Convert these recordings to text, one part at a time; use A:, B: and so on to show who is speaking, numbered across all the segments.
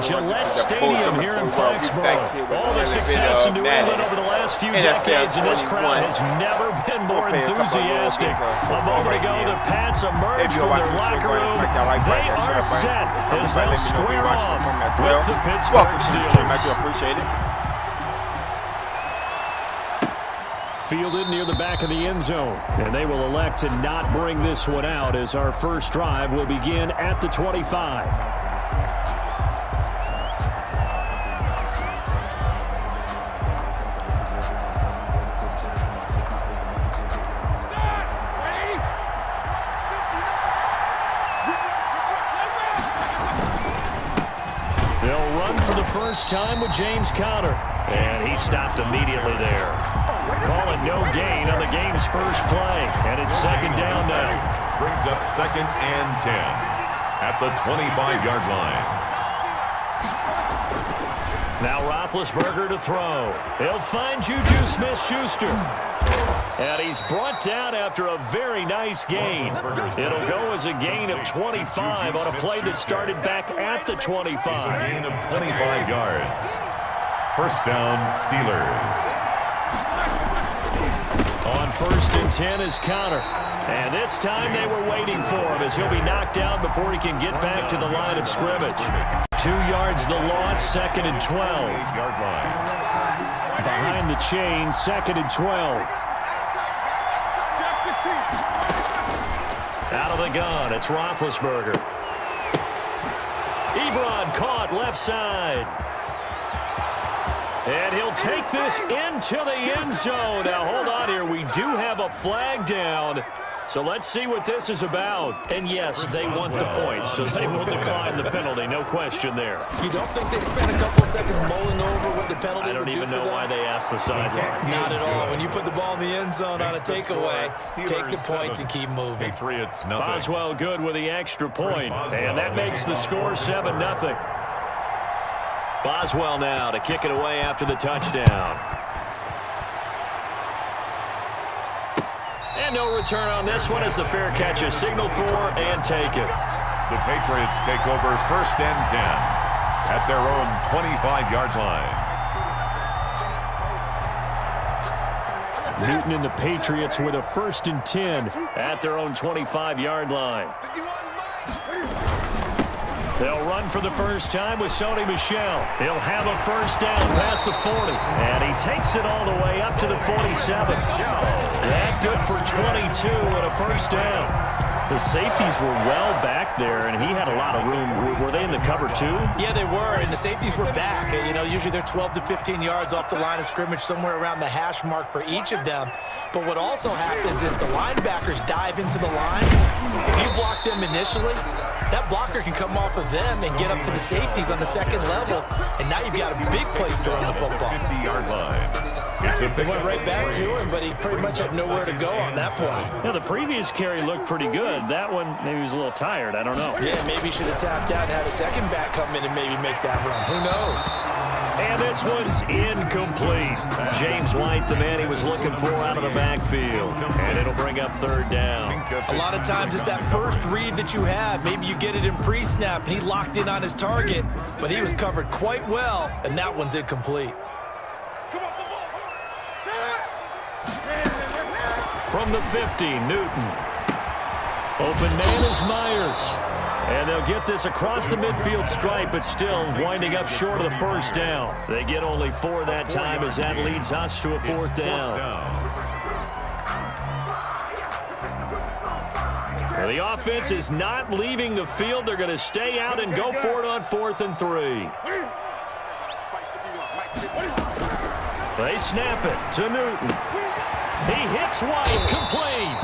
A: at Gillette Stadium here in Foxborough. All the success in New England over the last few decades, and this crowd has never been more enthusiastic. A moment ago, the Pats emerged from their locker room. They are set as they'll square off with the Pittsburgh Steelers.
B: Appreciate it.
A: Fielded near the back of the end zone, and they will elect to not bring this one out as our first drive will begin at the 25. They'll run for the first time with James Conner, and he stopped immediately there. Call it no gain on the game's first play, and it's second down now.
C: Brings up 2nd and 10 at the 25-yard line.
A: Now Roethlisberger to throw. He'll find Juju Smith-Schuster. And he's brought down after a very nice gain. It'll go as a gain of 25 on a play that started back at the 25.
C: It's a gain of 25 yards. First down, Steelers.
A: On 1st and 10 is Conner. And this time they were waiting for him as he'll be knocked down before he can get back to the line of scrimmage. 2 yards the loss, 2nd and 12.
C: 8-yard line.
A: Behind the chain, 2nd and 12. Out of the gun, it's Roethlisberger. Ebron caught left side. And he'll take this into the end zone. Now, hold on here. We do have a flag down. So let's see what this is about. And, yes, they want the points, so they will decline the penalty. No question there.
D: You don't think they spent a couple seconds mulling over what the penalty
A: I don't
D: would do
A: even know
D: for
A: why
D: them?
A: they asked the sideline.
D: Not at all. When you put the ball in the end zone on a takeaway, take the points and keep moving.
C: Patriots, nothing.
A: Boswell good with the extra point, and that makes the score 7-0. Boswell now to kick it away after the touchdown. And no return on this one as the fair catch is signaled for and taken.
C: The Patriots take over 1st and 10 at their own 25-yard line.
A: Newton and the Patriots with a 1st and 10 at their own 25-yard line. They'll run for the first time with Sony Michel. He'll have a first down past the 40. And he takes it all the way up to the 47. That good for 22 and a first down. The safeties were well back there, and he had a lot of room. Were they in the cover too?
D: Yeah, they were, and the safeties were back. You know, usually they're 12 to 15 yards off the line of scrimmage, somewhere around the hash mark for each of them. But what also happens is the linebackers dive into the line. If you block them initially, that blocker can come off of them and get up to the safeties on the second level, and now you've got a big place to run the football.
C: 50-yard line. It's a
D: They went right back to him, but he pretty much had nowhere to go on that play.
A: Yeah, the previous carry looked pretty good. That one, maybe he was a little tired. I don't know.
D: Yeah, maybe he should have tapped out and had a second back come in and maybe make that run. Who knows?
A: And this one's incomplete. James White, the man he was looking for out of the backfield. And it'll bring up 3rd down.
D: A lot of times it's that first read that you have. Maybe you get it in pre-snap, and he locked in on his target, but he was covered quite well, and that one's incomplete.
A: From the 50, Newton. Open man is Myers. And they'll get this across the midfield stripe, but still winding up short of the first down. They get only 4 that time as that leads us to a 4th down. Well, the offense is not leaving the field. They're going to stay out and go for it on 4th and 3. They snap it to Newton. He hits White, complete.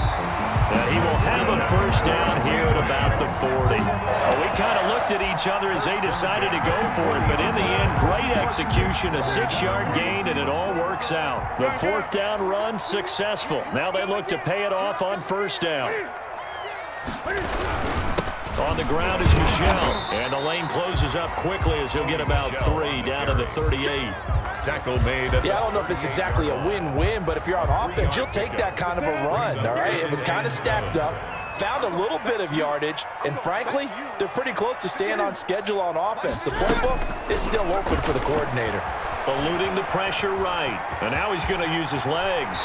A: And he will have a first down here at about the 40. Well, we kind of looked at each other as they decided to go for it, but in the end, great execution, a 6-yard gain, and it all works out. The 4th down run successful. Now they look to pay it off on first down. On the ground is Michel, and the lane closes up quickly as he'll get about 3 down to the 38.
C: Tackle made.
D: Yeah, I don't know if it's exactly a win-win, but if you're on offense, you'll take that kind of a run, all right? It was kind of stacked up. found a little bit of yardage, and frankly, they're pretty close to staying on schedule on offense. The playbook is still open for the coordinator.
A: Eluding the pressure right, and now he's going to use his legs.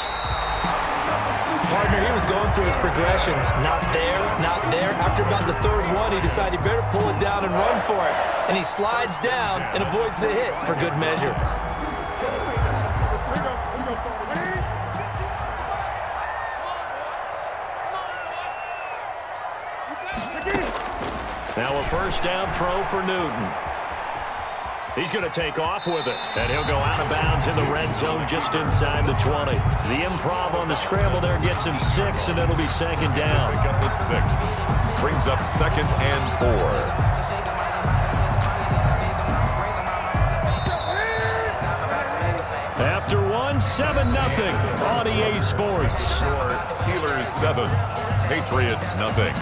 D: Partner, he was going through his progressions. Not there, not there. After about the third one, he decided he better pull it down and run for it. And he slides down and avoids the hit for good measure.
A: Now a first down throw for Newton. He's going to take off with it, and he'll go out of bounds in the red zone just inside the 20. The improv on the scramble there gets him 6, and it'll be second down.
C: Pick up at 6. Brings up 2nd and 4.
A: After 1, 7-0 on EA Sports.
C: Score, Steelers 7, Patriots nothing.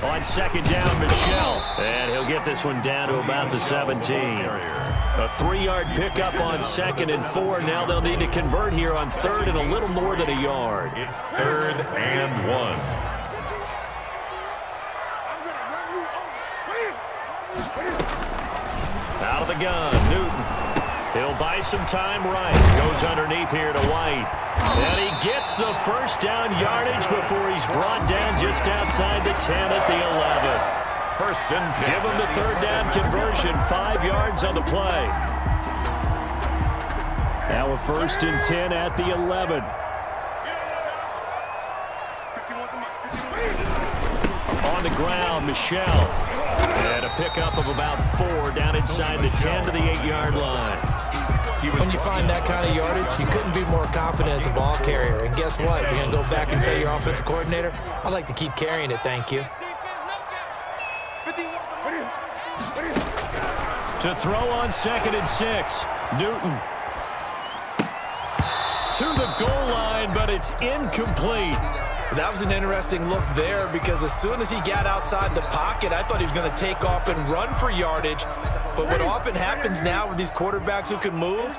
A: On second down, Michelle. And he'll get this one down to about the 17. A 3-yard pickup on 2nd and 4. Now they'll need to convert here on 3rd and a little more than a yard.
C: It's 3rd and 1.
A: Out of the gun, Newton. He'll buy some time right. Goes underneath here to White. And he gets the first down yardage before he's brought down just outside the 10 at the 11.
C: 1st and 10.
A: Give him the 3rd down conversion, 5 yards on the play. Now a 1st and 10 at the 11. On the ground, Michelle. And a pickup of about 4 down inside the 10 to the 8-yard line.
D: When you find that kind of yardage, you couldn't be more confident as a ball carrier. And guess what? You're going to go back and tell your offensive coordinator, I'd like to keep carrying it, thank you.
A: To throw on 2nd and 6, Newton. To the goal line, but it's incomplete.
D: That was an interesting look there because as soon as he got outside the pocket, I thought he was going to take off and run for yardage. But what often happens now with these quarterbacks who can move,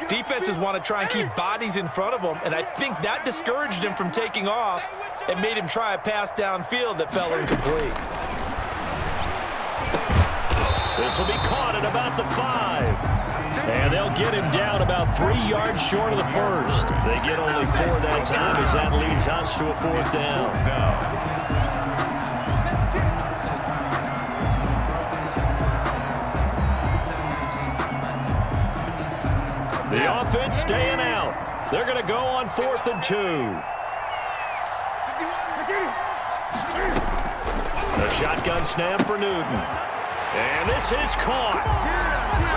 D: defenses want to try and keep bodies in front of them, and I think that discouraged him from taking off and made him try a pass downfield that fell incomplete.
A: This will be caught at about the 5. And they'll get him down about 3 yards short of the 1st. They get only 4 that time as that leads us to a 4th down. The offense staying out. They're going to go on 4th and 2. A shotgun snap for Newton. And this is caught.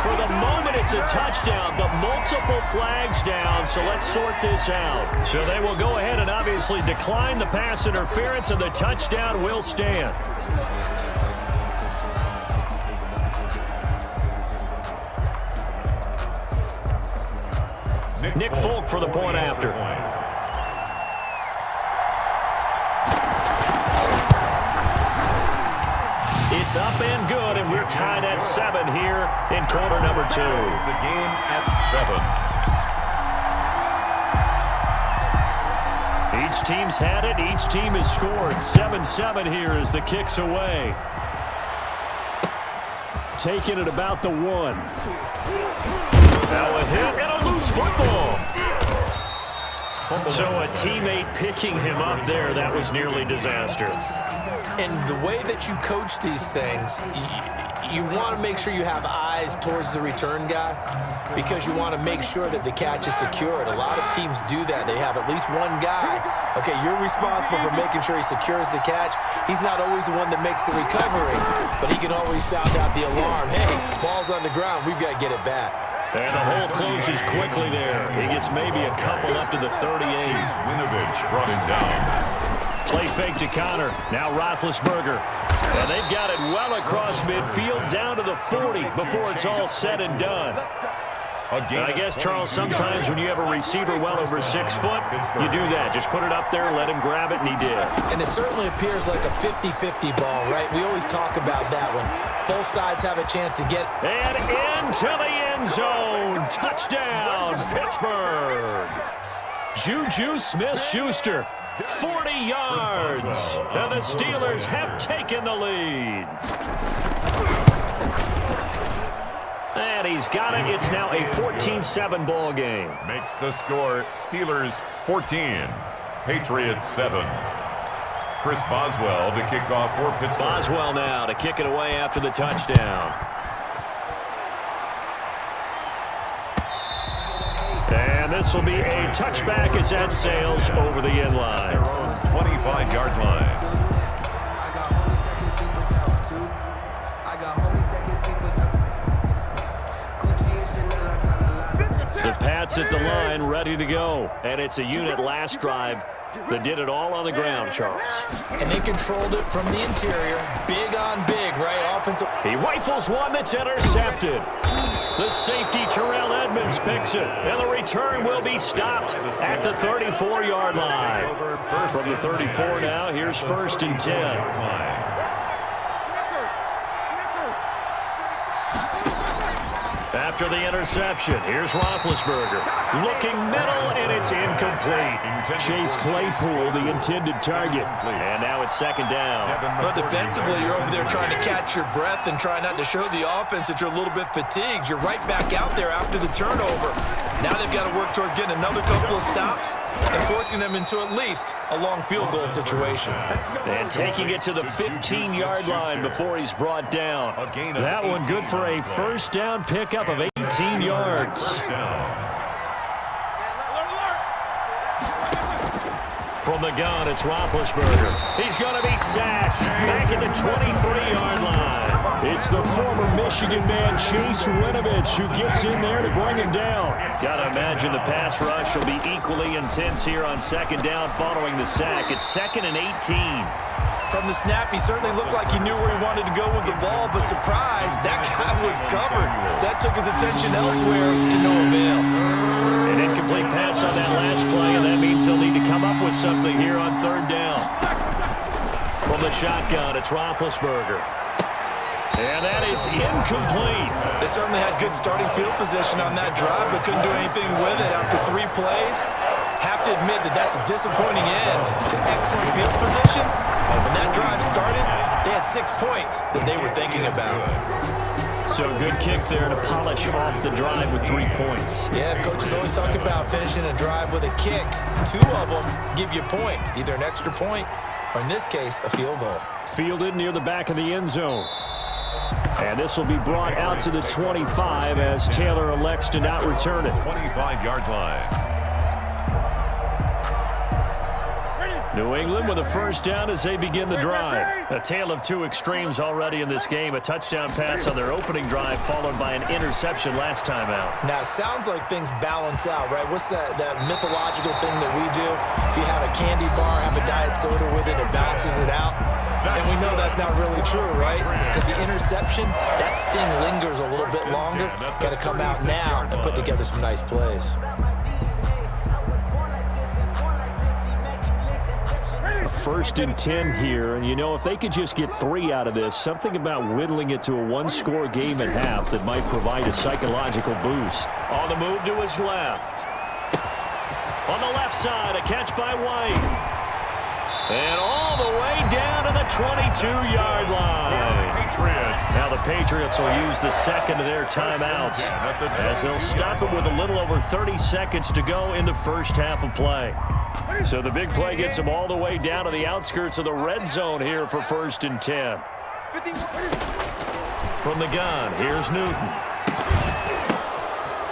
A: For the moment, it's a touchdown, but multiple flags down, so let's sort this out. So they will go ahead and obviously decline the pass interference, and the touchdown will stand. Nick Folk for the point after. It's up and good, and we're tied at 7 here in quarter number 2.
C: The game at 7.
A: Each team's had it. Each team has scored. 7-7 here as the kick's away. Taking it about the 1. Now a hit and a loose football. So a teammate picking him up there, that was nearly disaster.
D: And the way that you coach these things, you want to make sure you have eyes towards the return guy because you want to make sure that the catch is secured. A lot of teams do that. They have at least one guy. Okay, you're responsible for making sure he secures the catch. He's not always the one that makes the recovery, but he can always sound out the alarm. Hey, ball's on the ground. We've got to get it back.
A: And the hole closes quickly there. He gets maybe a couple up to the 38.
C: Winovich brought him down.
A: Play fake to Connor. Now Roethlisberger. And they've got it well across midfield down to the 40 before it's all said and done. I guess, Charles, sometimes when you have a receiver well over 6 foot, you do that. Just put it up there, let him grab it, and he did.
D: And it certainly appears like a 50-50 ball, right? We always talk about that one. Both sides have a chance to get.
A: And into the end zone. Touchdown, Pittsburgh. Juju Smith-Schuster, 40 yards. And the Steelers have taken the lead. And he's got it. It's now a 14-7 ball game.
C: Makes the score Steelers 14, Patriots 7. Chris Boswell to kick off for Pittsburgh.
A: Boswell now to kick it away after the touchdown. And this will be a touchback as that sails over the end line.
C: Their own 25-yard line.
A: The Pats at the line, ready to go. And it's a unit last drive that did it all on the ground, Charles.
D: And they controlled it from the interior. Big on big, right? Offensive.
A: He rifles one that's intercepted. The safety, Terrell Edmonds, picks it. And the return will be stopped at the 34-yard line. From the 34 now, here's 1st and 10. After the interception, here's Roethlisberger. Looking middle, and it's incomplete. Chase Claypool, the intended target. And now it's 2nd down.
D: But defensively, you're over there trying to catch your breath and try not to show the offense that you're a little bit fatigued. You're right back out there after the turnover. Now they've got to work towards getting another couple of stops and forcing them into at least a long field goal situation.
A: And taking it to the 15-yard line before he's brought down. That one good for a 1st down pickup of 18 yards. From the gun, it's Roethlisberger. He's going to be sacked back at the 23-yard line. It's the former Michigan man, Chase Winovich, who gets in there to bring him down. Got to imagine the pass rush will be equally intense here on 2nd down following the sack. It's 2nd and 18.
D: From the snap, he certainly looked like he knew where he wanted to go with the ball, but surprise, that guy was covered. So that took his attention elsewhere to no avail.
A: An incomplete pass on that last play, and that means they'll need to come up with something here on 3rd down. From the shotgun, it's Roethlisberger. And that is incomplete.
D: They certainly had good starting field position on that drive, but couldn't do anything with it after 3 plays. Have to admit that that's a disappointing end to excellent field position. When that drive started, they had 6 points that they were thinking about.
A: So good kick there to polish off the drive with 3 points.
D: Yeah, coaches always talk about finishing a drive with a kick. 2 of them give you points, either an extra point or, in this case, a field goal.
A: Fielded near the back of the end zone. And this will be brought out to the 25 as Taylor elects to not return it.
C: 25-yard line.
A: New England with a 1st down as they begin the drive. A tale of 2 extremes already in this game. A touchdown pass on their opening drive followed by an interception last time out.
D: Now, it sounds like things balance out, right? What's that mythological thing that we do? If you have a candy bar, have a diet soda with it, it balances it out. And we know that's not really true, right? Because the interception, that sting lingers a little bit longer. Got to come out now and put together some nice plays.
A: 1st and 10 here, and you know, if they could just get 3 out of this, something about whittling it to a 1-score game at half that might provide a psychological boost. On the move to his left. On the left side, a catch by White. And all the way down to the 22-yard line. Now the Patriots will use the 2nd of their timeouts as they'll stop it with a little over 30 seconds to go in the 1st half of play. So the big play gets them all the way down to the outskirts of the red zone here for 1st and 10. From the gun, here's Newton.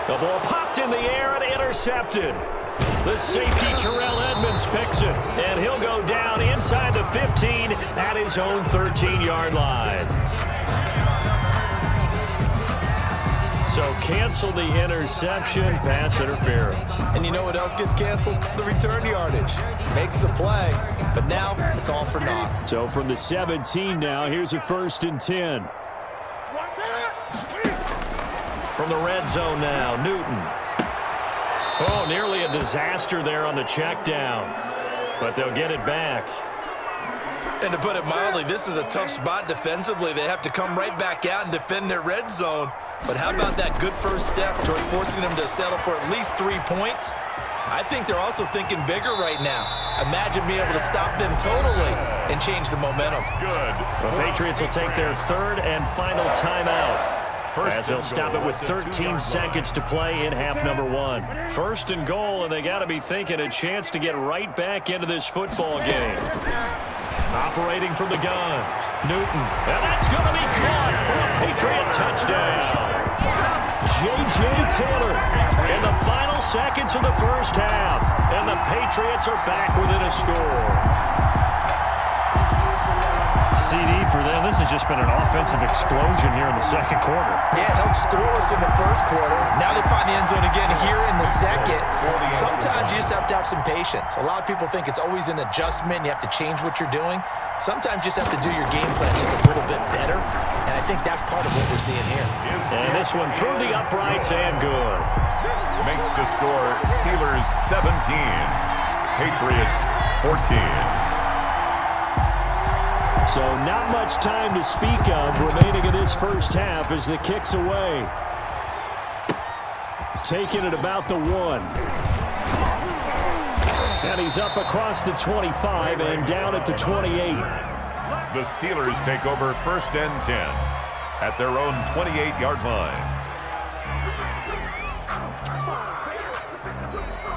A: The ball popped in the air and intercepted. The safety, Terrell Edmonds, picks it, and he'll go down inside the 15 at his own 13-yard line. So cancel the interception, pass interference.
D: And you know what else gets canceled? The return yardage. Makes the play, but now it's all for naught.
A: So from the 17 now, here's a 1st and 10. From the red zone now, Newton. Oh, nearly a disaster there on the check down. But they'll get it back.
D: And to put it mildly, this is a tough spot defensively. They have to come right back out and defend their red zone. But how about that good first step towards forcing them to settle for at least 3 points? I think they're also thinking bigger right now. Imagine being able to stop them totally and change the momentum.
C: Good.
A: The Patriots will take their third and final timeout, as they'll stop it with 13 seconds to play in half number 1. First and goal, and they got to be thinking a chance to get right back into this football game. Operating from the gun, Newton. And that's going to be caught for a Patriot touchdown. J.J. Taylor in the final seconds of the first half. And the Patriots are back within a score. CD for them. This has just been an offensive explosion here in the second quarter.
D: Yeah, held scoreless in the first quarter. Now they find the end zone again here in the second. Sometimes you just have to have some patience. A lot of people think it's always an adjustment. You have to change what you're doing. Sometimes you just have to do your game plan just a little bit better. And I think that's part of what we're seeing here.
A: And this one through the uprights and good.
C: Makes the score Steelers 17, Patriots 14.
A: So not much time to speak of remaining in this first half as the kick's away. Taking it about the 1. And he's up across the 25 and down at the 28.
C: The Steelers take over first and 10 at their own 28-yard line.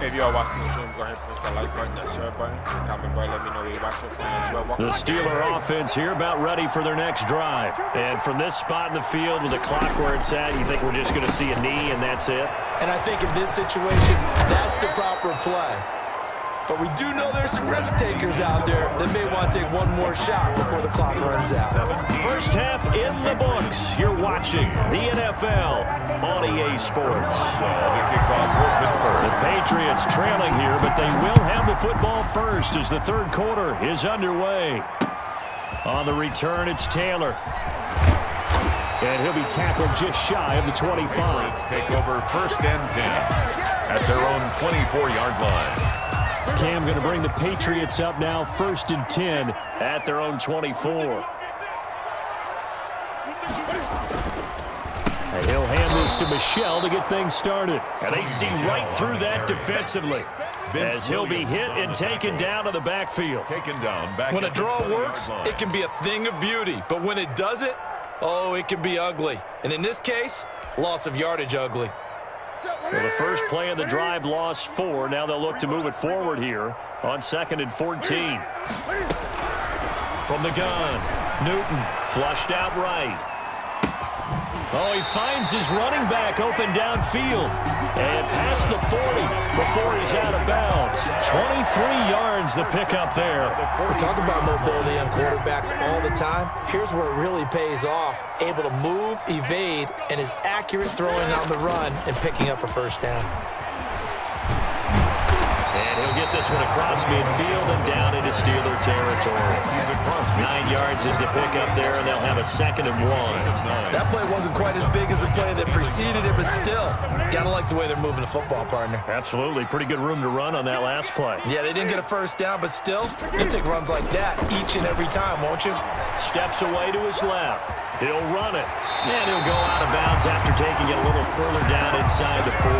B: If you are watching the show, go ahead and click the like button, that share button, comment below, let me know where you're watching from as well.
A: The Steeler offense here about ready for their next drive. And from this spot in the field with the clock where it's at, you think we're just going to see a knee and that's it?
D: And I think in this situation, that's the proper play. But we do know there's some risk takers out there that may want to take one more shot before the clock runs out.
A: First half in the books. You're watching the NFL on EA Sports.
C: The kickoff for Pittsburgh.
A: The Patriots trailing here, but they will have the football first as the third quarter is underway. On the return, it's Taylor. And he'll be tackled just shy of the 25.
C: Patriots take over first and 10 at their own 24-yard line.
A: Cam going to bring the Patriots up now, first and 10 at their own 24. And he'll hand this to Michel to get things started. And they see right through that defensively as he'll be hit and taken down to the backfield.
C: Taken down back.
D: When a draw works, it can be a thing of beauty. But when it doesn't, oh, it can be ugly. And in this case, loss of yardage ugly.
A: Well, the first play of the drive lost 4. Now they'll look to move it forward here on 2nd and 14. From the gun, Newton flushed out right. Oh, he finds his running back open downfield. And past the 40 before he's out of bounds. 23 yards the pickup there.
D: We talk about mobility on quarterbacks all the time. Here's where it really pays off. Able to move, evade, and is accurate throwing on the run and picking up a first down.
A: And he'll get this one across midfield and down into Steeler territory.
C: He's across
A: 9 yards is the pickup there, and they'll have a 2nd and 1.
D: That play wasn't quite as big as the play that preceded it, but still, gotta like the way they're moving the football, partner.
A: Absolutely. Pretty good room to run on that last play.
D: Yeah, they didn't get a first down, but still, you'll take runs like that each and every time, won't you?
A: Steps away to his left. He'll run it. And he'll go out of bounds after taking it a little further down inside the 40.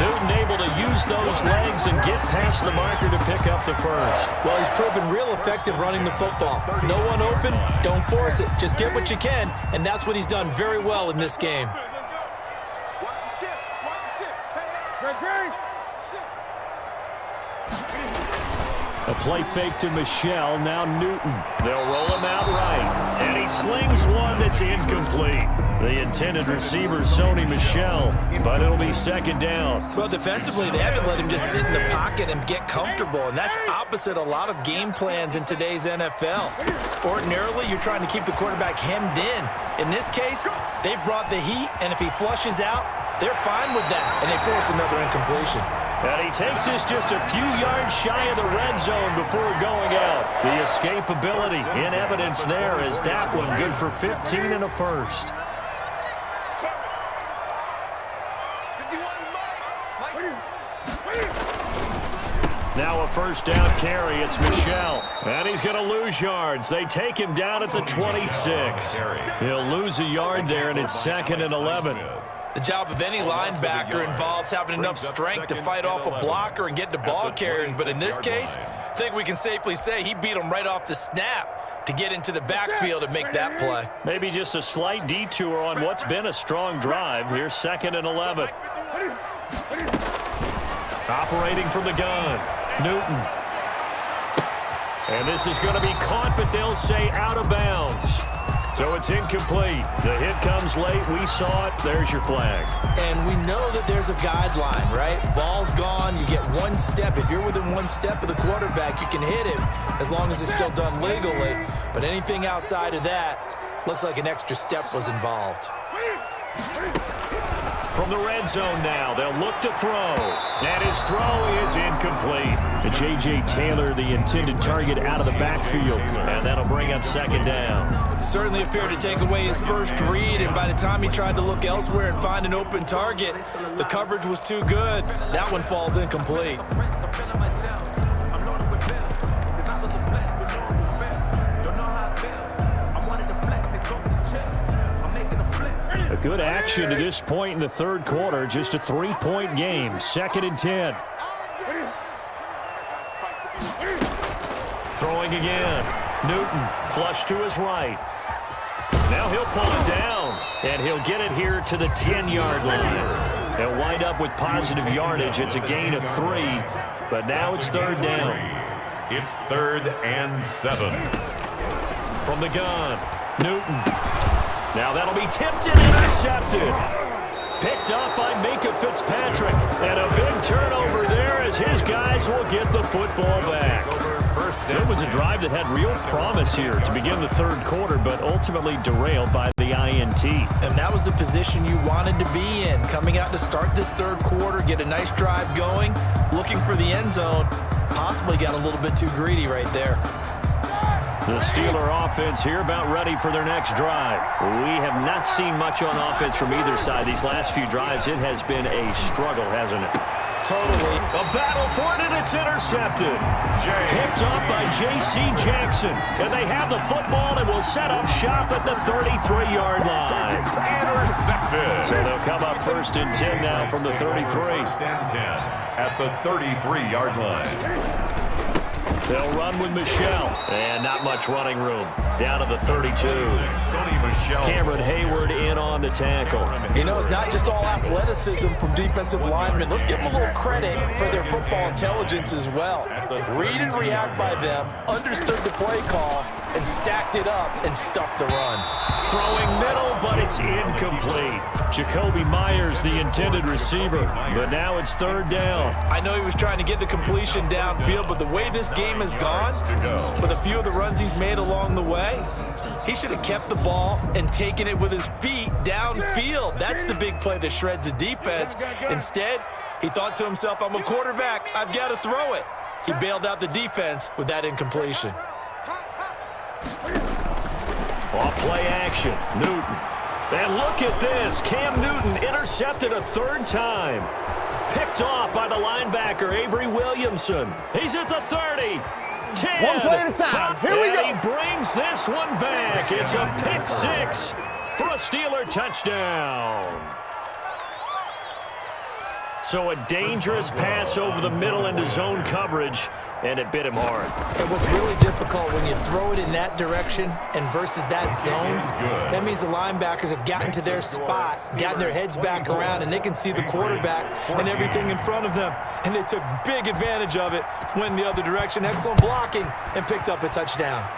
A: Newton able to use those legs and get past the marker to pick up the first.
D: Well, he's proven real effective running the football. No one open, don't force it. Just get what you can, and that's what he's done very well in this game.
A: A play fake to Michel, now Newton. They'll roll him out right, and he slings one that's incomplete. The intended receiver, Sony Michel, but it'll be 2nd down.
D: Well, defensively, they haven't let him just sit in the pocket and get comfortable, and that's opposite a lot of game plans in today's NFL. Ordinarily, you're trying to keep the quarterback hemmed in. In this case, they've brought the heat, and if he flushes out, they're fine with that, and they force another incompletion.
A: And he takes us just a few yards shy of the red zone before going out. The escapability in evidence there is that one good for 15 and a first. Now a first down carry. It's Michel. And he's going to lose yards. They take him down at the 26. He'll lose a yard there, and it's 2nd and 11.
D: The job of any linebacker involves having enough strength to fight off a blocker and get to ball carriers. But in this case, I think we can safely say he beat him right off the snap to get into the backfield and make that play.
A: Maybe just a slight detour on what's been a strong drive. Here's 2nd and 11. Operating from the gun, Newton. And this is going to be caught, but they'll say out of bounds. So it's incomplete. The hit comes late. We saw it. There's your flag.
D: And we know that there's a guideline, right? Ball's gone. You get one step. If you're within one step of the quarterback, you can hit him as long as it's still done legally. But anything outside of that looks like an extra step was involved.
A: From the red zone now, they'll look to throw. And his throw is incomplete. J.J. Taylor, the intended target, out of the backfield. And that'll bring up 2nd down.
D: Certainly appeared to take away his first read, and by the time he tried to look elsewhere and find an open target, the coverage was too good. That one falls incomplete.
A: A good action to this point in the third quarter. Just a 3-point game. 2nd and 10. Throwing again. Newton flush to his right. Now he'll pull it down, and he'll get it here to the 10-yard line. They'll wind up with positive yardage. It's a gain of 3, but now it's 3rd down.
C: It's 3rd and 7.
A: From the gun, Newton. Now that'll be tipped and intercepted. Picked up by Minka Fitzpatrick. And a big turnover there as his guys will get the football back. So it was a drive that had real promise here to begin the third quarter, but ultimately derailed by the INT.
D: And that was the position you wanted to be in. Coming out to start this third quarter, get a nice drive going, looking for the end zone. Possibly got a little bit too greedy right there.
A: The Steeler offense here about ready for their next drive. We have not seen much on offense from either side. These last few drives, it has been a struggle, hasn't it?
D: Totally.
A: A battle for it, and it's intercepted. Picked up by J.C. Jackson. And they have the football and will set up shop at the 33-yard line.
C: Intercepted.
A: So they'll come up 1st and 10 now from the 33.
C: 1st and 10 at the 33-yard line.
A: They'll run with Michel, and not much running room. Down to the 32. Cameron Hayward in on the tackle.
D: You know, it's not just all athleticism from defensive linemen. Let's give them a little credit for their football intelligence as well. Read and react by them, understood the play call, and stacked it up and stuffed the run.
A: Throwing middle, but it's incomplete. Jacoby Myers, the intended receiver, but now it's 3rd down.
D: I know he was trying to get the completion downfield, but the way this game has gone, with a few of the runs he's made along the way, he should have kept the ball and taken it with his feet downfield. That's the big play that shreds a defense. Instead, he thought to himself, I'm a quarterback, I've got to throw it. He bailed out the defense with that incompletion.
A: Off play action, Newton. And look at this, Cam Newton intercepted a 3rd time. Picked off by the linebacker, Avery Williamson. He's at the 30. 10.
E: One play at a time. Here we go.
A: He brings this one back. It's a pick 6 for a Steeler touchdown. So a dangerous pass over the middle into zone coverage, and it bit him hard.
D: And what's really difficult when you throw it in that direction and versus that zone, that means the linebackers have gotten to their spot, gotten their heads back around, and they can see the quarterback and everything in front of them. And they took big advantage of it, went the other direction, excellent blocking, and picked up a touchdown.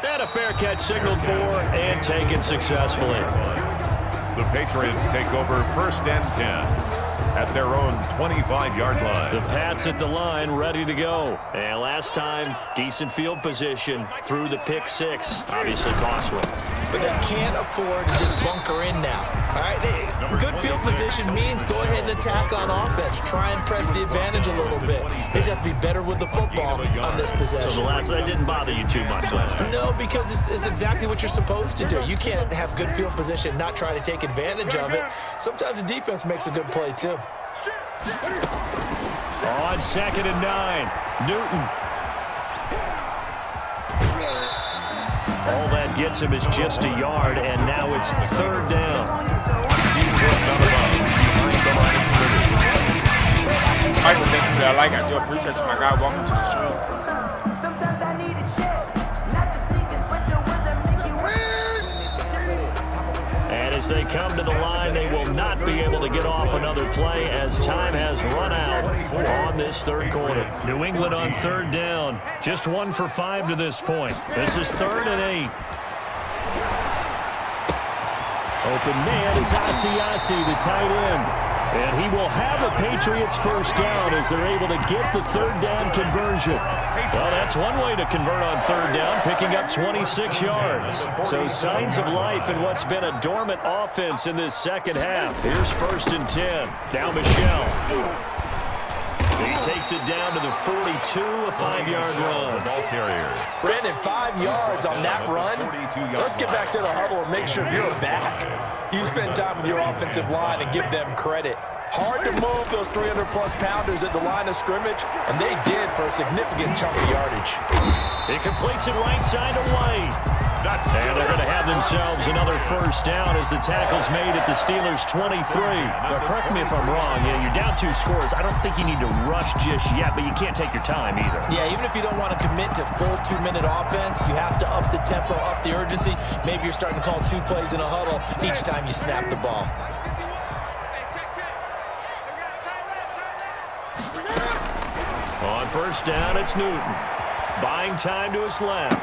A: And a fair catch signaled for and taken successfully.
C: The Patriots take over 1st and 10 at their own 25-yard line.
A: The Pats at the line, ready to go. And last time, decent field position through the pick 6. Obviously costly.
D: But they can't afford to just bunker in now. All right, good field position means go ahead and attack on offense. Try and press the advantage a little bit. They just have to be better with the football on this possession.
A: So that didn't bother you too much last time?
D: No, because it's exactly what you're supposed to do. You can't have good field position and not try to take advantage of it. Sometimes the defense makes a good play, too.
A: On 2nd and 9, Newton. All that gets him is just a yard, and now it's 3rd down.
B: Michael, thank you for that like. I do appreciate you, my guy. Welcome to the stream.
E: Sometimes I need a check, not the sneakers, but the ones that make you
A: And as they come to the line, they will not be able to get off another play as time has run out on this 3rd quarter. New England on 3rd down. Just 1 for 5 to this point. This is 3rd and 8. Open man is Asiasi, the tight end. And he will have a Patriots first down as they're able to get the 3rd down conversion. Well, that's one way to convert on 3rd down, picking up 26 yards. So signs of life in what's been a dormant offense in this 2nd half. Here's 1st and 10. Now Michel. He takes it down to the 42, a 5-yard run.
C: Ball carrier.
D: Brandon, 5 yards on that run. Let's get back to the huddle and make sure you're back. You spend time with your offensive line and give them credit. Hard to move those 300-plus pounders at the line of scrimmage, and they did for a significant chunk of yardage.
A: He completes it right side to White. And they're going to have themselves another first down as the tackle's made at the Steelers' 23. Now, correct me if I'm wrong. You're down 2 scores. I don't think you need to rush just yet, but you can't take your time either.
D: Yeah, even if you don't want to commit to full 2-minute offense, you have to up the tempo, up the urgency. Maybe you're starting to call 2 plays in a huddle each time you snap the ball.
A: On first down, it's Newton. Buying time to his left.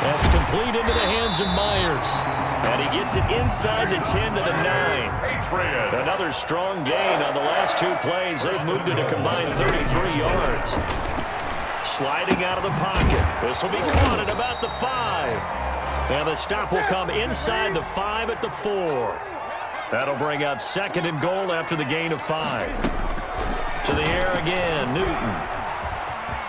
A: That's complete into the hands of Myers. And he gets it inside the 10 to the 9. Another strong gain on the last 2 plays. They've moved it a combined 33 yards. Sliding out of the pocket. This will be caught at about the 5. And the stop will come inside the 5 at the 4. That'll bring up 2nd and goal after the gain of 5. To the air again, Newton.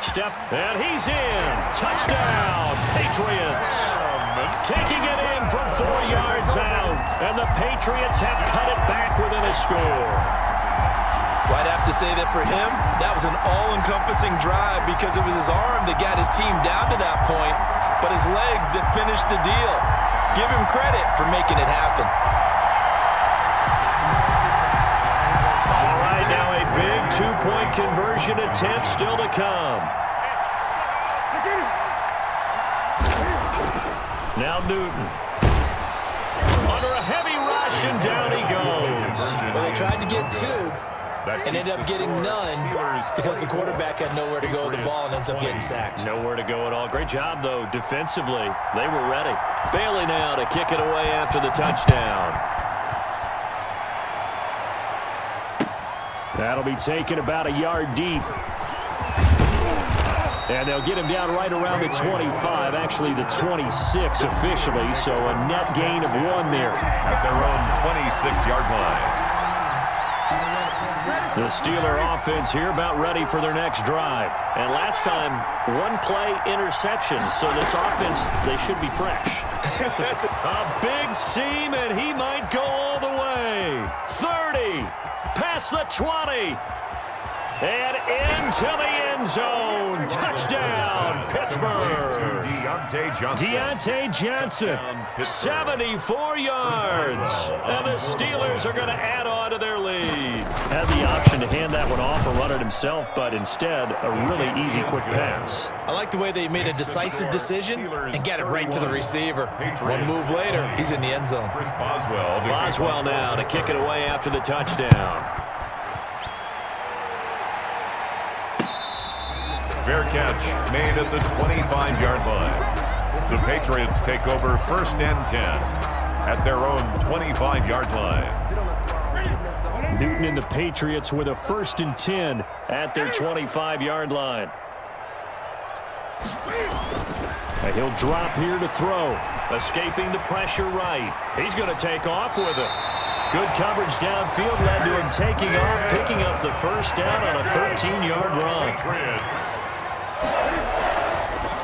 A: Step, and he's in. Touchdown, Patriots. Taking it in from 4 yards out, and the Patriots have cut it back within a score.
D: Well, I'd have to say that for him, that was an all-encompassing drive because it was his arm that got his team down to that point, but his legs that finished the deal. Give him credit for making it happen.
A: All right, now a big 2-point conversion attempt still to come. Now Newton. Under a heavy rush, and down he goes.
D: Well, they tried to get 2 and ended up getting none because the quarterback had nowhere to go with the ball and ends up getting sacked.
A: Nowhere to go at all. Great job, though, defensively. They were ready. Bailey now to kick it away after the touchdown. That'll be taken about a yard deep. And they'll get him down right around the 25, actually the 26 officially, so a net gain of 1 there.
C: At their own 26-yard line.
A: The Steeler offense here about ready for their next drive. And last time, 1-play interception, so this offense, they should be fresh. A big seam, and he might go all the way. 30, past the 20. And into the end zone. Touchdown, Pittsburgh. Deontay Johnson, 74 yards. And the Steelers are going to add on to their lead. Had the option to hand that one off or run it himself, but instead, a really easy, quick pass.
D: I like the way they made a decisive decision and get it right to the receiver. 1 move later, he's in the end zone.
A: Boswell now to kick it away after the touchdown.
C: Fair catch made at the 25-yard line. The Patriots take over 1st and 10 at their own 25-yard line.
A: Newton and the Patriots with a 1st and 10 at their 25-yard line. And he'll drop here to throw. Escaping the pressure right. He's going to take off with it. Good coverage downfield led to him taking off, picking up the first down on a 13-yard run.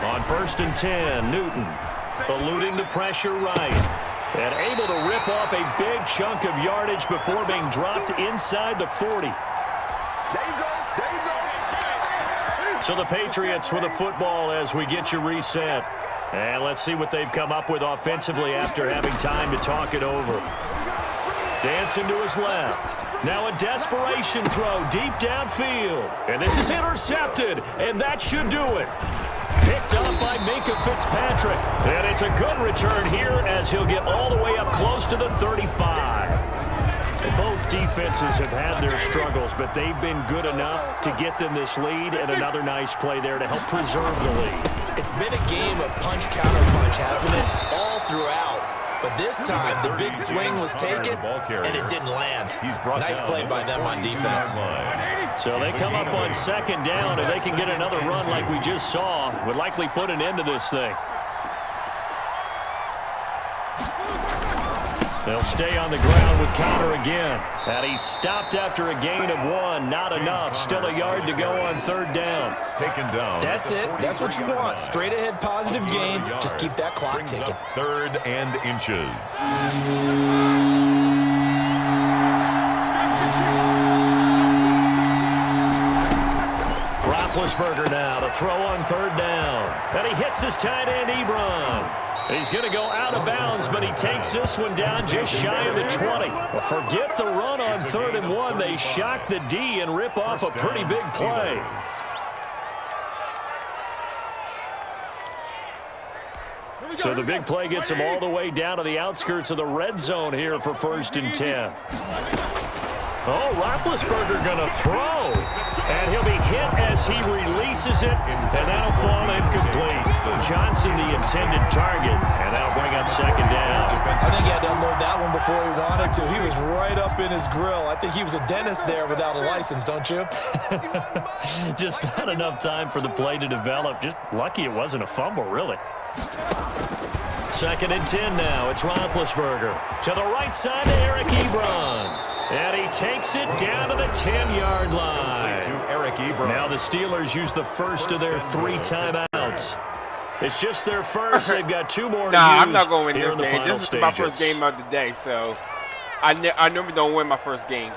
A: On 1st and 10, Newton eluding the pressure right and able to rip off a big chunk of yardage before being dropped inside the 40. So the Patriots with the football as we get you reset. And let's see what they've come up with offensively after having time to talk it over. Dancing to his left. Now a desperation throw deep downfield. And this is intercepted, and that should do it. Picked up by Minkah Fitzpatrick. And it's a good return here as he'll get all the way up close to the 35. Both defenses have had their struggles, but they've been good enough to get them this lead, and another nice play there to help preserve the lead.
D: It's been a game of punch-counter-punch, hasn't it? All throughout. But this time, the big swing was taken, and it didn't land. Nice play by them on defense.
A: So they come up on second down, and they can get another run like we just saw. Would likely put an end to this thing. They'll stay on the ground with Connor again. And he's stopped after a gain of 1. Not enough. Still a yard to go on third down.
C: Taken down.
D: That's it. That's what you want. Straight ahead positive gain. Just keep that clock ticking.
C: Third and inches.
A: Roethlisberger now to throw on third down. And he hits his tight end, Ebron. He's going to go out of bounds, but he takes this one down just shy of the 20. Well, forget the run on 3rd and 1. They shock the D and rip off a pretty big play. So the big play gets him all the way down to the outskirts of the red zone here for 1st and 10. Oh, Roethlisberger going to throw. And he'll be hit as he releases it, and that'll fall incomplete. Johnson, the intended target, and that'll bring up 2nd down.
D: I think he had to unload that one before he wanted to. He was right up in his grill. I think he was a dentist there without a license, don't you?
A: Just not enough time for the play to develop. Just lucky it wasn't a fumble, really. 2nd and 10 now. It's Roethlisberger. To the right side to Eric Ebron. And he takes it down to the 10-yard line. Now the Steelers use the first of their 3 timeouts. It's just their first. They've got 2 more to use.
B: I'm not going to win this game. This is
A: stages.
B: my first game of the day, so I never don't win my first game.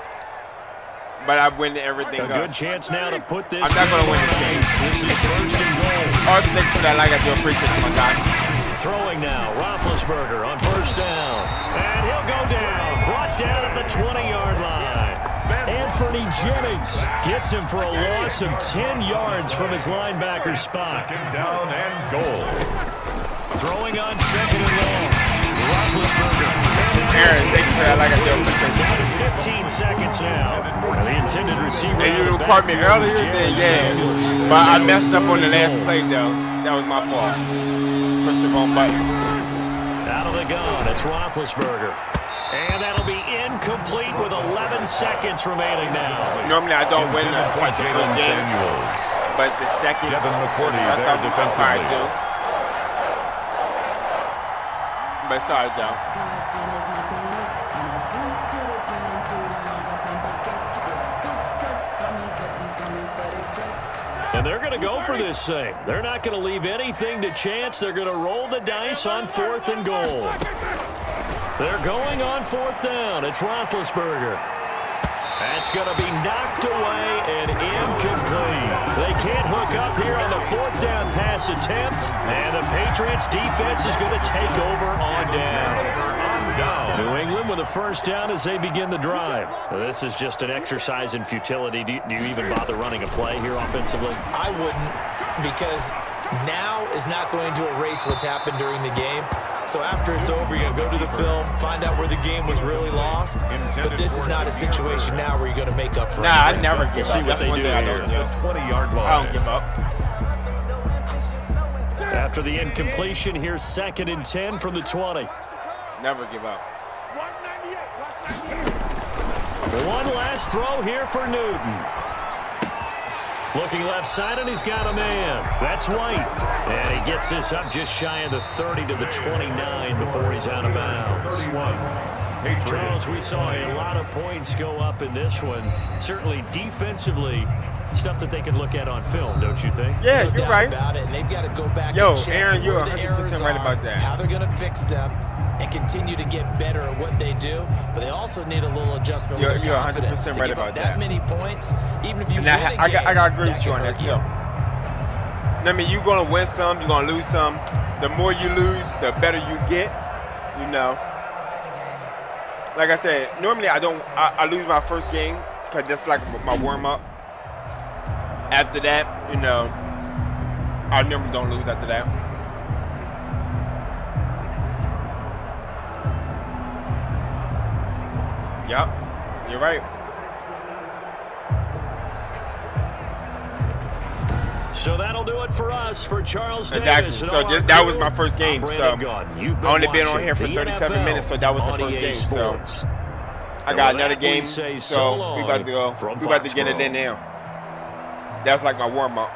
B: But I win everything else.
A: A good chance now to put this.
B: I'm not going to win this game.
A: This is 1st and goal.
B: All the things for that, like I do appreciate it, my guy.
A: Throwing now, Roethlisberger on 1st down. And he'll go down. Brought down at the 20-yard line. Anthony Jennings gets him for a loss of 10 yards from his linebacker spot.
C: 2nd down and goal.
A: Throwing on 2nd and long. Roethlisberger.
B: Aaron, thank you for that, like I do appreciate it.
A: Down to 15 seconds now. The intended receiver.
B: And you caught me earlier than but I messed up on the last play, though. That was my fault. Pushed the wrong button.
A: Out of the gun, it's Roethlisberger. And that'll be incomplete with 11 seconds remaining now.
B: Normally I don't win the first game, but the second,
C: Devin McCourty
B: that's
C: there
B: how
C: defensively.
B: I do. But sorry, Joe.
A: And they're going to go for this thing. They're not going to leave anything to chance. They're going to roll the dice on 4th and goal. They're going on 4th down. It's Roethlisberger. That's going to be knocked away and incomplete. They can't hook up here on the 4th down pass attempt. And the Patriots defense is going to take over on down. New England with a 1st down as they begin the drive. This is just an exercise in futility. Do you even bother running a play here offensively?
D: I wouldn't, because now is not going to erase what's happened during the game. So after it's over, you're going to go to the film, find out where the game was really lost. But this is not a situation now where you're going to make up for it.
B: I never give
A: We'll see
B: up.
A: what
B: That's
A: they
B: one
A: do
B: thing I
A: here.
B: don't do.
C: 20-yard line.
B: I don't give up.
A: After the incompletion, here's 2nd and 10 from the 20.
B: Never give up.
A: One last throw here for Newton. Looking left side, and he's got a man. That's White. And he gets this up just shy of the 30 to the 29 before he's out of bounds.
C: 31.
A: Charles, we saw a lot of points go up in this one. Certainly defensively, stuff that they can look at on film, don't you think?
B: Yeah,
D: No
B: you're
D: doubt
B: right.
D: about it, and they've got to go back
B: Yo,
D: and check
B: Aaron, you're
D: where the
B: 100%
D: errors
B: right
D: are,
B: about that.
D: how they're going to fix them, and continue to get better at what they do. But they also need a little adjustment with their
B: You're
D: confidence.
B: 100%
D: to
B: right
D: give
B: about
D: up
B: that.
D: many points, even if you
B: And
D: win
B: I
D: a game,
B: got to agree with you
D: can
B: on that,
D: hurt
B: too. I mean, you're gonna win some, you're gonna lose some. The more you lose, the better you get. You know. Like I said, normally I lose my first game because that's like my warm up. After that, you know, I normally don't lose after that. Yep, you're right.
A: So that'll do it for us, for Charles
B: Exactly.
A: Davis.
B: So that was my first game. So
A: You've been
B: only been on
A: watching
B: here for
A: the
B: 37
A: NFL
B: minutes, so that was the
A: on
B: first
A: EA
B: game.
A: Sports.
B: So I got
A: And
B: another
A: with that, we
B: game.
A: say
B: So we about to go.
A: from
B: We about to get it
A: Foxborough.
B: in now. That's like my warm up.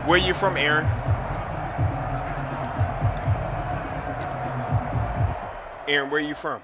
B: Where you from, Aaron? Aaron, where you from?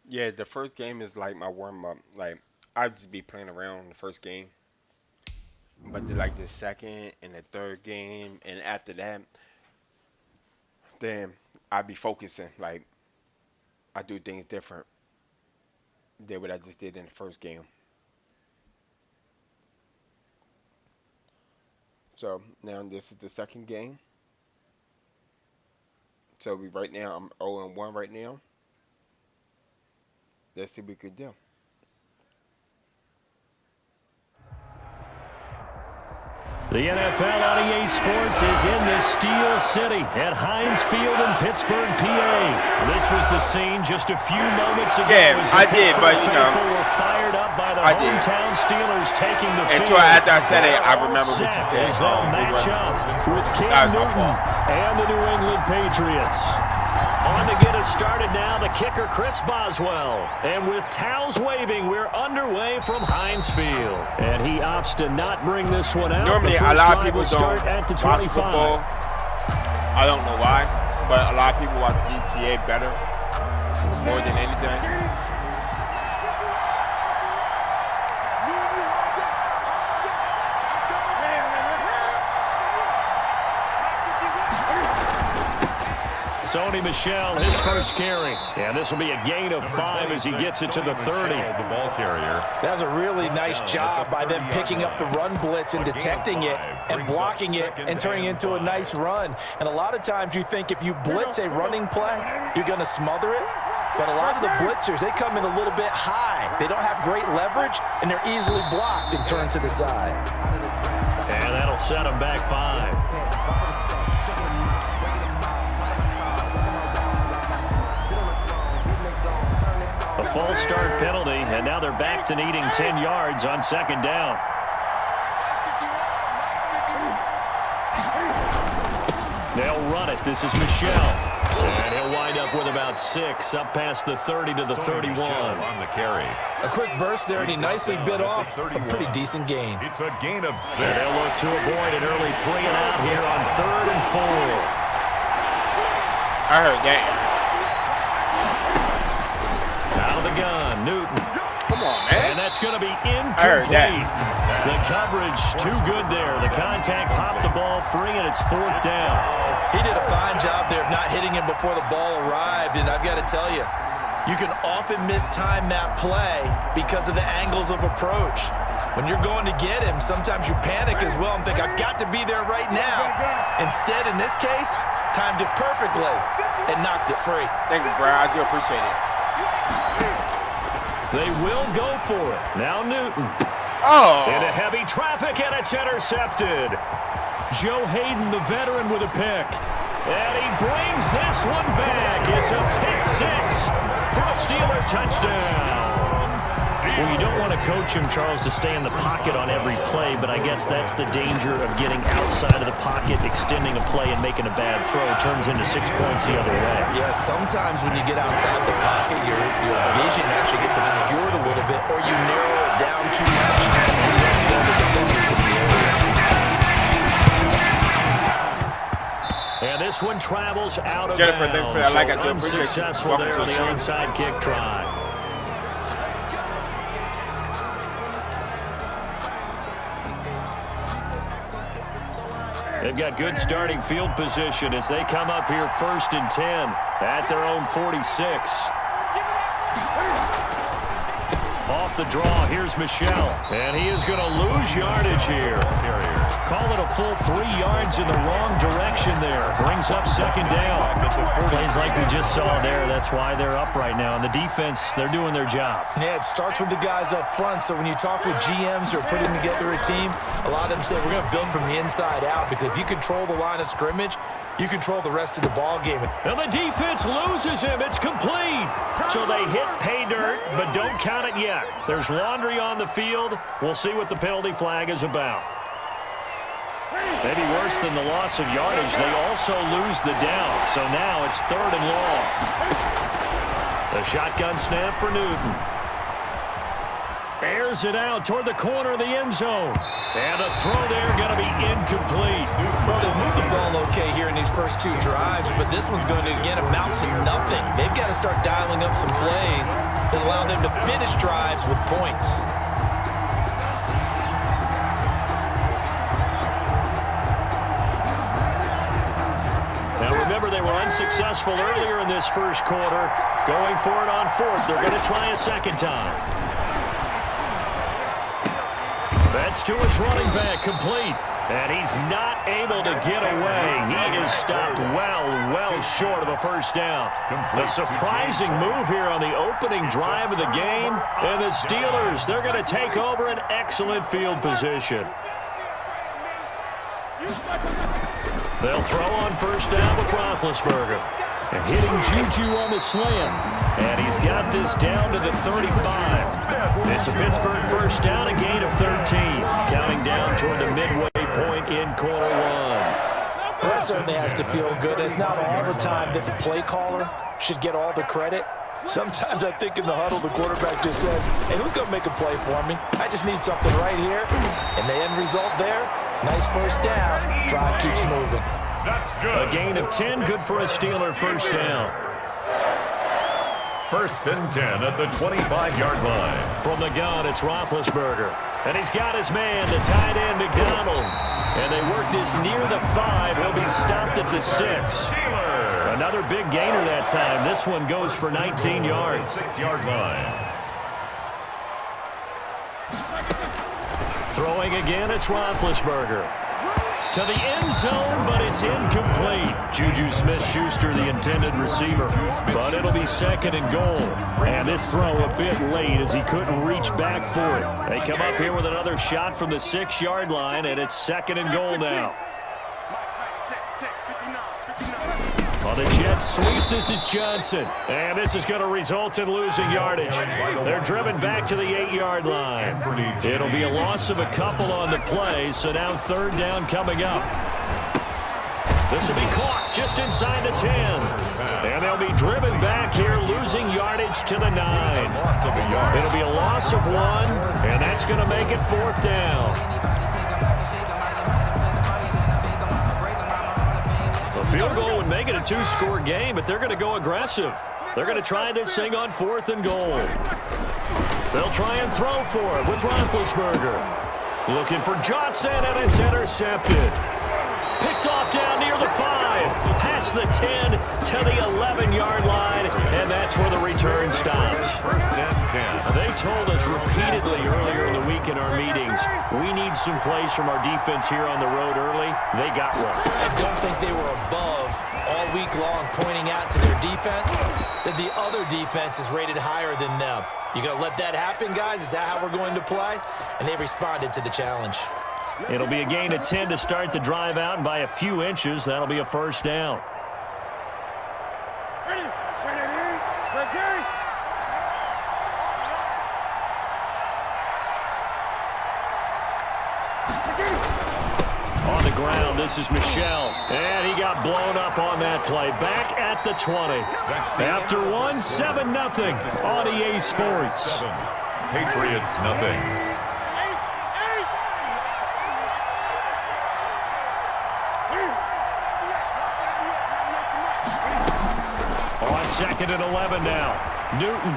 B: Yeah, the first game is like my warm up. Like I just be playing around the first game, but then like the second and the third game, and after that, then I be focusing. Like I do things different than what I just did in the first game. So now this is the second game. So we right now I'm 0-1 right now. Let's see what we could do.
A: The NFL on EA Sports is in the Steel City at Heinz Field in Pittsburgh, PA. This was the scene just a few moments ago.
B: Yeah,
A: as
B: I
A: the
B: did,
A: Pittsburgh
B: but you know,
A: faithful were fired up by the
B: I did.
A: hometown Steelers taking the
B: Until
A: field.
B: after I said it, I
A: All
B: remember what you
A: set
B: said.
A: as they'll match up with Cam
B: That was my
A: Newton
B: fault.
A: and the New England Patriots. On to get us started now, the kicker, Chris Boswell. And with towels waving, we're underway from Heinz Field. And he opts to not bring this one out.
B: Normally,
A: The
B: a
A: first
B: lot of
A: drive
B: people
A: will
B: don't
A: start at the
B: watch
A: 25.
B: football. I don't know why, but a lot of people watch GTA better, more than anything.
A: Sony Michel, his first carry. And this will be a gain of 5 as he gets it to the 30.
C: The ball carrier.
D: That was a really nice job by them picking up the run blitz and detecting it and blocking it and turning it into a nice run. And a lot of times you think if you blitz a running play, you're going to smother it. But a lot of the blitzers, they come in a little bit high. They don't have great leverage, and they're easily blocked and turned to the side.
A: And that'll set him back 5. A false start penalty, and now they're back to needing 10 yards on second down. They'll run it. This is Michel. And he'll wind up with about 6, up past the 30 to the 31.
C: On the carry.
D: A quick burst there, and he nicely bit off a pretty decent gain.
C: It's a gain of 6.
A: And they'll look to avoid an early 3 and out here on 3rd and 4.
B: I heard that.
A: Out of the gun, Newton.
B: Come on, man.
A: And that's going to be
B: heard that.
A: incomplete. The coverage too good there. The contact popped the ball free, and it's 4th down.
D: He did a fine job there of not hitting him before the ball arrived, and I've got to tell you, you can often mistime that play because of the angles of approach. When you're going to get him, sometimes you panic as well and think, I've got to be there right now. Instead, in this case, timed it perfectly and knocked it free.
B: Thank you, bro. I do appreciate it.
A: They will go for it. Now Newton.
B: Oh.
A: Into heavy traffic, and it's intercepted. Joe Hayden, the veteran, with a pick. And he brings this one back. It's a pick 6 for a Steeler touchdown. Well, you don't want to coach him, Charles, to stay in the pocket on every play, but I guess that's the danger of getting outside of the pocket, extending a play, and making a bad throw. It turns into 6 points the other way.
D: Yeah, sometimes when you get outside the pocket, your vision actually gets obscured a little bit, or you narrow it down too much, and you don't see all the defenders in the area.
A: And this one travels out of
B: Jennifer,
A: bounds.
B: thanks for that. I like it.
A: Unsuccessful there on the onside kick try. They've got good starting field position as they come up here 1st and 10 at their own 46. Off the draw, here's Michel. And he is going to lose yardage here. Call it a full 3 yards in the wrong direction there. Brings up 2nd down. Plays like we just saw there. That's why they're up right now. And the defense, they're doing their job.
D: Yeah, it starts with the guys up front. So when you talk with GMs who are putting together a team, a lot of them say we're going to build from the inside out, because if you control the line of scrimmage, you control the rest of the ball game.
A: And the defense loses him. It's complete. So they hit pay dirt, but don't count it yet. There's laundry on the field. We'll see what the penalty flag is about. Maybe worse than the loss of yardage, they also lose the down. So now it's 3rd and long. The shotgun snap for Newton. Airs it out toward the corner of the end zone. And the throw there going to be incomplete.
D: Well, they've moved the ball okay here in these first 2 drives, but this one's going to, again, amount to nothing. They've got to start dialing up some plays that allow them to finish drives with points.
A: Now remember, they were unsuccessful earlier in this first quarter. Going for it on 4th. They're going to try a 2nd time. That's to his running back, complete. And he's not able to get away. He is stopped well short of a 1st down. A surprising move here on the opening drive of the game. And the Steelers, they're going to take over an excellent field position. They'll throw on 1st down with Roethlisberger. And hitting Juju on the slam. And he's got this down to the 35. It's a Pittsburgh 1st down, a gain of 13. Counting down toward the midway point in quarter 1.
D: Well, that certainly has to feel good. It's not all the time that the play caller should get all the credit. Sometimes I think in the huddle, the quarterback just says, hey, who's going to make a play for me? I just need something right here. And the end result there, nice 1st down. Drive keeps moving.
C: That's good.
A: A gain of 10, good for a Steeler 1st down.
C: 1st and 10 at the 25-yard line.
A: From the gun, it's Roethlisberger. And he's got his man, the tight end, McDonald. And they work this near the 5. He'll be stopped at the 6.
C: Steeler.
A: Another big gainer that time. This one goes for 19 yards.
C: 6-yard line.
A: Throwing again, it's Roethlisberger. To the end zone, but it's incomplete. Juju Smith-Schuster, the intended receiver. But it'll be 2nd and goal. And this throw a bit late as he couldn't reach back for it. They come up here with another shot from the 6-yard line, and it's 2nd and goal now. On the jet sweep, this is Johnson. And this is going to result in losing yardage. They're driven back to the 8-yard line. It'll be a loss of a couple on the play, so now 3rd down coming up. This will be caught just inside the 10. And they'll be driven back here, losing yardage to the 9. It'll be a loss of 1, and that's going to make it 4th down. A field goal would make it a 2-score game, but they're going to go aggressive. They're going to try this thing on 4th and goal. They'll try and throw for it with Roethlisberger. Looking for Johnson, and it's intercepted. Picked off down near the 5, past the 10 to the 11-yard line, and that's where the return stops.
C: 1st and 10.
A: They told us repeatedly earlier in the week in our meetings, we need some plays from our defense here on the road early. They got one.
D: I don't think they were above all week long pointing out to their defense that the other defense is rated higher than them. You going to let that happen, guys? Is that how we're going to play? And they responded to the challenge.
A: It'll be a gain of 10 to start the drive out, and by a few inches, that'll be a 1st down. On the ground, this is Michel. And he got blown up on that play. Back at the 20. After 7-0 on EA Sports.
C: Patriots nothing.
A: On 2nd and 11 now. Newton.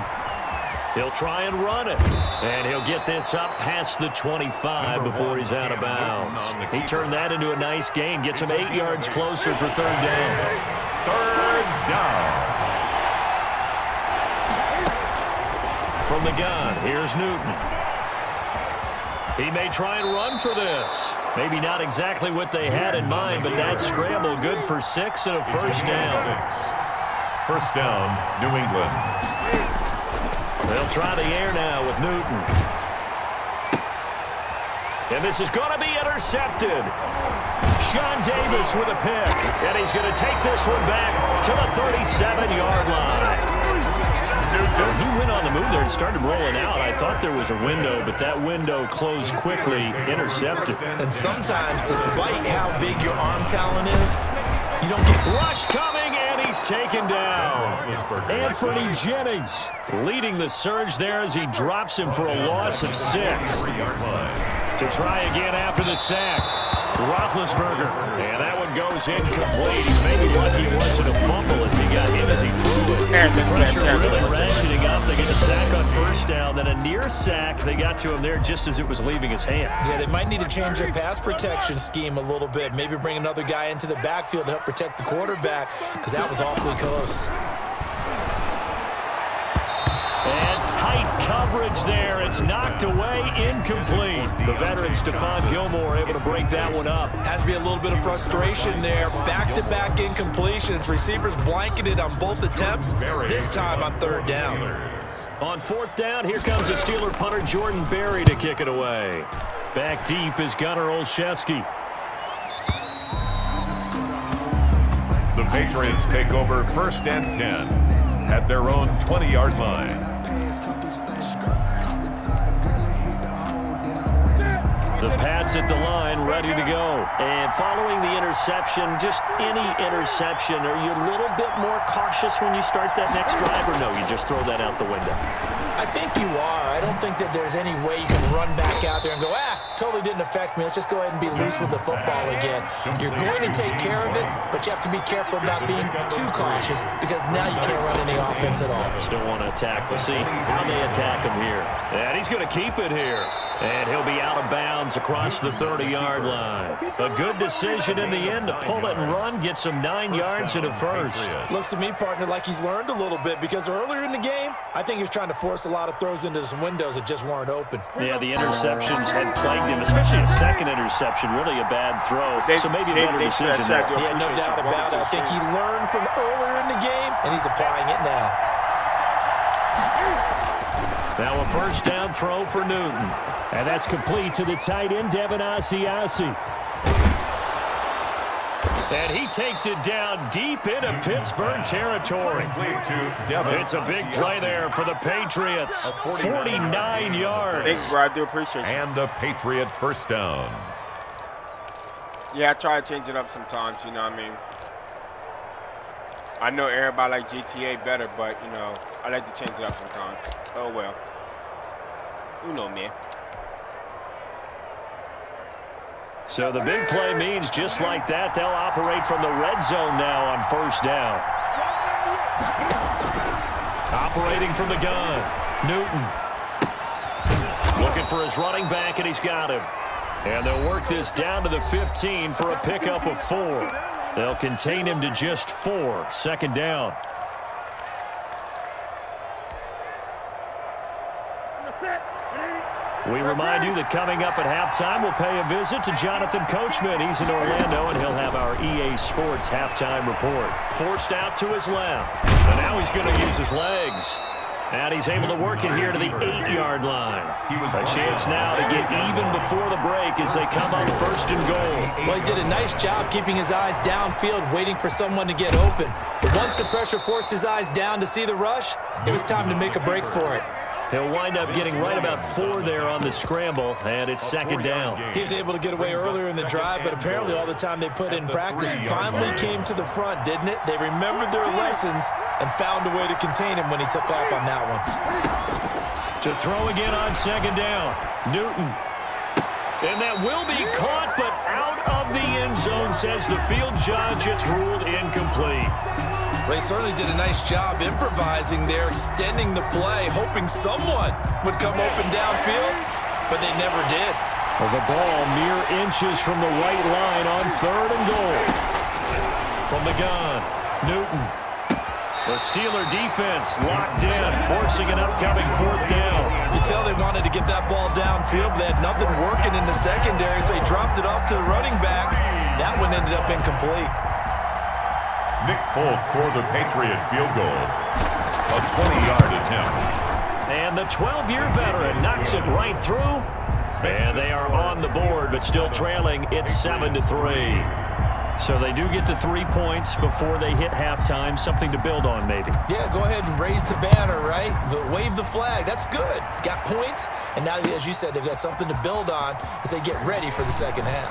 A: He'll try and run it. And he'll get this up past the 25 before he's out of bounds. He turned that into a nice gain. Gets him 8 yards closer for 3rd down.
C: 3rd down.
A: From the gun, here's Newton. He may try and run for this. Maybe not exactly what they had in mind, but that scramble good for 6 and a 1st down.
C: 1st down, New England.
A: They'll try the air now with Newton. And this is going to be intercepted. Sean Davis with a pick. And he's going to take this one back to the 37-yard line. He went on the move there and started rolling out. I thought there was a window, but that window closed quickly, intercepted.
D: And sometimes, despite how big your arm talent is, you don't get...
A: Rush coming, and he's taken down. Anthony Jennings leading the surge there as he drops him for a loss of 6. To try again after the sack. Roethlisberger, and that one goes incomplete. He's maybe lucky it wasn't a fumble as he got hit as he threw it. The pressure really ratcheting up. They get a sack on 1st down, then a near sack. They got to him there just as it was leaving his hand.
D: Yeah, they might need to change their pass protection scheme a little bit. Maybe bring another guy into the backfield to help protect the quarterback, because that was awfully close.
A: And tight coverage there. It's knocked away, incomplete. The veteran Stephon Gilmore able to break that one up.
D: Has to be a little bit of frustration there. Back-to-back incompletions. Receivers blanketed on both attempts, this time on 3rd down.
A: On 4th down, here comes a Steeler punter, Jordan Berry, to kick it away. Back deep is Gunnar Olszewski.
C: The Patriots take over 1st and 10 at their own 20-yard line.
A: The Pats at the line, ready to go. And following the interception, just any interception, are you a little bit more cautious when you start that next drive, or no, you just throw that out the window?
D: I think you are. I don't think that there's any way you can run back out there and go, totally didn't affect me. Let's just go ahead and be loose with the football again. You're going to take care of it, but you have to be careful about being too cautious, because now you can't run any offense at all.
A: Still want to attack. We'll see how they attack him here. And he's going to keep it here. And he'll be out of bounds across the 30-yard line. A good decision in the end to pull it and run, get some 9 yards and a 1st.
D: Looks to me, partner, like he's learned a little bit, because earlier in the game, I think he was trying to force a lot of throws into some windows that just weren't open.
A: Yeah, the interceptions had plagued him, especially a 2nd interception, really a bad throw. So maybe a better decision there.
D: Yeah, no doubt about it. I think he learned from earlier in the game, and he's applying it now.
A: Now a 1st down throw for Newton. And that's complete to the tight end, Devin Asiasi. And he takes it down deep into Pittsburgh territory. It's a big play there for the Patriots. 49 yards.
B: Thanks, bro. I do appreciate you.
C: And a Patriot 1st down.
B: Yeah, I try to change it up sometimes, you know what I mean? I know everybody like GTA better, but, you know, I like to change it up sometimes. Oh, well. You know, man.
A: So the big play means just like that, they'll operate from the red zone now on 1st down. Operating from the gun, Newton. Looking for his running back, and he's got him. And they'll work this down to the 15 for a pickup of 4. They'll contain him to just 4. 2nd down. We remind you that coming up at halftime, we'll pay a visit to Jonathan Coachman. He's in Orlando, and he'll have our EA Sports halftime report. Forced out to his left, and now he's going to use his legs. And he's able to work it here to the 8-yard line. A chance now to get even before the break as they come up 1st and goal.
D: Well, he did a nice job keeping his eyes downfield, waiting for someone to get open. But once the pressure forced his eyes down to see the rush, it was time to make a break for it.
A: He'll wind up getting right about 4 there on the scramble, and it's second down.
D: He was able to get away earlier in the drive, but apparently all the time they put in practice finally came to the front, didn't it? They remembered their lessons and found a way to contain him when he took off on that one.
A: To throw again on second down, Newton. And that will be caught, but out of the end zone, says the field judge. It's ruled incomplete.
D: They certainly did a nice job improvising there, extending the play, hoping someone would come open downfield, but they never did.
A: Well, the ball mere inches from the white line on 3rd and goal. From the gun, Newton. The Steeler defense locked in, forcing an upcoming 4th down.
D: You could tell they wanted to get that ball downfield, but they had nothing working in the secondary, so they dropped it off to the running back. That one ended up incomplete.
C: Nick Folk for the Patriot field goal. A 20-yard attempt.
A: And the 12-year veteran knocks it right through. And they are on the board, but still trailing. It's 7-3. So they do get the 3 points before they hit halftime. Something to build on, maybe.
D: Yeah, go ahead and raise the banner, right? Wave the flag. That's good. Got points. And now, as you said, they've got something to build on as they get ready for the second half.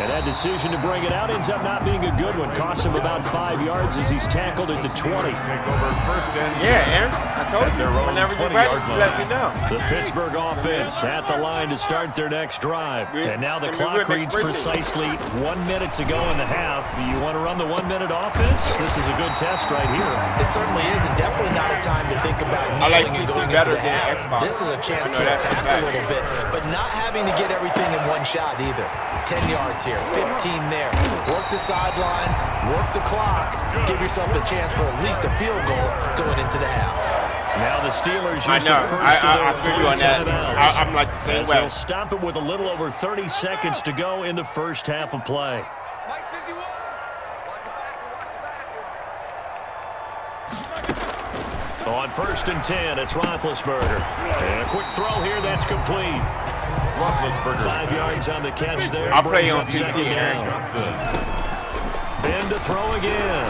A: And that decision to bring it out ends up not being a good one. Costs him about 5 yards as he's tackled at the 20.
B: Yeah, Aaron, I told you. Whenever you're ready, let me know.
A: The Pittsburgh offense at the line to start their next drive. And now the clock reads precisely 1 minute to go in the half. You want to run the 1-minute offense? This is a good test right here.
D: It certainly is, and definitely not a time to think about kneeling and going into the half. This is a chance to attack a little bit, but not having to get everything in one shot either. 10 yards here, 15 there. Work the sidelines, work the clock, give yourself a chance for at least a field goal going into the half.
A: Now the Steelers
B: I
A: use
B: know.
A: the first of their
B: feel you on that.
A: timeouts.
B: I'm like the same
A: As
B: way.
A: they'll stop it with a little over 30 seconds to go in the first half of play. On 1st and 10, it's Roethlisberger. And a quick throw here, that's complete. 5 yards on the catch there.
B: I'll play
A: Brings
B: on
A: up
B: PC,
A: second
B: Aaron.
A: down. Ben to throw again.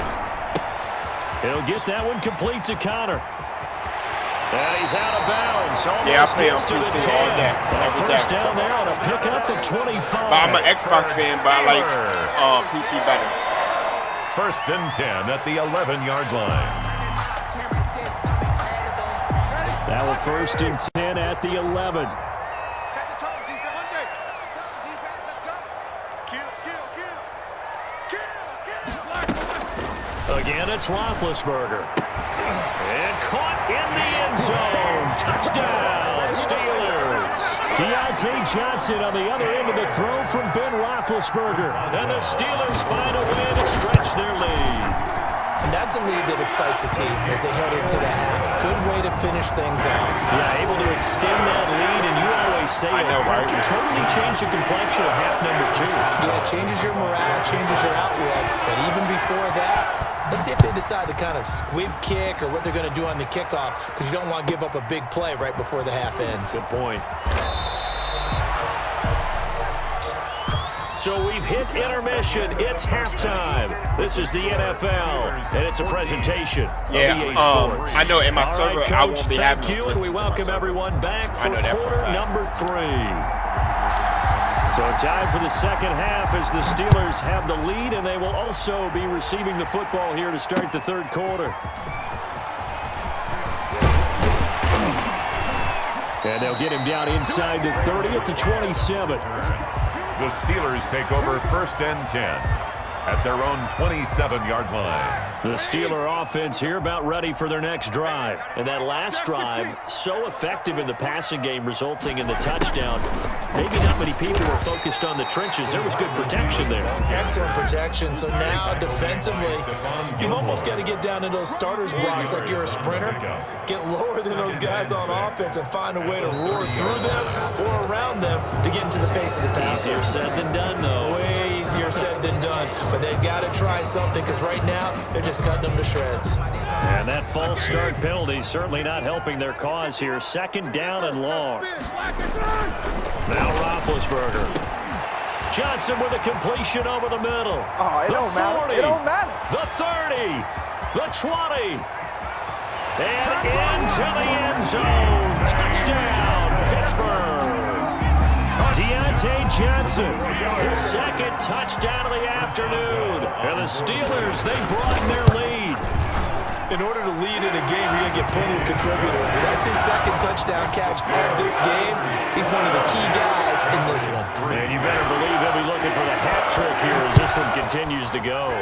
A: He'll get that one complete to Connor. And he's out of bounds. Almost
B: play on
A: gets to the
B: PC
A: 10.
B: all day, every
A: First
B: day.
A: down there on a pickup at 25.
B: But I'm an Xbox fan, but I like PC better.
C: 1st and 10 at the 11-yard line.
A: Now a 1st and 10 at the 11. Again, it's Roethlisberger. And caught in the end zone. Touchdown, Steelers. Deontay Johnson on the other end of the throw from Ben Roethlisberger. And the Steelers find a way to stretch their lead.
D: And that's a lead that excites a team as they head into the half. Good way to finish things off.
A: Yeah, able to extend that lead, and you always say it can totally change the complexion of half number 2.
D: Yeah, it changes your morale, changes your outlook. But even before that, let's see if they decide to kind of squib kick or what they're going to do on the kickoff, because you don't want to give up a big play right before the half ends.
A: Good point. So we've hit intermission. It's halftime. This is the NFL, and it's a presentation of EA Sports.
B: I know in my
A: All
B: server
A: right,
B: I
A: Coach,
B: won't be
A: thank
B: having
A: you, and we welcome everyone back for
B: know that for a
A: quarter
B: fact.
A: number 3. So time for the second half as the Steelers have the lead, and they will also be receiving the football here to start the third quarter. And they'll get him down inside the 30 at the 27.
C: The Steelers take over 1st and 10 at their own 27-yard line.
A: The Steeler offense here about ready for their next drive. And that last drive, so effective in the passing game, resulting in the touchdown. Maybe not many people were focused on the trenches. There was good protection there.
D: Excellent protection. So now, defensively, you've almost got to get down to those starters blocks like you're a sprinter. Get lower than those guys on offense and find a way to roar through them or around them to get into the face of the passer.
A: Easier said than done, though.
D: Way easier said than done. But they've got to try something because right now, they're just cutting them to shreds.
A: And that false start penalty certainly not helping their cause here. 2nd down and long. Now Roethlisberger. Johnson with a completion over the middle.
F: Oh, it
A: the
F: don't
A: 40,
F: matter. It don't matter.
A: The 30. The 20. And into the end zone. Touchdown, Pittsburgh. Deontay Johnson, his second touchdown of the afternoon. And the Steelers, they broaden their lead.
D: In order to lead in a game, you're going to get plenty of contributors. But that's his second touchdown catch of this game. He's one of the key guys in this one.
A: And you better believe he'll be looking for the hat trick here as this one continues to go.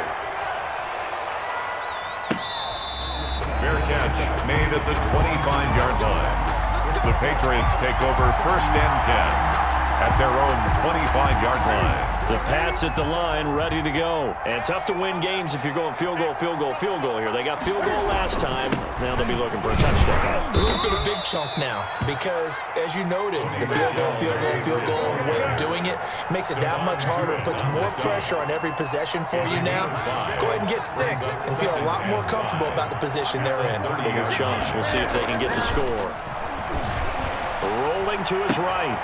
C: Fair catch made at the 25-yard line. The Patriots take over 1st and 10 at their own 25-yard line.
A: The Pats at the line, ready to go. And tough to win games if you're going field goal, field goal, field goal here. They got field goal last time. Now they'll be looking for a touchdown.
D: Look for the big chunk now because, as you noted, the field goal way of doing it makes it that much harder. It puts more pressure on every possession for you now. Go ahead and get 6 and feel a lot more comfortable about the position they're in.
A: Bigger chunks. We'll see if they can get the score. Rolling to his right.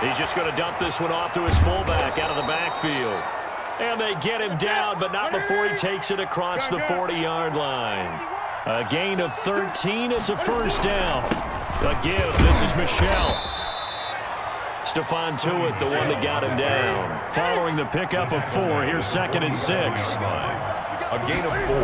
A: He's just going to dump this one off to his fullback out of the backfield. And they get him down, but not before he takes it across the 40-yard line. A gain of 13. It's a first down. A give. This is Michelle. Stephon Tuitt, the one that got him down. Following the pickup of 4, here's 2nd and 6.
C: A gain of 4.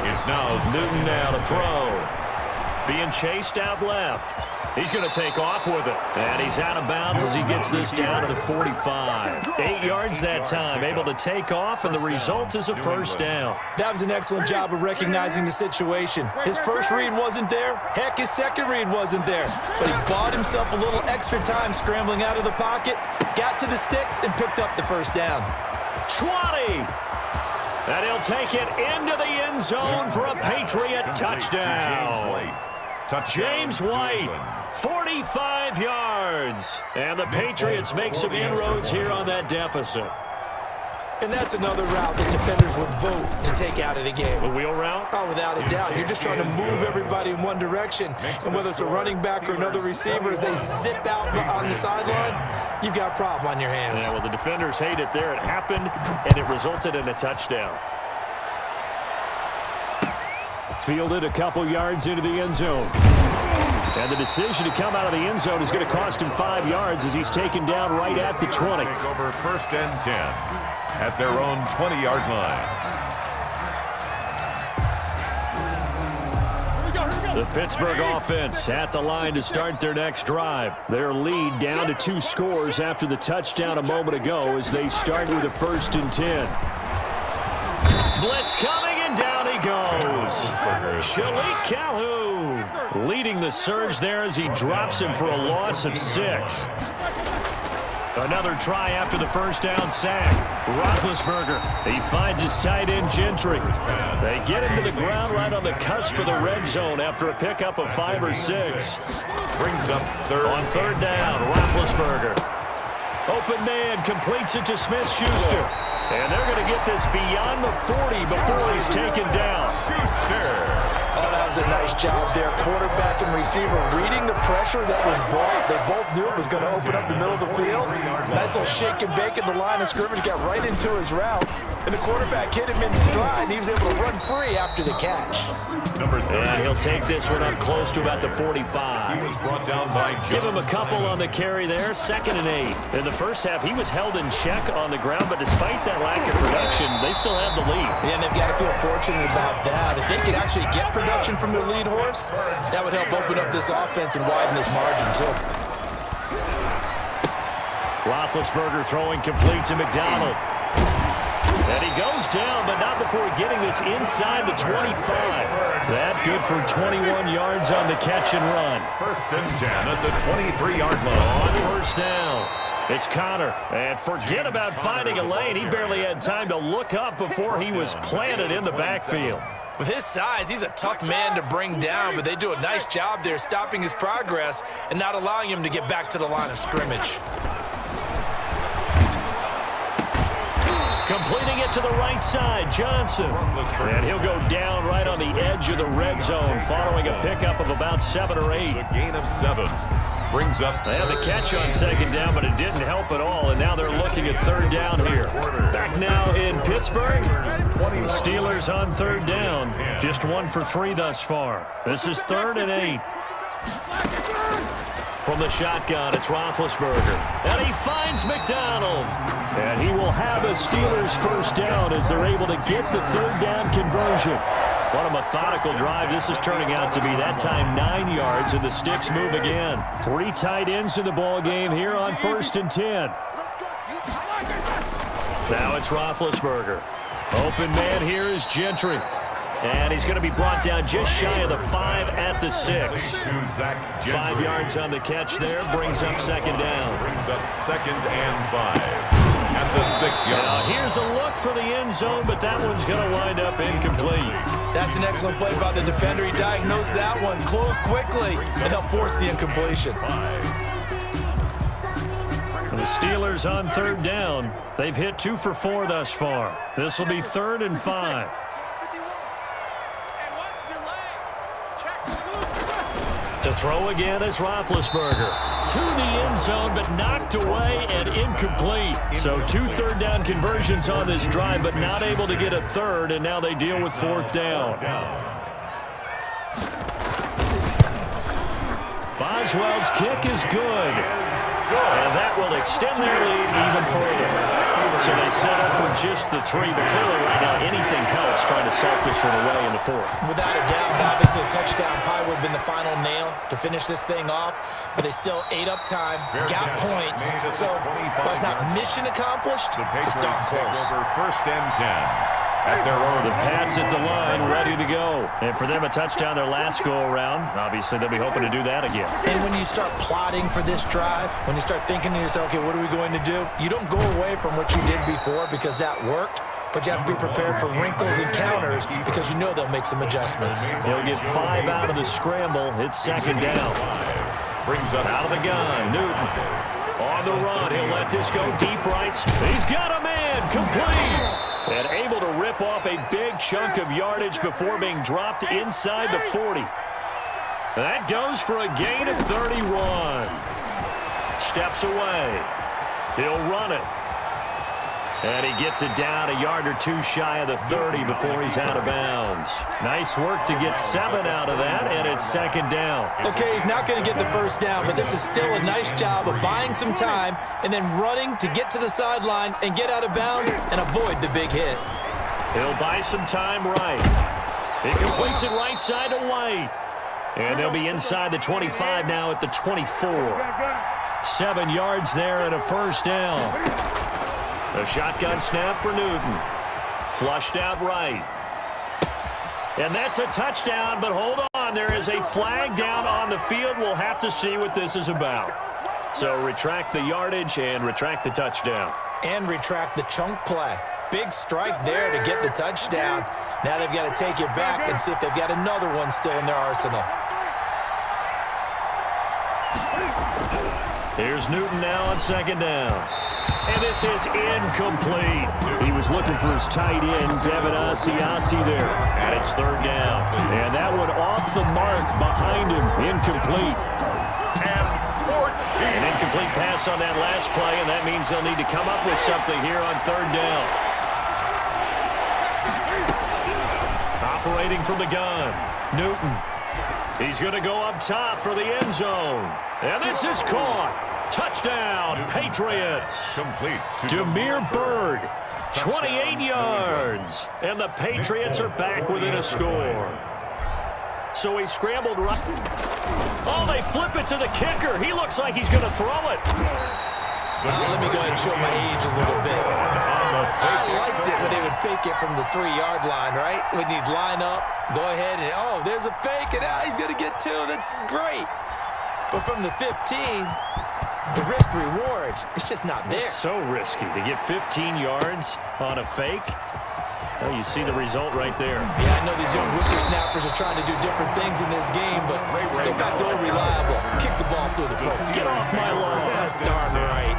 C: It's now
A: Newton now to throw. Being chased out left. He's going to take off with it. And he's out of bounds as he gets this down to the 45. 8 yards that time, able to take off, and the result is a first down.
D: That was an excellent job of recognizing the situation. His first read wasn't there. Heck, his second read wasn't there. But he bought himself a little extra time scrambling out of the pocket, got to the sticks, and picked up the first down.
A: 20. And he'll take it into the end zone for a Patriot touchdown. James White, 45 yards. And the Patriots make some inroads here on that deficit.
D: And that's another route that defenders would vote to take out of the game.
A: The wheel route?
D: Oh, without a doubt. You're just trying to move everybody in one direction. And whether it's a running back or another receiver, as they zip out on the sideline, you've got a problem on your hands.
A: Yeah, well, the defenders hate it there. It happened, and it resulted in a touchdown. Fielded a couple yards into the end zone. And the decision to come out of the end zone is going to cost him 5 yards as he's taken down right at the 20.
C: Take over 1st and 10 at their own 20-yard line.
A: The Pittsburgh offense at the line to start their next drive. Their lead down to 2 scores after the touchdown a moment ago as they start with a 1st and 10. Blitz coming, and down he goes. Shalik Calhoun leading the surge there as he drops him for a loss of 6. Another try after the first down sack. Roethlisberger, he finds his tight end Gentry. They get him to the ground right on the cusp of the red zone after a pickup of 5 or 6.
C: Brings up third.
A: On 3rd down, Roethlisberger. Open man completes it to Smith-Schuster. And they're going to get this beyond the 40 before he's taken down.
C: Schuster.
D: Oh, that was a nice job there. Quarterback and receiver reading the pressure that was brought. They both knew it was going to open up the middle of the field. Nice little shake and bake at the line of scrimmage. Got right into his route. And the quarterback hit him in stride, and he was able to run free after the catch.
C: Number 30.
A: And he'll take this one up close to about the 45.
C: He was brought down by Jones.
A: Give him a couple on the carry there. 2nd and 8. In the first half, he was held in check on the ground, but despite that lack of production, they still have the lead.
D: Yeah, and they've got to feel fortunate about that. If they could actually get production from their lead horse, that would help open up this offense and widen this margin, too.
A: Roethlisberger throwing complete to McDonald. And he goes down, but not before getting this inside the 25. That good for 21 yards on the catch and run.
C: 1st and 10 at the 23-yard line.
A: On 1st down, it's Connor. And forget about finding a lane. He barely had time to look up before he was planted in the backfield.
D: With his size, he's a tough man to bring down, but they do a nice job there stopping his progress and not allowing him to get back to the line of scrimmage.
A: Completing it to the right side, Johnson. And he'll go down right on the edge of the red zone following a pickup of about 7 or 8.
C: A gain of 7. brings up
A: They had the catch on second down, but it didn't help at all, and now they're looking at third down here. Back now in Pittsburgh, the Steelers on third down. Just 1 for 3 thus far. This is 3rd and 8. From the shotgun, it's Roethlisberger. And he finds McDonald. And he will have a Steelers first down as they're able to get the third down conversion. What a methodical drive this is turning out to be. That time 9 yards, and the sticks move again. 3 tight ends in the ball game here on 1st and 10. Now it's Roethlisberger. Open man here is Gentry. And he's going to be brought down just shy of the 5 at the 6. 5 yards on the catch there. Brings up second down.
C: Brings up 2nd and 5. At the 6-yard.
A: Now here's a look for the end zone, but that one's going to wind up incomplete.
D: That's an excellent play by the defender. He diagnosed that one, closed quickly, and helped force the incompletion.
A: The Steelers on third down. They've hit 2 for 4 thus far. This will be 3rd and 5. To throw again is Roethlisberger. To the end zone, but knocked away and incomplete. So 2 third down conversions on this drive, but not able to get a third, and now they deal with 4th down. Boswell's kick is good. And that will extend their lead even further. So they settle for just the 3, but clearly right now anything helps trying to salt this one away in the 4th.
D: Without a doubt, obviously a touchdown probably would have been the final nail to finish this thing off, but they still ate up time, got points, so while it's not mission accomplished, it's darn close.
C: Over 1st and 10. At their own.
A: The Pats at the line, ready to go. And for them, a touchdown their last go-around. Obviously, they'll be hoping to do that again.
D: And when you start plotting for this drive, when you start thinking to yourself, okay, what are we going to do? You don't go away from what you did before because that worked, but you have to be prepared for wrinkles and counters because you know they'll make some adjustments.
A: He'll get 5 out of the scramble. It's second down.
C: Brings up
A: out of the gun, Newton. On the run, he'll let this go deep right. He's got a man, complete. And able to rip off a big chunk of yardage before being dropped inside the 40. That goes for a gain of 31. Steps away. He'll run it. And he gets it down a yard or 2 shy of the 30 before he's out of bounds. Nice work to get 7 out of that, and it's second down.
D: Okay, he's not going to get the first down, but this is still a nice job of buying some time and then running to get to the sideline and get out of bounds and avoid the big hit.
A: He'll buy some time right. He completes it right side to White. And they'll be inside the 25 now at the 24. 7 yards there and a first down. A shotgun snap for Newton. Flushed out right. And that's a touchdown, but hold on. There is a flag down on the field. We'll have to see what this is about. So retract the yardage and retract the touchdown.
D: And retract the chunk play. Big strike there to get the touchdown. Now they've got to take it back and see if they've got another one still in their arsenal.
A: Here's Newton now on second down. And this is incomplete. He was looking for his tight end, Devin Asiasi there. And it's third down. And that one off the mark behind him. Incomplete. An incomplete pass on that last play, and that means they'll need to come up with something here on third down. Operating from the gun, Newton. He's going to go up top for the end zone. And this is caught. Touchdown, Patriots.
C: Complete.
A: Demir Bird, 28 yards. And the Patriots are back within a score. So he scrambled right. Oh, they flip it to the kicker. He looks like he's going to throw it.
D: Let me go ahead and show my age a little bit. I liked it when they would fake it from the 3-yard line, right? When you'd line up, go ahead and, oh, there's a fake, and he's going to get 2. That's great. But from the 15, the risk-reward, it's just not there.
A: It's so risky to get 15 yards on a fake. Well, you see the result right there.
D: Yeah, I know these young whippersnappers are trying to do different things in this game, but let's get back to old reliable. Kick the ball through the post.
A: Get off my lawn.
D: That's darn right.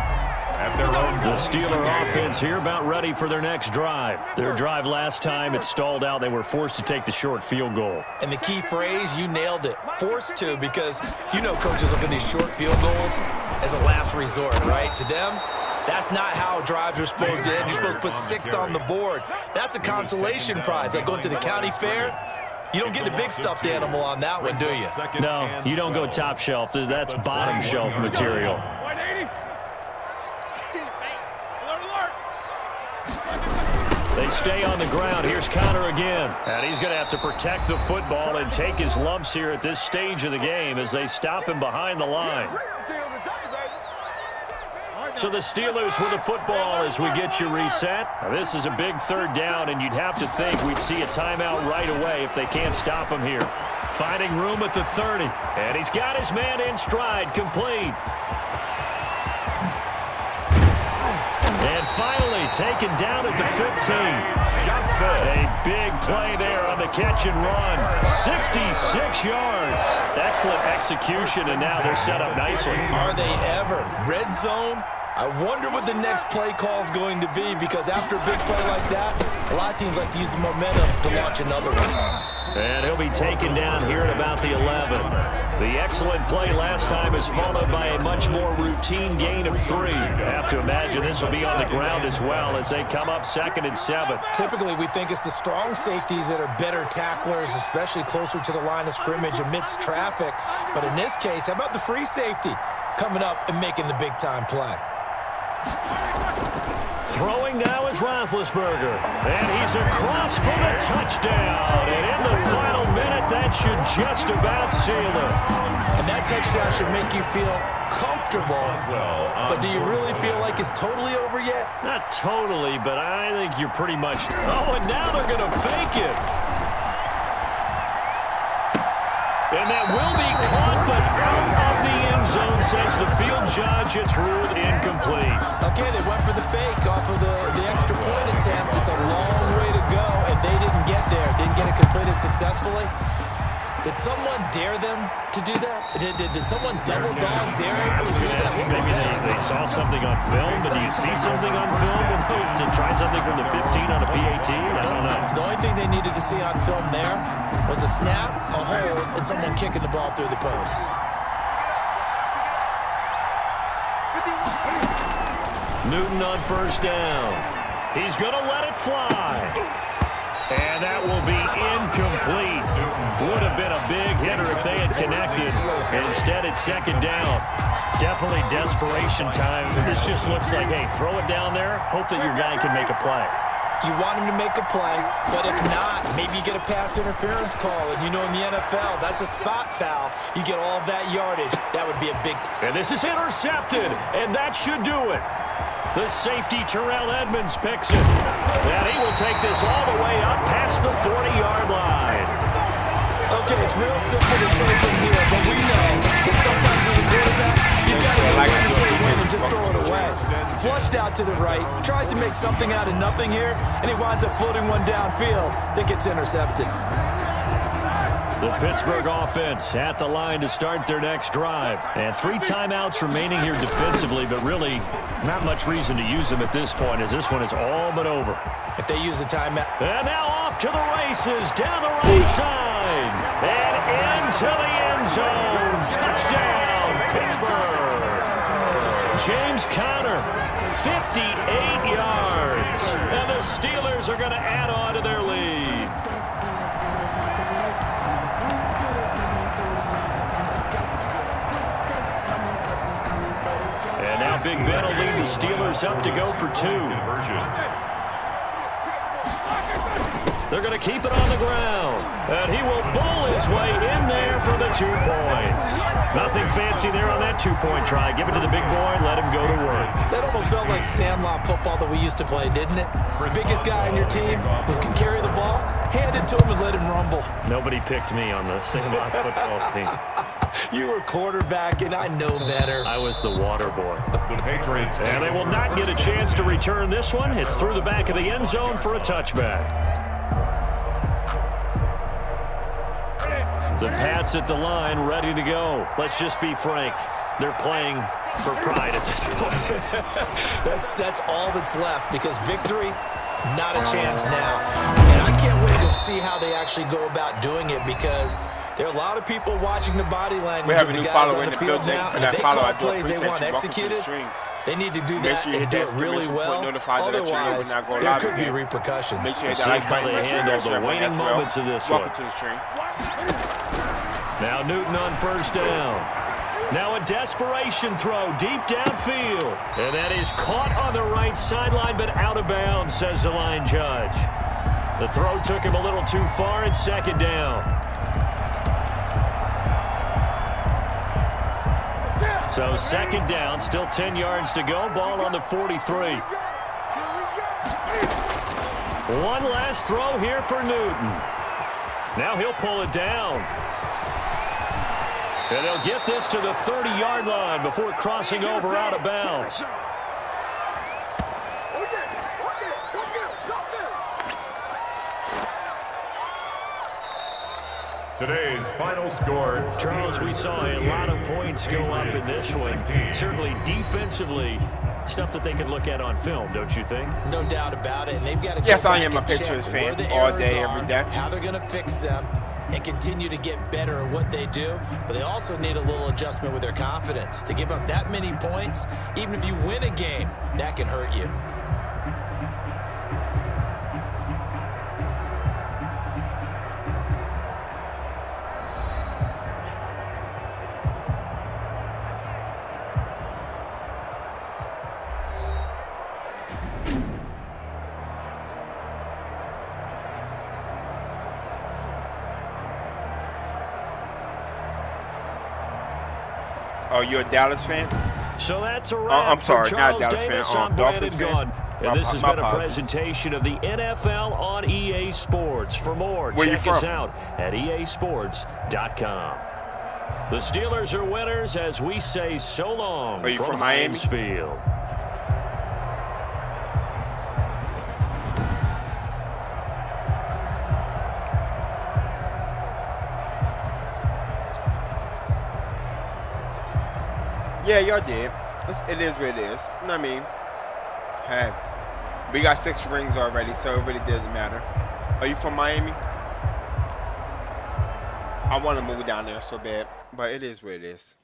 C: at their own.
A: The Steeler offense here about ready for their next drive. Their drive last time, it stalled out. They were forced to take the short field goal.
D: And the key phrase, you nailed it, forced to, because you know coaches look at these short field goals as a last resort, right? To them, that's not how drives are supposed to end. You're supposed to put 6 on the board. That's a consolation prize. Like going to the county fair, you don't get the big stuffed animal on that one, do you?
A: No, you don't go top shelf. That's bottom shelf material. They stay on the ground. Here's Connor again. And he's going to have to protect the football and take his lumps here at this stage of the game as they stop him behind the line. So the Steelers with the football as we get you reset. Now this is a big third down, and you'd have to think we'd see a timeout right away if they can't stop him here. Finding room at the 30. And he's got his man in stride, complete. And finally taken down at the 15. A big play there on the catch and run. 66 yards. Excellent execution, and now they're set up nicely.
D: Are they ever? Red zone? I wonder what the next play call is going to be, because after a big play like that, a lot of teams like to use the momentum to launch another one.
A: And he'll be taken down here at about the 11. The excellent play last time is followed by a much more routine gain of 3. I have to imagine this will be on the ground as well as they come up 2nd and 7.
D: Typically, we think it's the strong safeties that are better tacklers, especially closer to the line of scrimmage amidst traffic. But in this case, how about the free safety coming up and making the big-time play?
A: Throwing now is Roethlisberger, and he's across for the touchdown. And in the final minute, that should just about seal it.
D: And that touchdown should make you feel comfortable. But do you really feel like it's totally over yet?
A: Not totally, but I think you're pretty much... Oh, and now they're going to fake it. And that will be caught, but out of the end zone, says the field judge. It's ruled incomplete.
D: Okay, they went for the fake off of the extra point attempt. It's a long way to go, and they didn't get there. Didn't get it completed successfully. Did someone dare them to do that? Did someone double dog dare them to do that? What was
A: Maybe
D: that?
A: they saw something on film, but do you see something on film to try something from the 15 on a PAT? I don't know.
D: The only thing they needed to see on film there was a snap, a hold, and someone kicking the ball through the post.
A: Newton on first down. He's going to let it fly. And that will be incomplete. Would have been a big hitter if they had connected. Instead, it's 2nd down. Definitely desperation time. This just looks like, hey, throw it down there. Hope that your guy can make a play.
D: You want him to make a play, but if not, maybe you get a pass interference call. And you know in the NFL, that's a spot foul. You get all that yardage. That would be a big...
A: And this is intercepted, and that should do it. The safety, Terrell Edmonds, picks it. And he will take this all the way up past the 40-yard line.
D: Okay, it's real simple to say from here, but we know that sometimes as a quarterback, you got to know when to say when and just throw it away. Flushed out to the right, tries to make something out of nothing here, and he winds up floating one downfield that gets intercepted.
A: The Pittsburgh offense at the line to start their next drive. And 3 timeouts remaining here defensively, but really not much reason to use them at this point as this one is all but over.
D: If they use the timeout.
A: And now off to the races, down the right side, and into the end zone. Touchdown, Pittsburgh. James Conner, 58 yards. And the Steelers are going to add on to their lead. And now Big Ben will lead the Steelers up to go for 2. They're going to keep it on the ground. And he will bowl his way in there for the 2 points. Nothing fancy there on that 2-point try. Give it to the big boy, let him go to work.
D: That almost felt like sandlot football that we used to play, didn't it? Biggest guy on your team who can carry the ball, hand it to him and let him rumble.
A: Nobody picked me on the sandlot football team.
D: You were quarterback, and I know better.
A: I was the water boy.
C: The Patriots.
A: And they will not get a chance to return this one. It's through the back of the end zone for a touchback. The Pats at the line, ready to go. Let's just be frank. they're playing for pride at this point.
D: That's all that's left, because victory, not a chance now. And I can't wait to see how they actually go about doing it, because there are a lot of people watching the body language of the guys on the field now. And if they call plays they want executed, they need to do that and do it really well. Otherwise, there could be repercussions.
B: Make sure
A: See how they handle the waning moments of this one.
B: Welcome to the stream.
A: Now Newton on first down. Now a desperation throw deep downfield. And that is caught on the right sideline, but out of bounds, says the line judge. The throw took him a little too far at second down. So second down, still 10 yards to go. Ball on the 43. One last throw here for Newton. Now he'll pull it down. And they'll get this to the 30-yard line before crossing over out of bounds.
C: Today's final score.
A: Charles, we saw a lot of points go up in this one. Certainly defensively, stuff that they can look at on film, don't you think?
D: No doubt about it. And they've got to
B: Yes, I am a Patriots fan all day, every day.
D: How they're going to fix them and continue to get better at what they do. But they also need a little adjustment with their confidence. To give up that many points, even if you win a game, that can hurt you.
B: Oh, you're a Dallas fan?
A: So that's a wrap.
B: I'm sorry,
A: for
B: not
A: Charles
B: Dallas
A: Davis.
B: fan.
A: I'm Brandon
B: Dolphins fan.
A: Gaudin. And this has
B: My
A: been a
B: apologies.
A: presentation of the NFL on EA Sports. For more,
B: Where you
A: check us
B: from?
A: out at easports.com. The Steelers are winners as we say so long
B: Are you from Miami?
A: Heinz Field.
B: Yeah, y'all did. It is what it is. You know what I mean? Hey, we got 6 rings already, so it really doesn't matter. Are you from Miami? I want to move down there so bad, but it is what it is.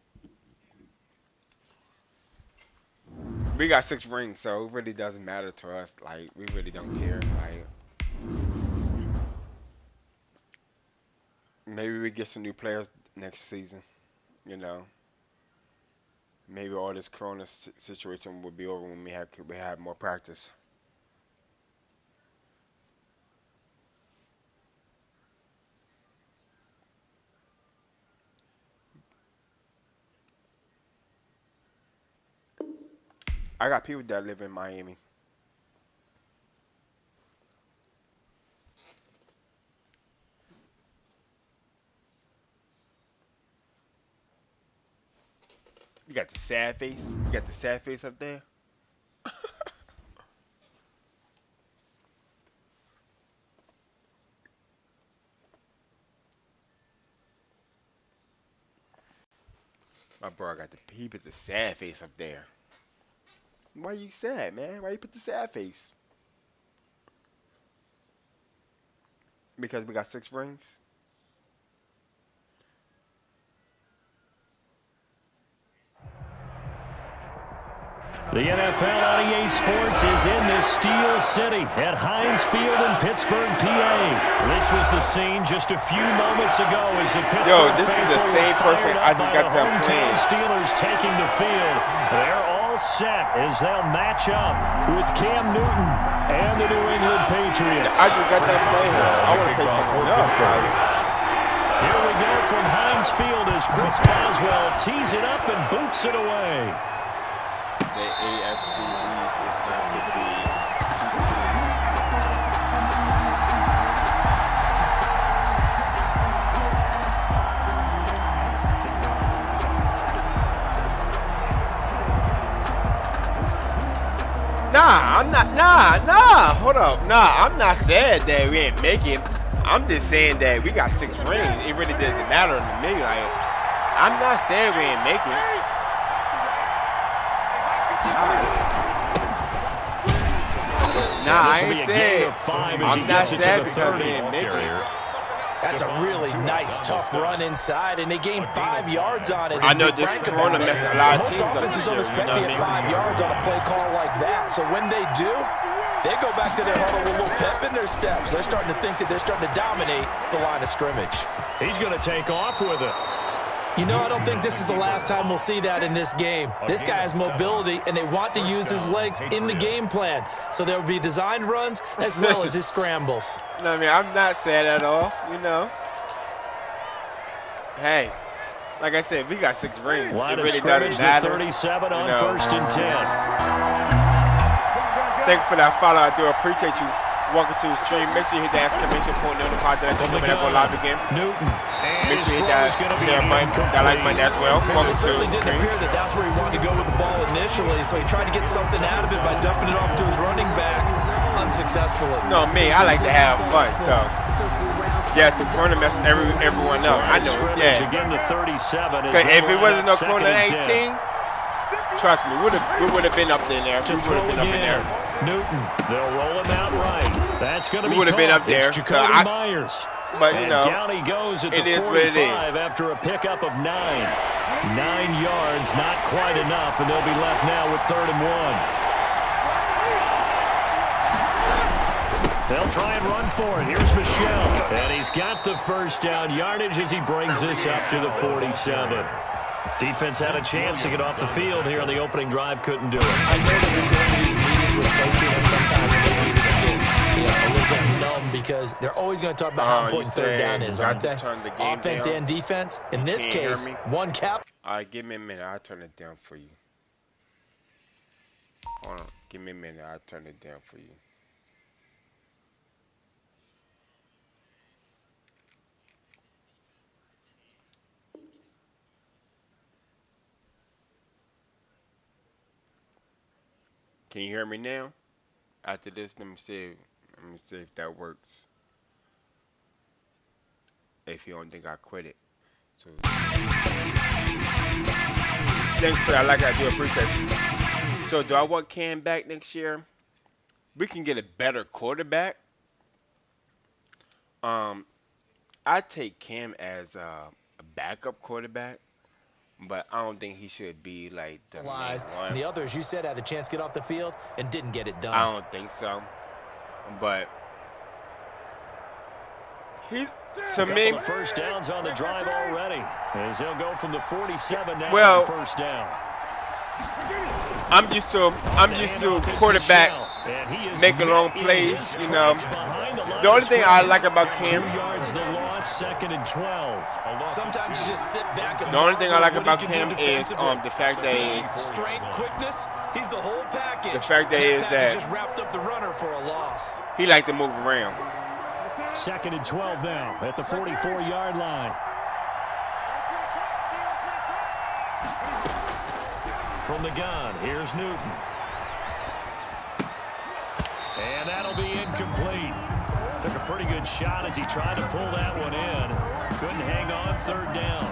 B: We got 6 rings, so it really doesn't matter to us. Like, we really don't care. Like, maybe we get some new players next season, you know. Maybe all this corona situation will be over when we have more practice. I got people that live in Miami. You got the sad face? You got the sad face up there? My bro got he put the sad face up there. Why you sad, man? Why you put the sad face? Because we got 6 rings?
A: The NFL on EA Sports is in the Steel City at Heinz Field in Pittsburgh, PA. This was the scene just a few moments ago as the Pittsburgh
B: this is the
A: faithful
B: same
A: were
B: person
A: fired
B: I
A: up
B: just
A: by
B: got
A: the
B: done
A: hometown
B: playing.
A: Steelers taking the field. They're all set as they'll match up with Cam Newton and the New England Patriots.
B: I just got that playing. I want to play something else, right?
A: Here we go from Heinz Field as Chris Boswell tees it up and boots it away.
B: The AFC East is going to be 2 teams. Nah, I'm not. Nah. Hold up. Nah, I'm not sad that we ain't make it. I'm just saying that we got 6 rings. It really doesn't matter to me. Like, I'm not saying we ain't make it. Nah, I
A: This will be
B: ain't
A: a gain
B: saying.
A: of 5 as he
B: I'm not
A: gets it to
B: sad
A: the
B: because
A: 30.
B: he make it.
D: That's a really nice, tough run inside, and they gained 5 yards on it.
B: I
D: And
B: know
D: be
B: this
D: frank
B: corner
D: about it,
B: messed a lot of
D: most
B: teams up
D: offenses
B: this
D: don't
B: year,
D: expect
B: you
D: to
B: know
D: get
B: what I
D: 5 yards on a play call like that. So when they do, they go back to their huddle with a little pep in their steps. They're starting to think that they're starting to dominate the line of scrimmage.
A: He's going to take off with it.
D: You know, I don't think this is the last time we'll see that in this game. This guy has mobility, and they want to use his legs in the game plan. So there will be designed runs as well as his scrambles.
B: No, I mean, I'm not sad at all, you know. Hey, like I said, we got 6 rings.
A: Line
B: It
A: of
B: really
A: scrimmage,
B: doesn't
A: the
B: matter.
A: 37 on
B: You know.
A: 1st and 10.
B: Thank you for that follow. I do appreciate you walking to the stream. Make sure you hit the exclamation point notified that I just when I go live again.
A: Newton. And
B: Make
A: his
B: sure you hit
A: throw is going
B: that
A: to be
B: share button, that like button as well. Welcome
D: It
B: to
D: certainly
B: the
D: didn't
B: stream.
D: appear that that's where he wanted to go with the ball initially, so he tried to get something out of it by dumping it off to his running back unsuccessfully.
B: No, me, I like to have fun, so. Yes, the corner messed everyone up. I know,
A: Scrimmage
B: yeah.
A: again, the 37. As
B: Because
A: they
B: if it
A: line
B: wasn't
A: up
B: no corner
A: 2nd and 10.
B: 18, trust me, we would have been up in there.
A: To
B: We would
A: throw
B: have been up in
A: again.
B: there.
A: Newton. They'll roll him out right. That's going to
B: We
A: be
B: would have been
A: caught.
B: up there.
A: It's
B: So
A: Jacoby Myers.
B: But, you
A: And
B: know,
A: down he goes at the
B: it is what it
A: 45
B: is.
A: after a pickup of 9. 9 yards, not quite enough, and they'll be left now with 3rd and 1. They'll try and run for it. Here's Michelle. And he's got the first down yardage as he brings this up to the 47. Defense had a chance to get off the field here on the opening drive. Couldn't do it.
D: I know that we go to these meetings with coaches, and sometimes they need to get a little bit numb because they're always going to talk about how important 3rd down is, aren't they?
B: Turn the game
D: Offense
B: down.
D: and defense. In this
B: Can't hear
D: case,
B: me?
D: one cap.
B: All right, give me a minute. I'll turn it down for you. Hold on. Give me a minute. I'll turn it down for you. Can you hear me now? After this, let me see if that works. If you don't think I quit it. So thanks for that. Like I do appreciate you. So do I want Cam back next year? We can get a better quarterback. I take Cam as a backup quarterback, but I don't think he should be like the main
D: And
B: one.
D: the others, you said, had a chance to get off the field and didn't get it done.
B: I don't think so. But he's to me.
A: Couple of first downs on the drive already, as he'll go from the 47 now
B: Well,
A: to first down.
B: I'm used to quarterbacks making long plays. You know, the only thing I like about Cam.
A: 2 yards the loss, 2nd and 12.
D: Sometimes you just sit back and
B: The only thing I like
D: what
B: about
D: he can do
B: Cam is
D: defensively.
B: the fact that
D: Speed,
B: he's
D: strength, quickness. He's the whole package.
B: The fact that
D: And
B: is
D: package
B: that-
D: just wrapped up the runner for a loss.
B: he like to move around.
A: 2nd and 12 now at the 44-yard line. From the gun, here's Newton. And that'll be incomplete. Took a pretty good shot as he tried to pull that one in. Couldn't hang on 3rd down.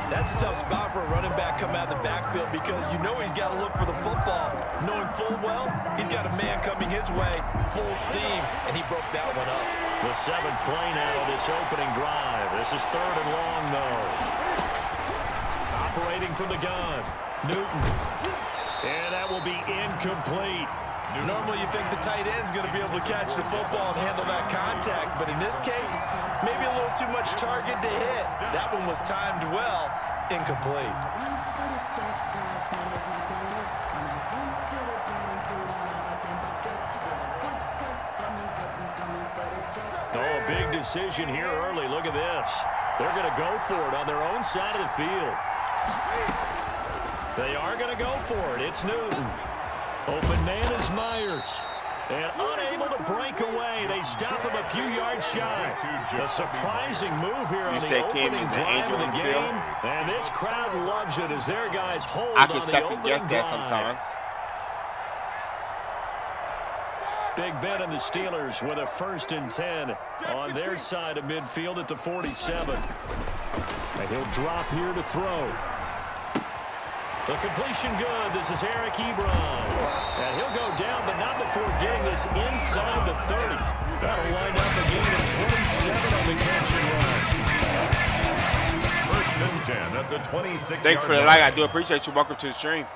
D: That's a tough spot for a running back coming out of the backfield because you know he's got to look for the football, knowing full well he's got a man coming his way, full steam, and he broke that one up.
A: The 7th play now of this opening drive. This is 3rd and long, though. Operating from the gun, Newton. And that will be incomplete.
D: Normally you think the tight end's going to be able to catch the football and handle that contact, but in this case, maybe a little too much target to hit. That one was timed well, incomplete.
A: Oh, a big decision here early. Look at this. They're going to go for it on their own side of the field. They are going to go for it. It's Newton. Open man is Myers. And unable to break away. They stop him a few yards shy. A surprising move here on the opening drive of the game. And this crowd loves it as their guys hold
B: I
A: on
B: can
A: the
B: second guess
A: opening
B: that
A: drive.
B: sometimes.
A: Big Ben and the Steelers with a 1st and 10 on their side of midfield at the 47. And he'll drop here to throw. The completion good. This is Eric Ebron. And he'll go down, but not before getting this inside the 30. That'll line up a gain of 27 on the catch and run.
C: First and 10 at the 26-yard
B: Thanks for the like. I do appreciate you. Welcome to the stream.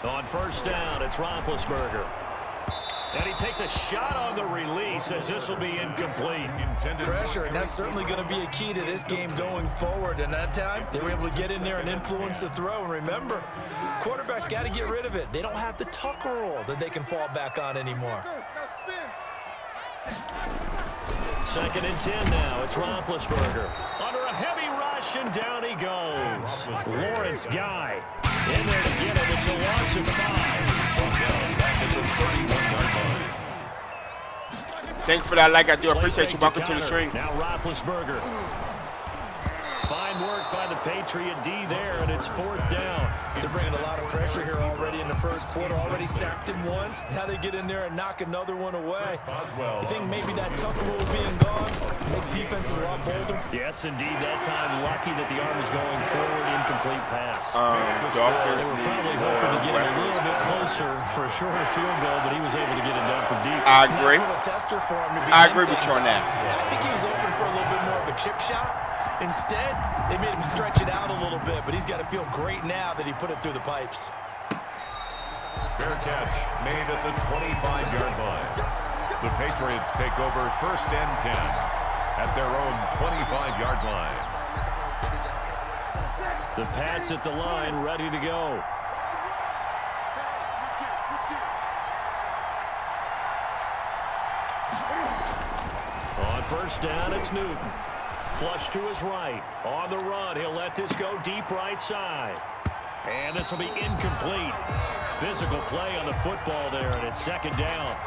A: On first down, it's Roethlisberger. And he takes a shot on the release as this will be incomplete.
D: Pressure, and that's certainly going to be a key to this game going forward. And that time, they were able to get in there and influence the throw. And remember, quarterbacks got to get rid of it. They don't have the tucker roll that they can fall back on anymore.
A: Second and 10 now. It's Roethlisberger. Under a heavy rush, and down he goes. Lawrence Guy in there to get him. It's a loss of 5.
C: Back at the 31-yard line.
B: Thanks for that like. I do appreciate you. Welcome to the stream.
A: Now Roethlisberger. Fine work by the Patriot D there, and it's fourth down.
D: They're bringing a lot of pressure here already in the first quarter. Already sacked him once. Now they get in there and knock another one away. I think maybe that tucker rule being gone makes defenses a lot bolder.
A: Yes, indeed. That time, lucky that the arm is going forward. Incomplete pass.
B: Dolphins
A: They were probably hoping to get him a little bit closer for a shorter field goal, but he was able to get it done from deep.
B: I agree.
D: Nice little tester for him to begin
B: I agree with you on
D: things
B: that.
D: out. I think he was open for a little bit more of a chip shot. Instead, they made him stretch it out a little bit, but he's got to feel great now that he put it through the pipes.
C: Fair catch made at the 25-yard line. The Patriots take over first and 10 at their own 25-yard line.
A: The Pats at the line, ready to go. On first down, it's Newton. Flush to his right. On the run, he'll let this go deep right side. And this will be incomplete. Physical play on the football there, and it's second down.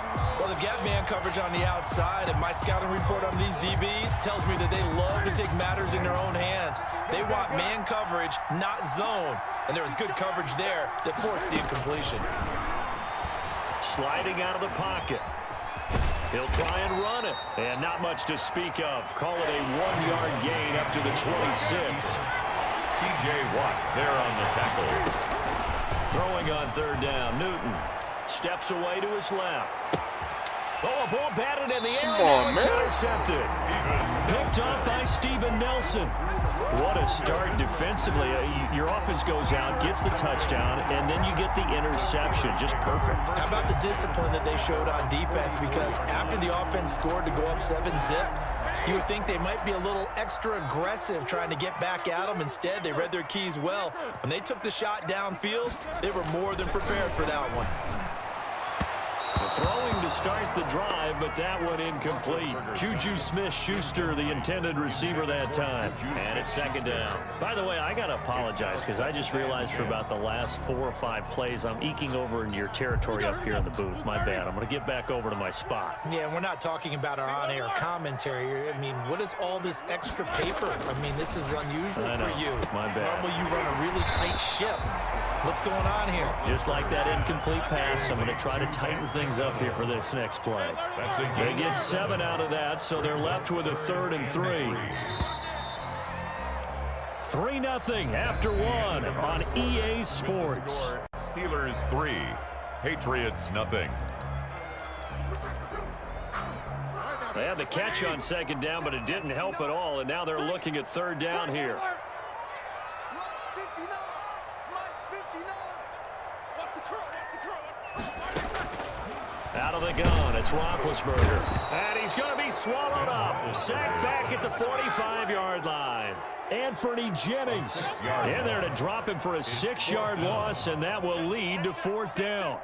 D: Well, they've got man coverage on the outside, and my scouting report on these DBs tells me that they love to take matters in their own hands. They want man coverage, not zone. And there was good coverage there that forced the incompletion.
A: Sliding out of the pocket. He'll try and run it. And not much to speak of. Call it a 1-yard gain up to the 26.
C: T.J. Watt there on the tackle.
A: Throwing on third down. Newton steps away to his left. Oh, a ball batted in the air. And it's intercepted. Picked up by Steven Nelson. What a start defensively. Your offense goes out, gets the touchdown, and then you get the interception. Just perfect.
D: How about the discipline that they showed on defense? Because after the offense scored to go up 7-zip, you would think they might be a little extra aggressive trying to get back at them. Instead, they read their keys well. When they took the shot downfield, they were more than prepared for that one.
A: Throwing to start the drive, but that one incomplete. Juju Smith-Schuster, the intended receiver that time. And it's second down. By the way, I got to apologize because I just realized for about the last 4 or 5 plays, I'm eking over into your territory up here in the booth. My bad. I'm going to get back over to my spot.
D: Yeah, we're not talking about our on-air commentary. I mean, what is all this extra paper? I mean, this is unusual for you.
A: My bad.
D: Normally you run a really tight ship. What's going on here?
A: Just like that incomplete pass, I'm going to try to tighten things up here for this next play. They get 7 out of that, so they're left with a 3rd and 3. 3-0 after 1 on EA Sports.
C: Steelers 3, Patriots nothing.
A: They had the catch on second down, but it didn't help at all, and now they're looking at third down here. Out of the gun, it's Roethlisberger. And he's going to be swallowed up. Sacked back at the 45-yard line. Anthony Jennings in there to drop him for a 6-yard loss, and that will lead to fourth down.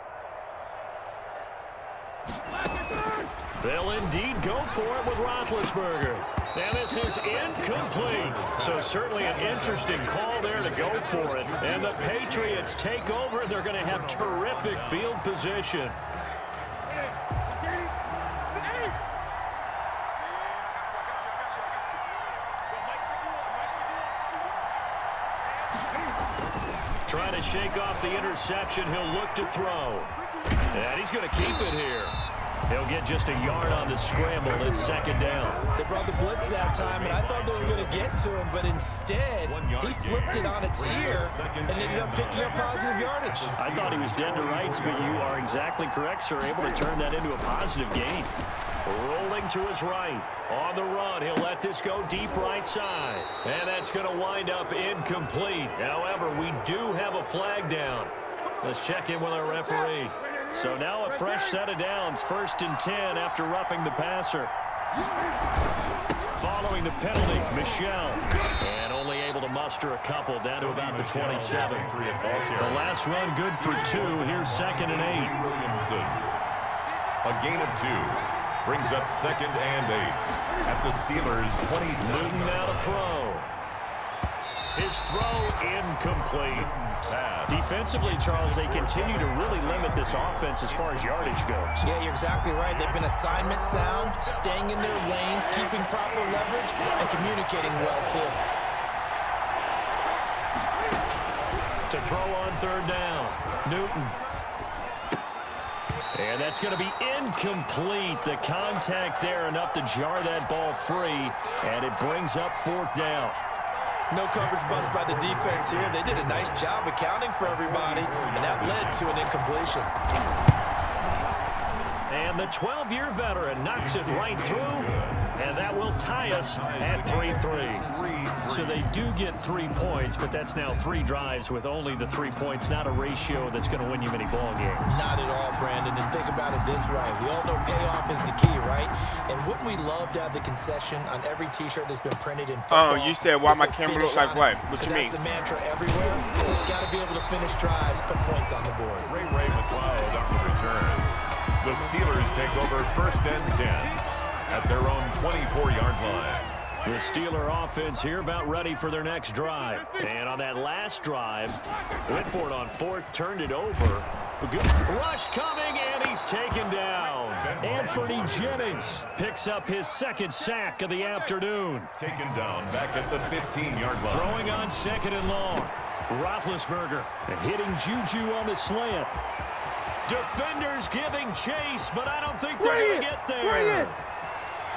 A: They'll indeed go for it with Roethlisberger. And this is incomplete. So certainly an interesting call there to go for it. And the Patriots take over. They're going to have terrific field position. Trying to shake off the interception. He'll look to throw. And he's going to keep it here. He'll get just a yard on the scramble. It's second down.
D: They brought the blitz that time, and I thought they were going to get to him, but instead, he flipped it on its ear and ended up picking up positive yardage.
A: I thought he was dead to rights, but you are exactly correct, sir. Able to turn that into a positive gain. Rolling to his right. On the run, he'll let this go deep right side. And that's going to wind up incomplete. However, we do have a flag down. Let's check in with our referee. So now a fresh set of downs, 1st and 10 after roughing the passer. Following the penalty, Michelle. And only able to muster a couple down to about the 27. The last run good for 2. Here's 2nd and 8.
C: Williamson. A gain of 2. Brings up 2nd and 8 at the Steelers' 27.
A: Newton now to throw. His throw incomplete. Defensively, Charles, they continue to really limit this offense as far as yardage goes.
D: Yeah, you're exactly right. They've been assignment sound, staying in their lanes, keeping proper leverage, and communicating well, too.
A: To throw on 3rd down, Newton. And that's going to be incomplete. The contact there enough to jar that ball free, and it brings up 4th down.
D: No coverage bust by the defense here. They did a nice job accounting for everybody, and that led to an incompletion.
A: And the 12-year veteran knocks it right through, and that will tie us at 3-3. So they do get 3 points, but that's now 3 drives with only the 3 points, not a ratio that's going to win you many ball games.
D: Not at all, Brandon, and think about it this way. We all know payoff is the key, right? And wouldn't we love to have the concession on every T-shirt that's been printed in football?
B: Oh, you said why my camera look like what? What you mean?
D: That's the mantra everywhere. Got to be able to finish drives, put points on the board.
C: Ray McLeod on the return. The Steelers take over 1st and 10 at their own 24-yard line.
A: The Steeler offense here about ready for their next drive. And on that last drive, went for it on 4th, turned it over. Good rush coming, and he's taken down. Anthony Jennings picks up his 2nd sack of the afternoon.
C: Taken down back at the 15-yard line.
A: Throwing on 2nd and long. Roethlisberger and hitting Juju on the slant. Defenders giving chase, but I don't think they're going to get there.
F: Bring it!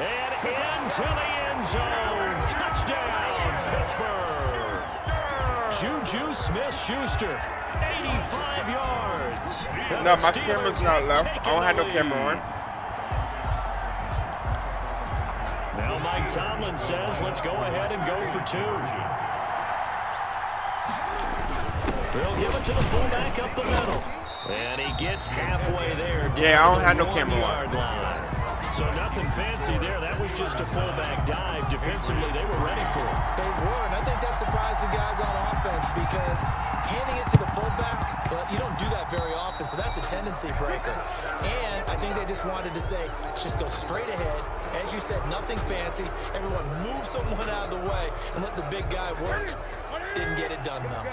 A: And into the end zone. Touchdown, Pittsburgh. Juju Smith-Schuster, 85 yards. And
B: No,
A: the
B: my
A: Steelers
B: camera's not low. I don't have no
A: lead.
B: camera on.
A: Now Mike Tomlin says, let's go ahead and go for 2. They'll give it to the fullback up the middle. And he gets halfway there.
B: Yeah, I don't have no camera on.
A: Line. So nothing fancy there. That was just a fullback dive. Defensively, they were ready for it.
D: They were, and I think that surprised the guys on offense because handing it to the fullback, well, you don't do that very often, so that's a tendency breaker. And I think they just wanted to say, let's just go straight ahead. As you said, nothing fancy. Everyone move someone out of the way and let the big guy work. Didn't get it done, though.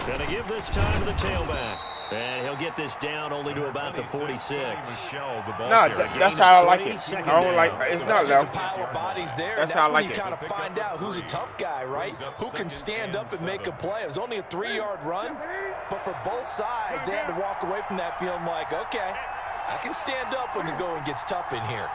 A: Gonna give this time to the tailback. And he'll get this down only to about the 46.
B: No, that's how I like it. I don't like it's not low.
D: A pile of bodies there.
B: That's how I like
D: you
B: it.
D: kind of find out who's a tough guy, right? Who can stand up and make a play. It was only a 3-yard run, but for both sides, they had to walk away from that feeling like, okay, I can stand up when the going gets tough in here.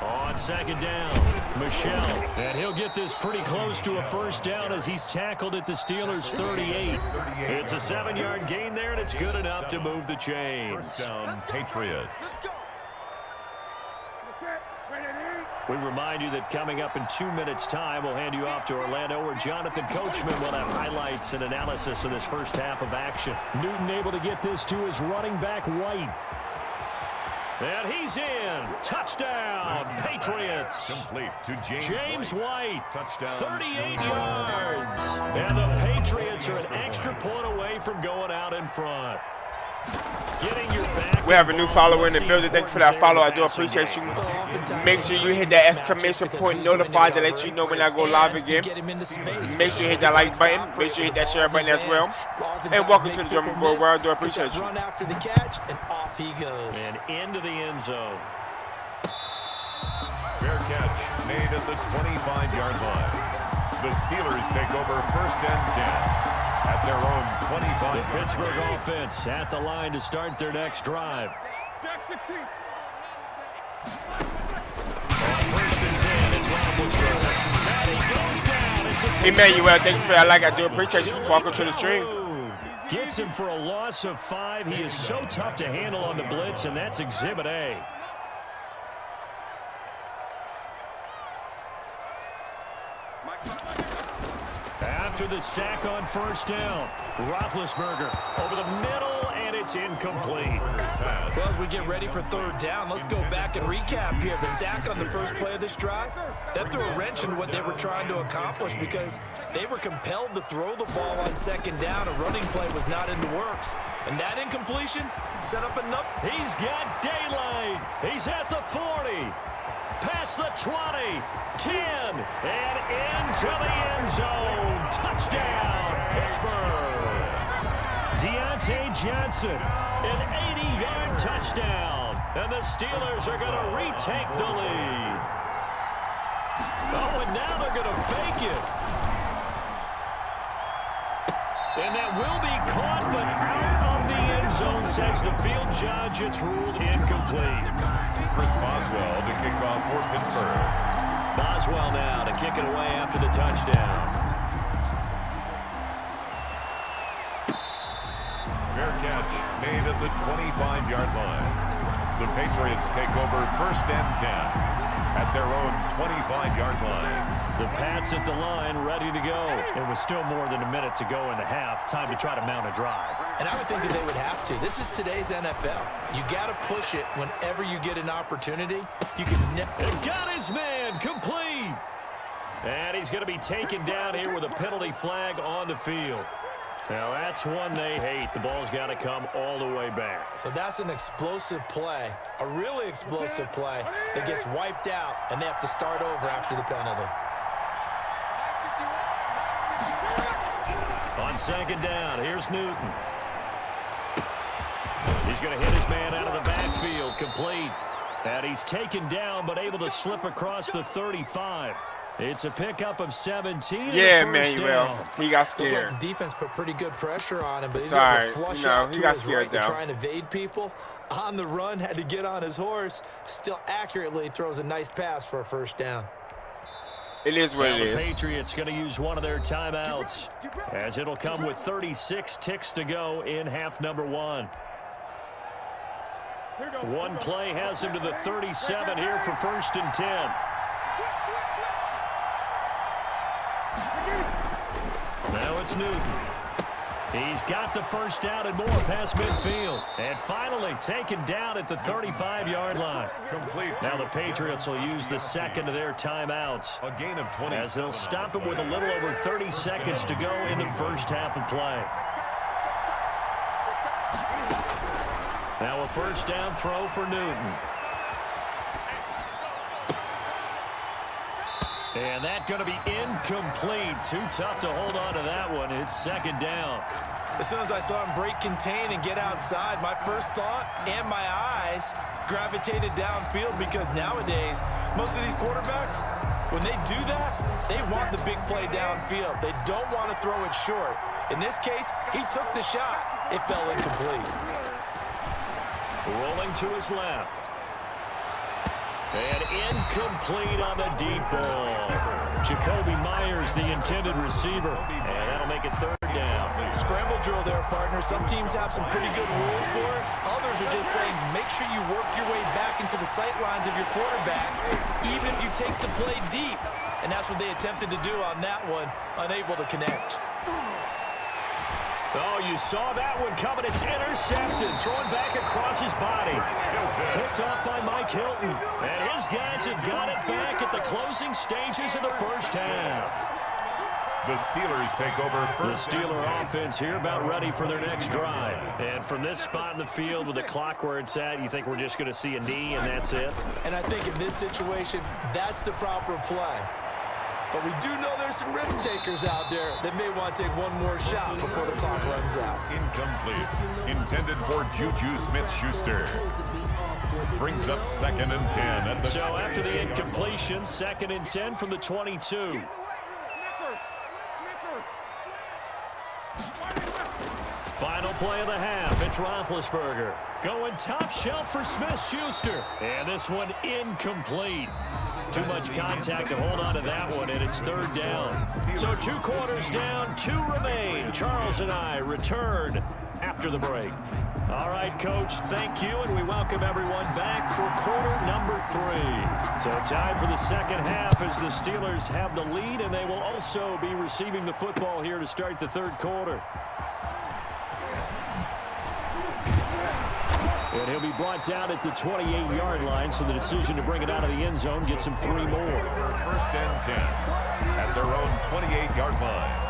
A: On 2nd down, Michelle. And he'll get this pretty close to a 1st down as he's tackled at the Steelers' 38. It's a 7-yard gain there, and it's good enough to move the chains.
C: 1st down, Patriots.
A: We remind you that coming up in 2 minutes' time, we'll hand you off to Orlando, where Jonathan Coachman will have highlights and analysis of this first half of action. Newton able to get this to his running back, White. And he's in. Touchdown, Patriots.
C: Complete to
A: James White.
C: Touchdown.
A: 38 yards. And the Patriots are an extra point away from going out in front. Getting your back.
B: We have a new follower in the building. Thank you for that follow. I do appreciate you. Make sure you hit that exclamation point notified to let you know when I go live again. Make sure you hit that like button. Make sure you hit that share button as well. And welcome to the German Boy World. I do appreciate you.
D: Run after the catch, and off he goes.
A: And into the end zone.
C: made at the 25-yard line. The Steelers take over 1st and 10 at their own 25.
A: The Pittsburgh offense at the line to start their next drive. On 1st and 10, it's Roethlisberger. And he goes down. It's a
B: Emmanuel, thank you for that. Like, I do appreciate you. Welcome to the stream.
A: Gets him for a loss of 5. He is so tough to handle on the blitz, and that's Exhibit A. After the sack on 1st down, Roethlisberger over the middle, and it's incomplete.
D: Well, as we get ready for 3rd down, let's go back and recap here. The sack on the first play of this drive, that threw a wrench into what they were trying to accomplish because they were compelled to throw the ball on 2nd down. A running play was not in the works. And that incompletion set up enough.
A: He's got daylight. He's at the 40. Past the 20, 10, and into the end zone. Touchdown, Pittsburgh. Deontay Johnson, an 80-yard touchdown. And the Steelers are going to retake the lead. Oh, and now they're going to fake it. And that will be caught, but out of the end zone, says the field judge. It's ruled incomplete.
C: Chris Boswell to kick off for Pittsburgh.
A: Boswell now to kick it away after the touchdown.
C: Fair catch made at the 25-yard line. The Patriots take over 1st and 10 at their own 25-yard line.
A: The Pats at the line, ready to go. It was still more than a minute to go in the half. Time to try to mount a drive.
D: And I would think that they would have to. This is today's NFL. You got to push it whenever you get an opportunity. You can
A: And got his man complete. And he's going to be taken down here with a penalty flag on the field. Now, that's one they hate. The ball's got to come all the way back.
D: So that's an explosive play, a really explosive play that gets wiped out, and they have to start over after the penalty.
A: On 2nd down, here's Newton. He's going to hit his man out of the backfield, complete. And he's taken down, but able to slip across the 35. It's a pickup of 17.
B: Yeah, Emmanuel. He got scared.
D: Like the defense put pretty good pressure on him, but he's
B: Sorry.
D: able to flush
B: No,
D: out
B: he
D: to
B: got
D: his
B: scared
D: right to
B: though.
D: try and evade people. On the run, had to get on his horse. Still accurately throws a nice pass for a 1st down.
B: It is what it
A: The
B: is.
A: Patriots going to use one of their timeouts, as it'll come with 36 ticks to go in half number 1. One play has him to the 37 here for 1st and 10. Now it's Newton. He's got the 1st down and more past midfield. And finally taken down at the 35-yard line.
C: Complete.
A: Now the Patriots will use the 2nd of their timeouts,
C: A gain of 20.
A: as they'll stop him with a little over 30 seconds to go in the first half of play. Now a 1st down throw for Newton. And that's going to be incomplete. Too tough to hold on to that one. It's 2nd down.
D: As soon as I saw him break contain and get outside, my first thought and my eyes gravitated downfield, because nowadays, most of these quarterbacks, when they do that, they want the big play downfield. They don't want to throw it short. In this case, he took the shot. It fell incomplete.
A: Rolling to his left. And incomplete on the deep ball. Jacoby Myers, the intended receiver. And that'll make it 3rd down.
D: Scramble drill there, partner. Some teams have some pretty good rules for it. Others are just saying, make sure you work your way back into the sight lines of your quarterback, even if you take the play deep. And that's what they attempted to do on that one, unable to connect.
A: Oh, you saw that one coming. It's intercepted. Thrown back across his body. Picked off by Mike Hilton. And his guys have got it back at the closing stages of the first half.
C: The Steelers take over
A: The
C: 1st.
A: Steeler offense here about ready for their next drive. And from this spot in the field with the clock where it's at, you think we're just going to see a knee and that's it?
D: And I think in this situation, that's the proper play. But we do know there's some risk takers out there that may want to take one more shot before the clock runs out.
C: Incomplete. Intended for Juju Smith-Schuster. Brings up 2nd and 10. At the
A: So after the incompletion, 2nd and 10 from the 22. Final play of the half. It's Roethlisberger going top shelf for Smith-Schuster. And this one incomplete. Too much contact to hold on to that one, and it's 3rd down. So 2 quarters down, 2 remain. Charles and I return after the break. All right, Coach, thank you, and we welcome everyone back for quarter number 3. So time for the second half as the Steelers have the lead, and they will also be receiving the football here to start the 3rd quarter. And he'll be brought down at the 28-yard line, so the decision to bring it out of the end zone gets him 3 more.
C: 1st and 10 at their own 28-yard line.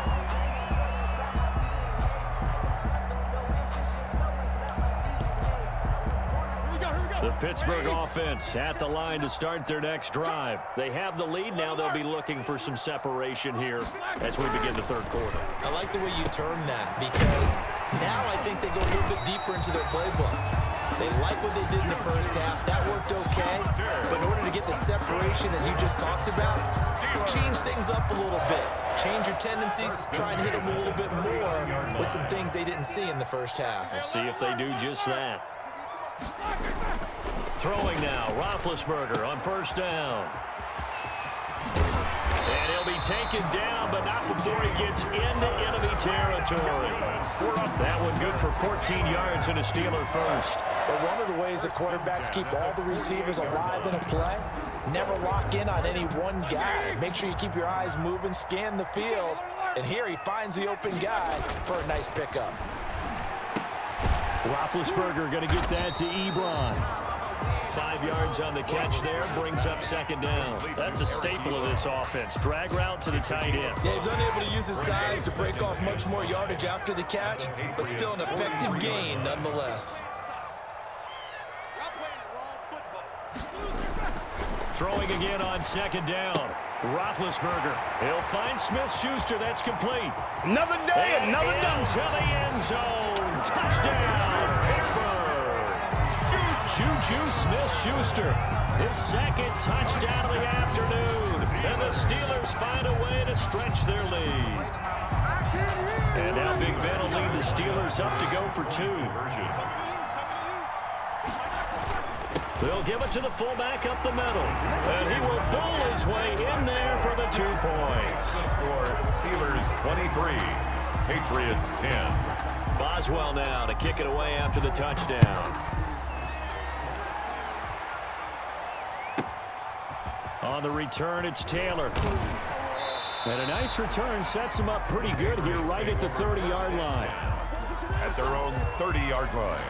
A: The Pittsburgh offense at the line to start their next drive. They have the lead. Now they'll be looking for some separation here as we begin the 3rd quarter.
D: I like the way you term that because now I think they go a little bit deeper into their playbook. They like what they did in the first half. That worked okay. But in order to get the separation that you just talked about, change things up a little bit. Change your tendencies. Try and hit them a little bit more with some things they didn't see in the first half.
A: We'll see if they do just that. Throwing now, Roethlisberger on 1st down. And he'll be taken down, but not before he gets into enemy territory. That one good for 14 yards and a Steeler first.
D: But one of the ways the quarterbacks keep all the receivers alive in a play, never lock in on any one guy. Make sure you keep your eyes moving, scan the field, and here he finds the open guy for a nice pickup.
A: Roethlisberger going to get that to Ebron. 5 yards on the catch there, brings up 2nd down. That's a staple of this offense. Drag route to the tight end.
D: Yeah, he's unable to use his size to break off much more yardage after the catch, but still an effective gain nonetheless.
A: Throwing again on 2nd down. Roethlisberger. He'll find Smith-Schuster. That's complete.
B: Another day,
A: And
B: another done.
A: into the end zone. Touchdown, Pittsburgh. Juju Smith-Schuster. His 2nd touchdown of the afternoon. And the Steelers find a way to stretch their lead. And now Big Ben will lead the Steelers up to go for 2. They'll give it to the fullback up the middle. And he will bull his way in there for the 2 points.
C: For Steelers 23, Patriots 10.
A: Boswell now to kick it away after the touchdown. On the return, it's Taylor. And a nice return sets him up pretty good here right at the 30-yard line.
C: At their own 30-yard line.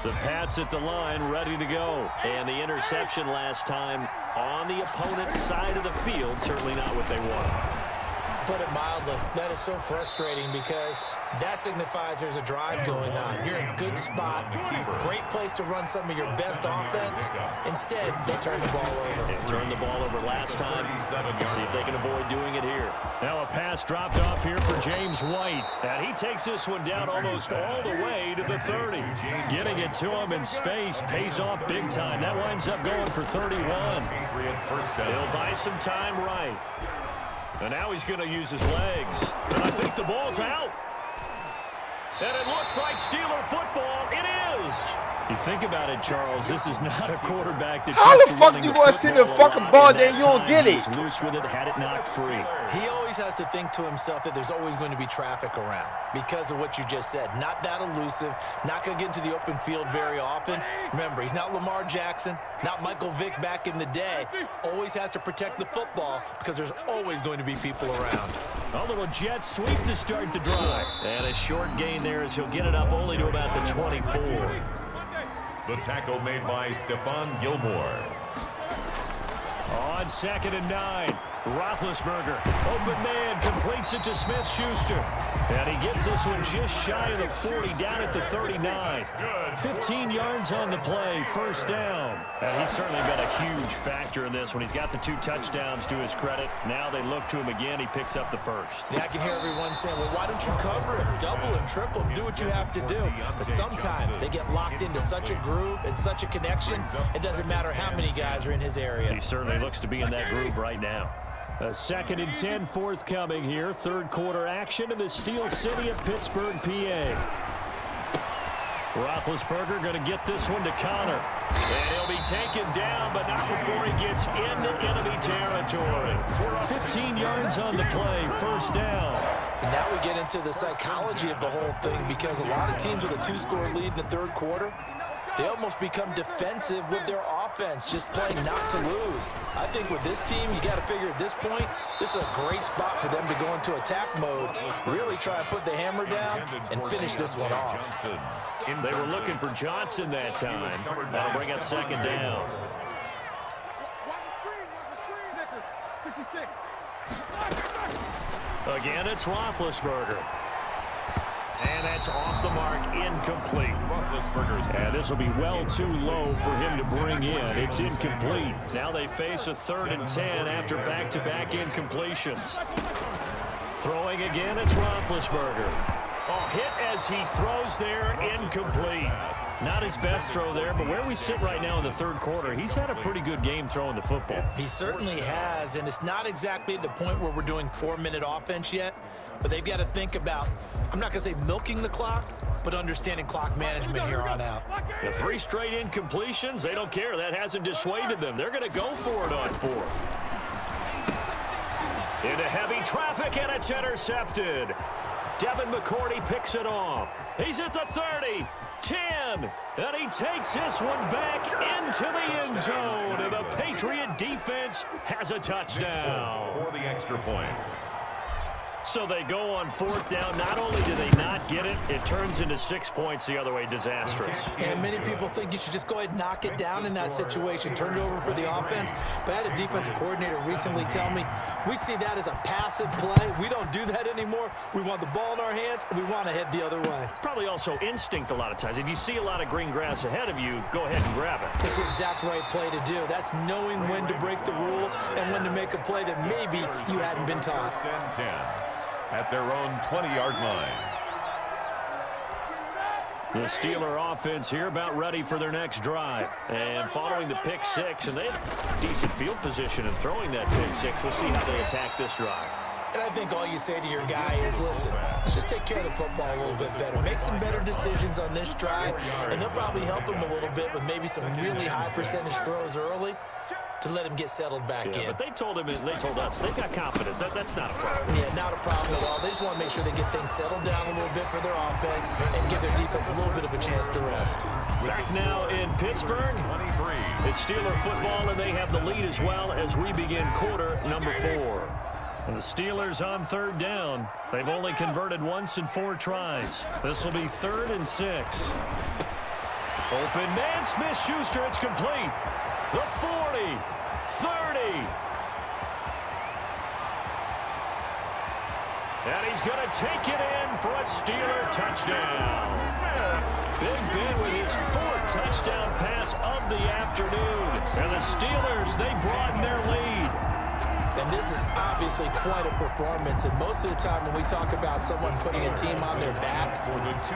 A: The Pats at the line, ready to go. And the interception last time on the opponent's side of the field, certainly not what they wanted.
D: Put it mildly, that is so frustrating because that signifies there's a drive going on. You're in a good spot, great place to run some of your best offense. Instead, they turn the ball over.
A: They turned the ball over last time. See if they can avoid doing it here. Now a pass dropped off here for James White. And he takes this one down almost all the way to the 30. Getting it to him in space pays off big time. That winds up going for 31. He'll buy some time right. And now he's going to use his legs. And I think the ball's out. And it looks like Steeler football. It is. You think about it, Charles. This is not a quarterback that's
B: How
A: used
B: the
A: to
B: fuck
A: running
B: you
A: the
B: gonna send a
A: football
B: fucking
A: lot,
B: ball
A: and
B: there
A: that
B: you don't
A: time
B: get
A: he
B: it?
A: was loose with it, had it knocked free.
D: He always has to think to himself that there's always going to be traffic around because of what you just said. Not that elusive, not going to get into the open field very often. Remember, he's not Lamar Jackson, not Michael Vick back in the day. Always has to protect the football because there's always going to be people around.
A: A little jet sweep to start the drive. And a short gain there as he'll get it up only to about the 24.
C: The tackle made by Stephon Gilmore.
A: On 2nd and 9. Roethlisberger, open man, completes it to Smith-Schuster. And he gets this one just shy of the 40, down at the 39. 15 yards on the play, first down. And he's certainly been a huge factor in this when he's got the 2 touchdowns to his credit. Now they look to him again. He picks up the first.
D: Yeah, I can hear everyone saying, well, why don't you cover him, double him, triple him, do what you have to do. But sometimes they get locked into such a groove and such a connection, it doesn't matter how many guys are in his area.
A: He certainly looks to be in that groove right now. A 2nd and 10 forthcoming here. Third quarter action in the Steel City of Pittsburgh, PA. Roethlisberger going to get this one to Connor. And he'll be taken down, but not before he gets into enemy territory. 15 yards on the play, first down.
D: And now we get into the psychology of the whole thing, because a lot of teams with a 2-score lead in the third quarter, they almost become defensive with their offense, just playing not to lose. I think with this team, you got to figure at this point, this is a great spot for them to go into attack mode, really try and put the hammer down and finish this one off.
A: They were looking for Johnson that time. That'll bring up second down. Again, it's Roethlisberger. And that's off the mark, incomplete. And this will be well too low for him to bring in. It's incomplete. Now they face a 3rd and 10 after back-to-back incompletions. Throwing again, it's Roethlisberger. Oh, hit as he throws there, incomplete. Not his best throw there, but where we sit right now in the third quarter, he's had a pretty good game throwing the football.
D: He certainly has, and it's not exactly at the point where we're doing 4-minute offense yet, but they've got to think about, I'm not going to say milking the clock, but understanding clock management here on out.
A: The 3 straight incompletions, they don't care. That hasn't dissuaded them. They're going to go for it on 4th. Into heavy traffic, and it's intercepted. Devin McCourty picks it off. He's at the 30, 10, and he takes this one back into the end zone. And the Patriot defense has a touchdown.
C: For the extra point.
A: So they go on 4th down. Not only do they not get it, it turns into 6 points the other way. Disastrous.
D: And many people think you should just go ahead and knock it down in that situation, turn it over for the offense. But I had a defensive coordinator recently tell me, we see that as a passive play. We don't do that anymore. We want the ball in our hands, and we want to head the other way.
A: It's probably also instinct a lot of times. If you see a lot of green grass ahead of you, go ahead and grab it.
D: It's the exact right play to do. That's knowing when to break the rules and when to make a play that maybe you hadn't been taught.
C: 10 at their own 20-yard line.
A: The Steeler offense here about ready for their next drive. And following the pick 6, and they have decent field position in throwing that pick 6. We'll see how they attack this drive.
D: And I think all you say to your guy is, listen, let's just take care of the football a little bit better. Make some better decisions on this drive, and they'll probably help him a little bit with maybe some really high percentage throws early to let him get settled back in.
A: But they told us, they've got confidence. That's not a problem.
D: Yeah, not a problem at all. They just want to make sure they get things settled down a little bit for their offense and give their defense a little bit of a chance to rest.
A: Back now in Pittsburgh, it's Steeler football, and they have the lead as well as we begin quarter number 4. And the Steelers on 3rd down. They've only converted once in 4 tries. This will be 3rd and 6. Open man, Smith-Schuster, it's complete. The 40, 30. And he's going to take it in for a Steeler touchdown. Big Ben with his 4th touchdown pass of the afternoon. And the Steelers, they broaden their lead.
D: And this is obviously quite a performance. And most of the time when we talk about someone putting a team on their back,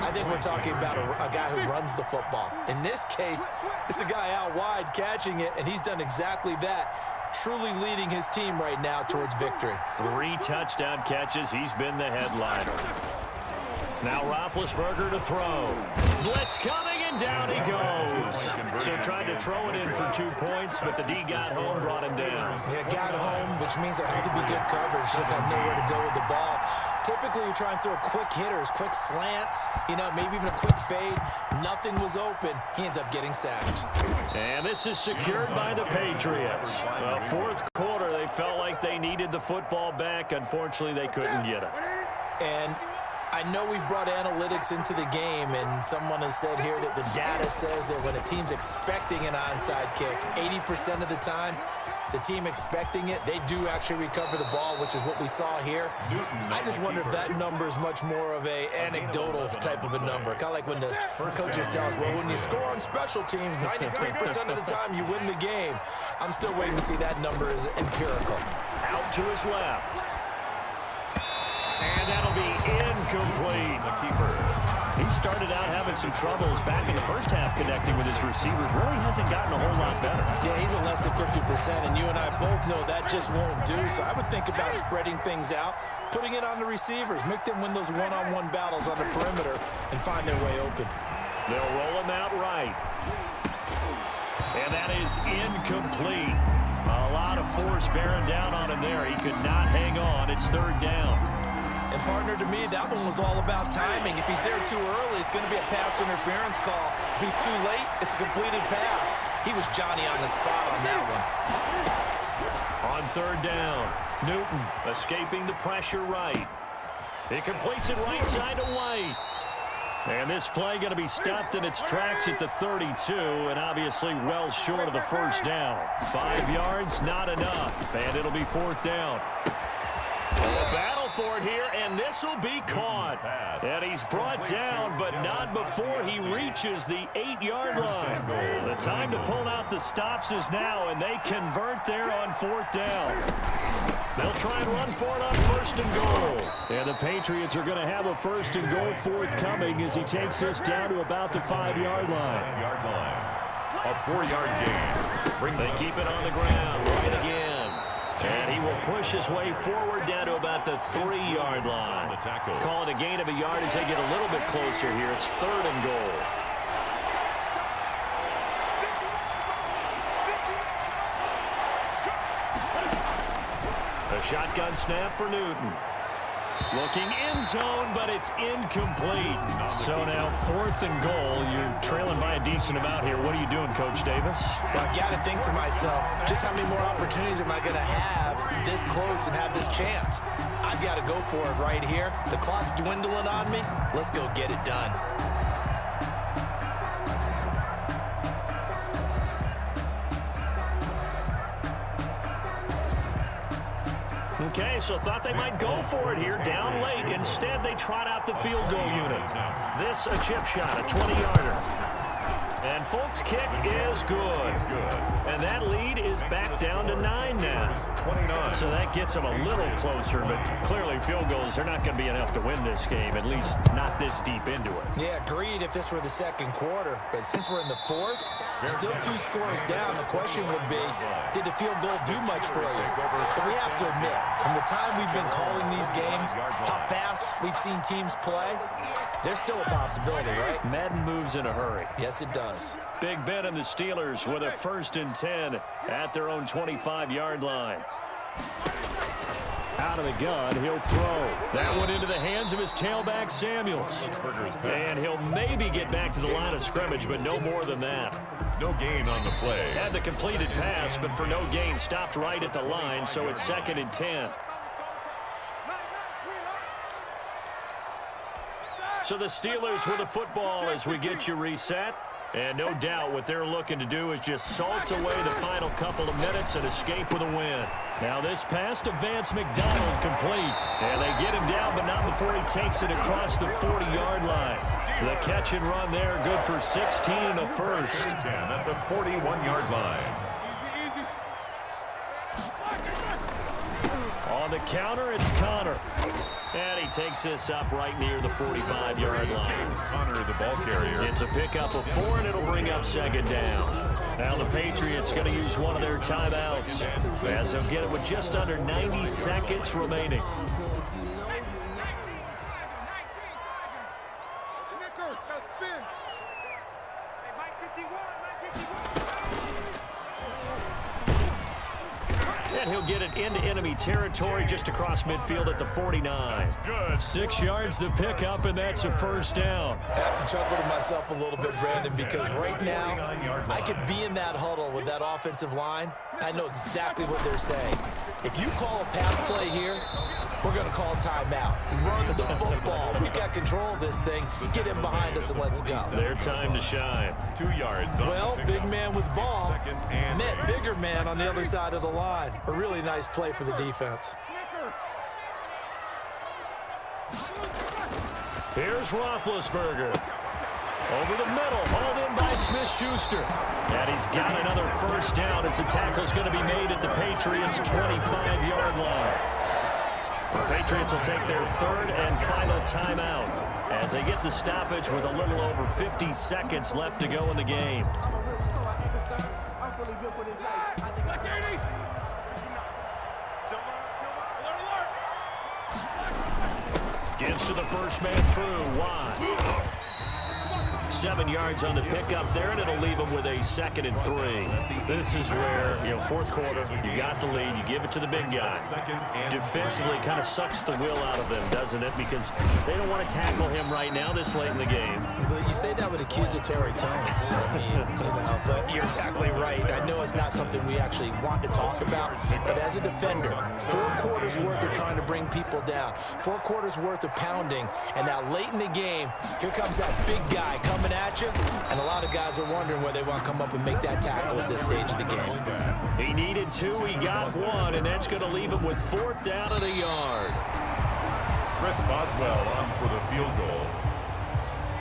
D: I think we're talking about a guy who runs the football. In this case, it's a guy out wide catching it, and he's done exactly that, truly leading his team right now towards victory.
A: 3 touchdown catches. He's been the headliner. Now Roethlisberger to throw. Blitz coming, and down he goes. So tried to throw it in for 2 points, but the D got home, brought him down.
D: Yeah, got home, which means there had to be good coverage. Just had nowhere to go with the ball. Typically, you try and throw quick hitters, quick slants, maybe even a quick fade. Nothing was open. He ends up getting sacked.
A: And this is secured by the Patriots. 4th quarter, they felt like they needed the football back. Unfortunately, they couldn't get it.
D: And I know we brought analytics into the game, and someone has said here that the data says that when a team's expecting an onside kick, 80% of the time, the team expecting it, they do actually recover the ball, which is what we saw here. I just wonder if that number is much more of a anecdotal type of a number. Kind of like when the coaches tell us, well, when you score on special teams, 93% of the time you win the game. I'm still waiting to see that number is empirical.
A: Out to his left. And that'll be incomplete.
C: The keeper.
A: He started out having some troubles back in the first half connecting with his receivers. Really hasn't gotten a whole lot better.
D: Yeah, he's at less than 50%, and you and I both know that just won't do. So I would think about spreading things out, putting it on the receivers, make them win those one-on-one battles on the perimeter and find their way open.
A: They'll roll him out right. And that is incomplete. A lot of force bearing down on him there. He could not hang on. It's third down.
D: And, partner, to me, that one was all about timing. If he's there too early, it's going to be a pass interference call. If he's too late, it's a completed pass. He was Johnny on the spot on that one.
A: On third down, Newton escaping the pressure right. He completes it right side to White. And this play going to be stopped in its tracks at the 32, and obviously well short of the first down. 5 yards, not enough, and it'll be fourth down. A battle for it here, and this will be caught. And he's brought down, but not before he reaches the 8-yard line. The time to pull out the stops is now, and they convert there on fourth down. They'll try and run for it on first and goal. And the Patriots are going to have a first and goal forthcoming as he takes this down to about the 5-yard line.
C: A 4-yard gain.
A: They keep it on the ground right again. And he will push his way forward down to about the 3-yard line. Calling a gain of a yard as they get a little bit closer here. It's third and goal. A shotgun snap for Newton. Looking end zone, but it's incomplete. So now fourth and goal. You're trailing by a decent amount here. What are you doing, Coach Davis?
D: Well, I've got to think to myself, just how many more opportunities am I going to have this close and have this chance? I've got to go for it right here. The clock's dwindling on me. Let's go get it done.
A: Okay, so thought they might go for it here, down late. Instead, they trot out the field goal unit. This, a chip shot, a 20-yarder. And Folk's kick is good. And that lead is back down to 9 now.
C: 29.
A: So that gets them a little closer, but clearly field goals are not going to be enough to win this game, at least not this deep into it.
D: Yeah, agreed if this were the second quarter. But since we're in the fourth, still 2 scores down, the question would be, did the field goal do much for you? But we have to admit, from the time we've been calling these games, how fast we've seen teams play, there's still a possibility, right?
A: Madden moves in a hurry.
D: Yes, it does.
A: Big Ben and the Steelers with a first and 10 at their own 25-yard line. Out of the gun, he'll throw. That one into the hands of his tailback, Samuels. And he'll maybe get back to the line of scrimmage, but no more than that.
C: No gain on the play.
A: Had the completed pass, but for no gain, stopped right at the line, so it's second and 10. So the Steelers with the football as we get you reset. And no doubt what they're looking to do is just salt away the final couple of minutes and escape with a win. Now this pass to Vance McDonald complete. And they get him down, but not before he takes it across the 40-yard line. The catch and run there, good for 16 and a first.
C: 10 at the 41-yard line.
A: On the counter, it's Connor. And he takes this up right near the 45-yard line.
C: Connor, the ball carrier.
A: It's a pickup of 4, and it'll bring up second down. Now the Patriots going to use one of their timeouts as they'll get it with just under 90 seconds remaining. And he'll get it into enemy territory just across midfield at the 49.
C: Good.
A: 6 yards the pickup, and that's a first down.
D: I have to chuckle to myself a little bit, Brandon, because right now I could be in that huddle with that offensive line. I know exactly what they're saying. If you call a pass play here, we're going to call timeout. Run the football. We've got control of this thing. Get him behind us and let's go.
A: Their time to shine.
C: 2 yards.
D: Well, big man with ball met bigger man on the other side of the line. A really nice play for the defense.
A: Here's Roethlisberger. Over the middle, hauled in by Smith-Schuster. And he's got another first down as the tackle's going to be made at the Patriots' 25-yard line. The Patriots will take their third and final timeout as they get the stoppage with a little over 50 seconds left to go in the game. Gives to the first man through. Watt. 7 yards on the pickup there, and it'll leave him with a 2nd and 3. This is where, fourth quarter, you got the lead, you give it to the big guy. Defensively, kind of sucks the will out of them, doesn't it? Because they don't want to tackle him right now this late in the game.
D: But you say that with accusatory tones. I mean, but you're exactly right. I know it's not something we actually want to talk about, but as a defender, 4 quarters worth of trying to bring people down, 4 quarters worth of pounding, and now late in the game, here comes that big guy coming at you, and a lot of guys are wondering where they want to come up and make that tackle at this stage of the game.
A: He needed 2, he got 1, and that's going to leave him with 4th down and a yard.
C: Chris Boswell on for the field goal.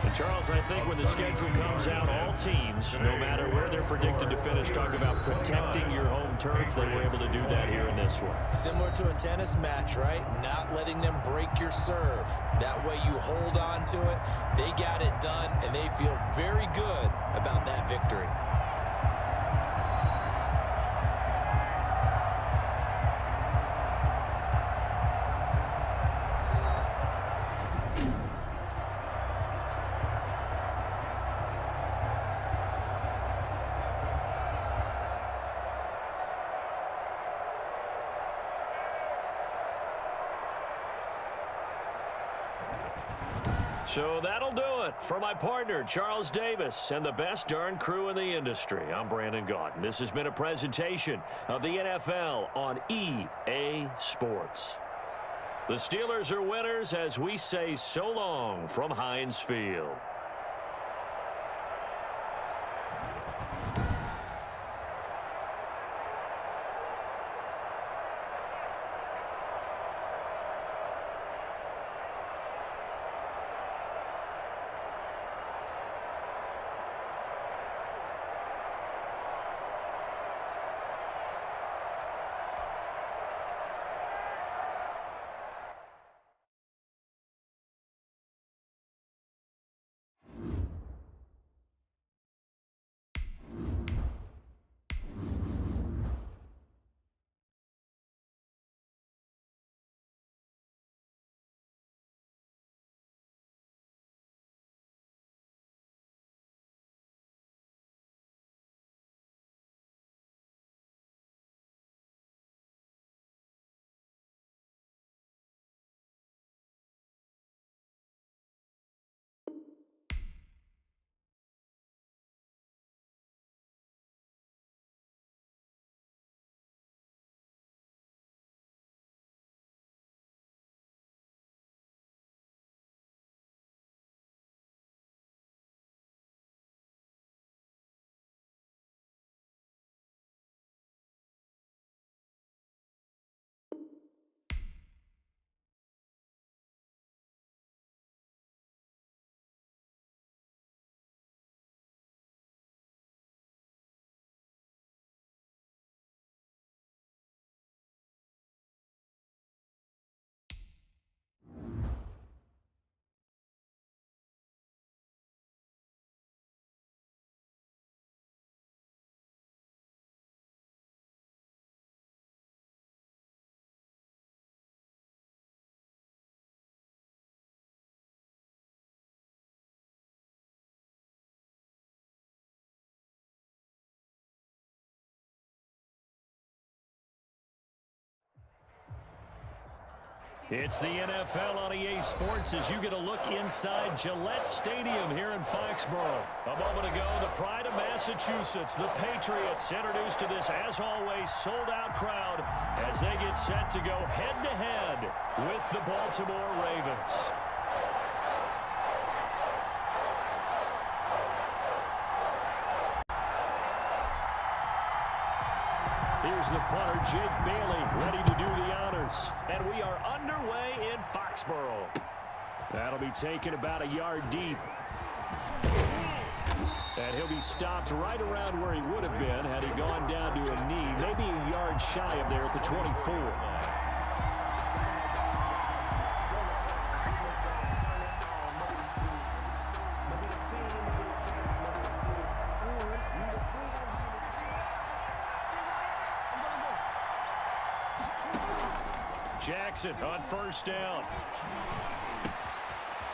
A: And Charles, I think when the schedule comes out, all teams, no matter where they're predicted to finish, talk about protecting your home turf. They were able to do that here in this one.
D: Similar to a tennis match, right? Not letting them break your serve. That way you hold on to it. They got it done, and they feel very good about that victory.
A: So that'll do it for my partner, Charles Davis, and the best darn crew in the industry. I'm Brandon Gaudin. This has been a presentation of the NFL on EA Sports. The Steelers are winners as we say so long from Heinz Field. It's the NFL on EA Sports as you get a look inside Gillette Stadium here in Foxborough. A moment ago, the pride of Massachusetts, the Patriots, introduced to this, as always, sold-out crowd as they get set to go head-to-head with the Baltimore Ravens. Here's the punter, Jake Bailey, ready to do the honors. And we are underway in Foxborough. That'll be taken about a yard deep. And he'll be stopped right around where he would have been had he gone down to a knee, maybe a yard shy of there at the 24. Jackson on first down.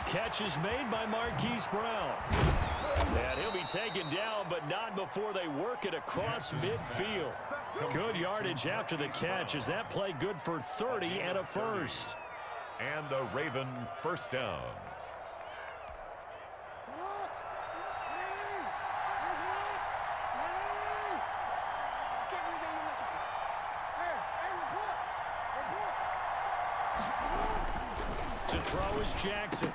A: Catch is made by Marquise Brown. And he'll be taken down, but not before they work it across midfield. Good yardage after the catch. Is that play good for 30 and a first?
C: And a Raven first down.
A: To throw is Jackson.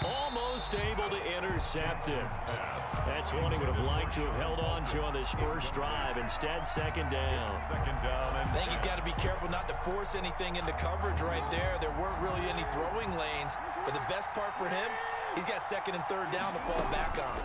A: Almost able to intercept it. That's one he would have liked to have held on to on this first drive. Instead, second down.
D: I think he's got to be careful not to force anything into coverage right there. There weren't really any throwing lanes. But the best part for him, he's got second and third down to fall back on.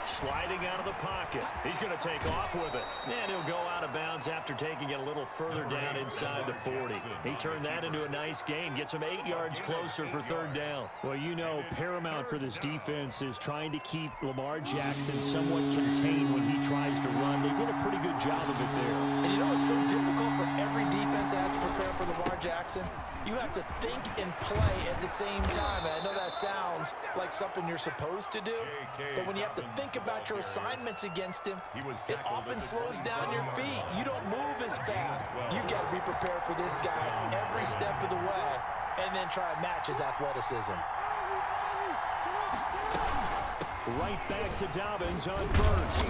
A: Sliding out of the pocket. He's going to take off with it. And he'll go out of bounds after taking it a little further down inside the 40. He turned that into a nice gain. Gets him 8 yards closer for third down.
F: Well, you know, paramount for this defense is trying to keep Lamar Jackson somewhat contained when he tries to run. They did a pretty good job of it there.
D: And you know it's so difficult for every defense that has to prepare for Lamar Jackson? You have to think and play at the same time. And I know that sounds like something you're supposed to do, but when you have to think about your assignments against him, it often slows down your feet. You don't move as fast. You've got to be prepared for this guy every step of the way and then try to match his athleticism.
A: Right back to Dobbins on first.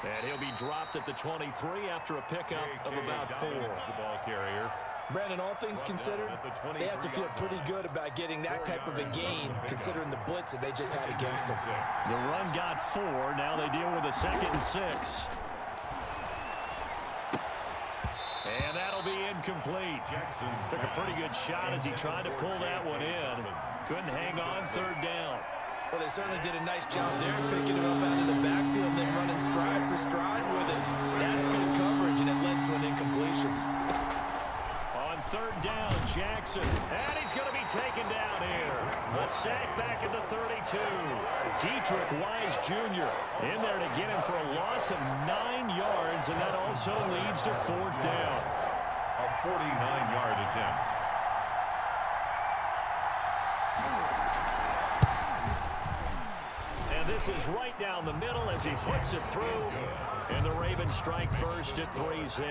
A: And he'll be dropped at the 23 after a pickup of about 4.
C: The ball carrier.
D: Brandon, all things considered, they have to feel pretty good about getting that type of a gain, considering the blitz that they just had against them.
A: The run got 4. Now they deal with a 2nd and 6. And that'll be incomplete. Took a pretty good shot as he tried to pull that one in. Couldn't hang on third down.
D: Well, they certainly did a nice job there, picking him up out of the backfield and then running stride for stride with it. That's good coverage, and it led to an incompletion.
A: Third down, Jackson. And he's going to be taken down here. A sack back at the 32. Dietrich Wise Jr. in there to get him for a loss of 9 yards, and that also leads to fourth down.
C: A 49-yard attempt.
A: And this is right down the middle as he puts it through. And the Ravens strike first at 3 zip.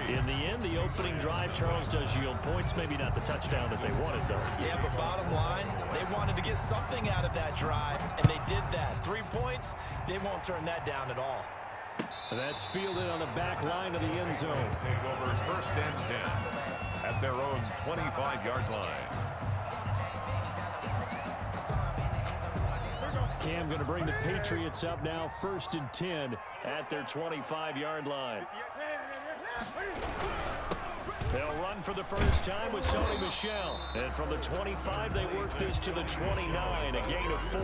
A: In the end, the opening drive, Charles, does yield points. Maybe not the touchdown that they wanted, though.
D: Yeah, but bottom line, they wanted to get something out of that drive, and they did that. 3 points, they won't turn that down at all.
A: And that's fielded on the back line of the end zone.
C: Take over first and 10 at their own 25-yard line.
A: Cam going to bring the Patriots up now, 1st and 10 at their 25-yard line. They'll run for the first time with Sony Michel. And from the 25, they work this to the 29, a gain of 4.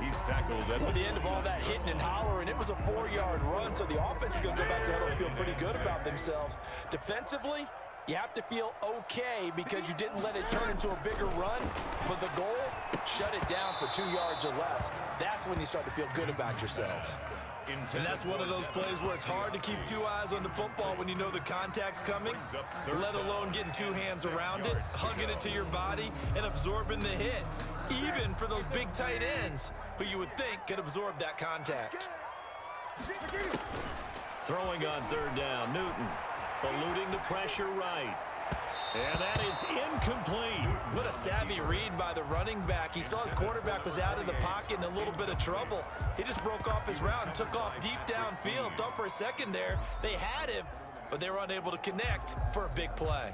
C: He's tackled
D: at the end of all that hitting and hollering. It was a 4-yard run, so the offense is going to go back there and feel pretty good about themselves. Defensively, you have to feel okay because you didn't let it turn into a bigger run, but the goal, shut it down for 2 yards or less. That's when you start to feel good about yourselves. And that's one of those plays where it's hard to keep 2 eyes on the football when you know the contact's coming, let alone getting 2 hands around it, hugging it to your body, and absorbing the hit, even for those big tight ends who you would think could absorb that contact.
A: Throwing on third down, Newton. Eluding the pressure right. And that is incomplete.
D: What a savvy read by the running back. He saw his quarterback was out of the pocket in a little bit of trouble. He just broke off his route and took off deep downfield. Thought for a second there they had him, but they were unable to connect for a big play.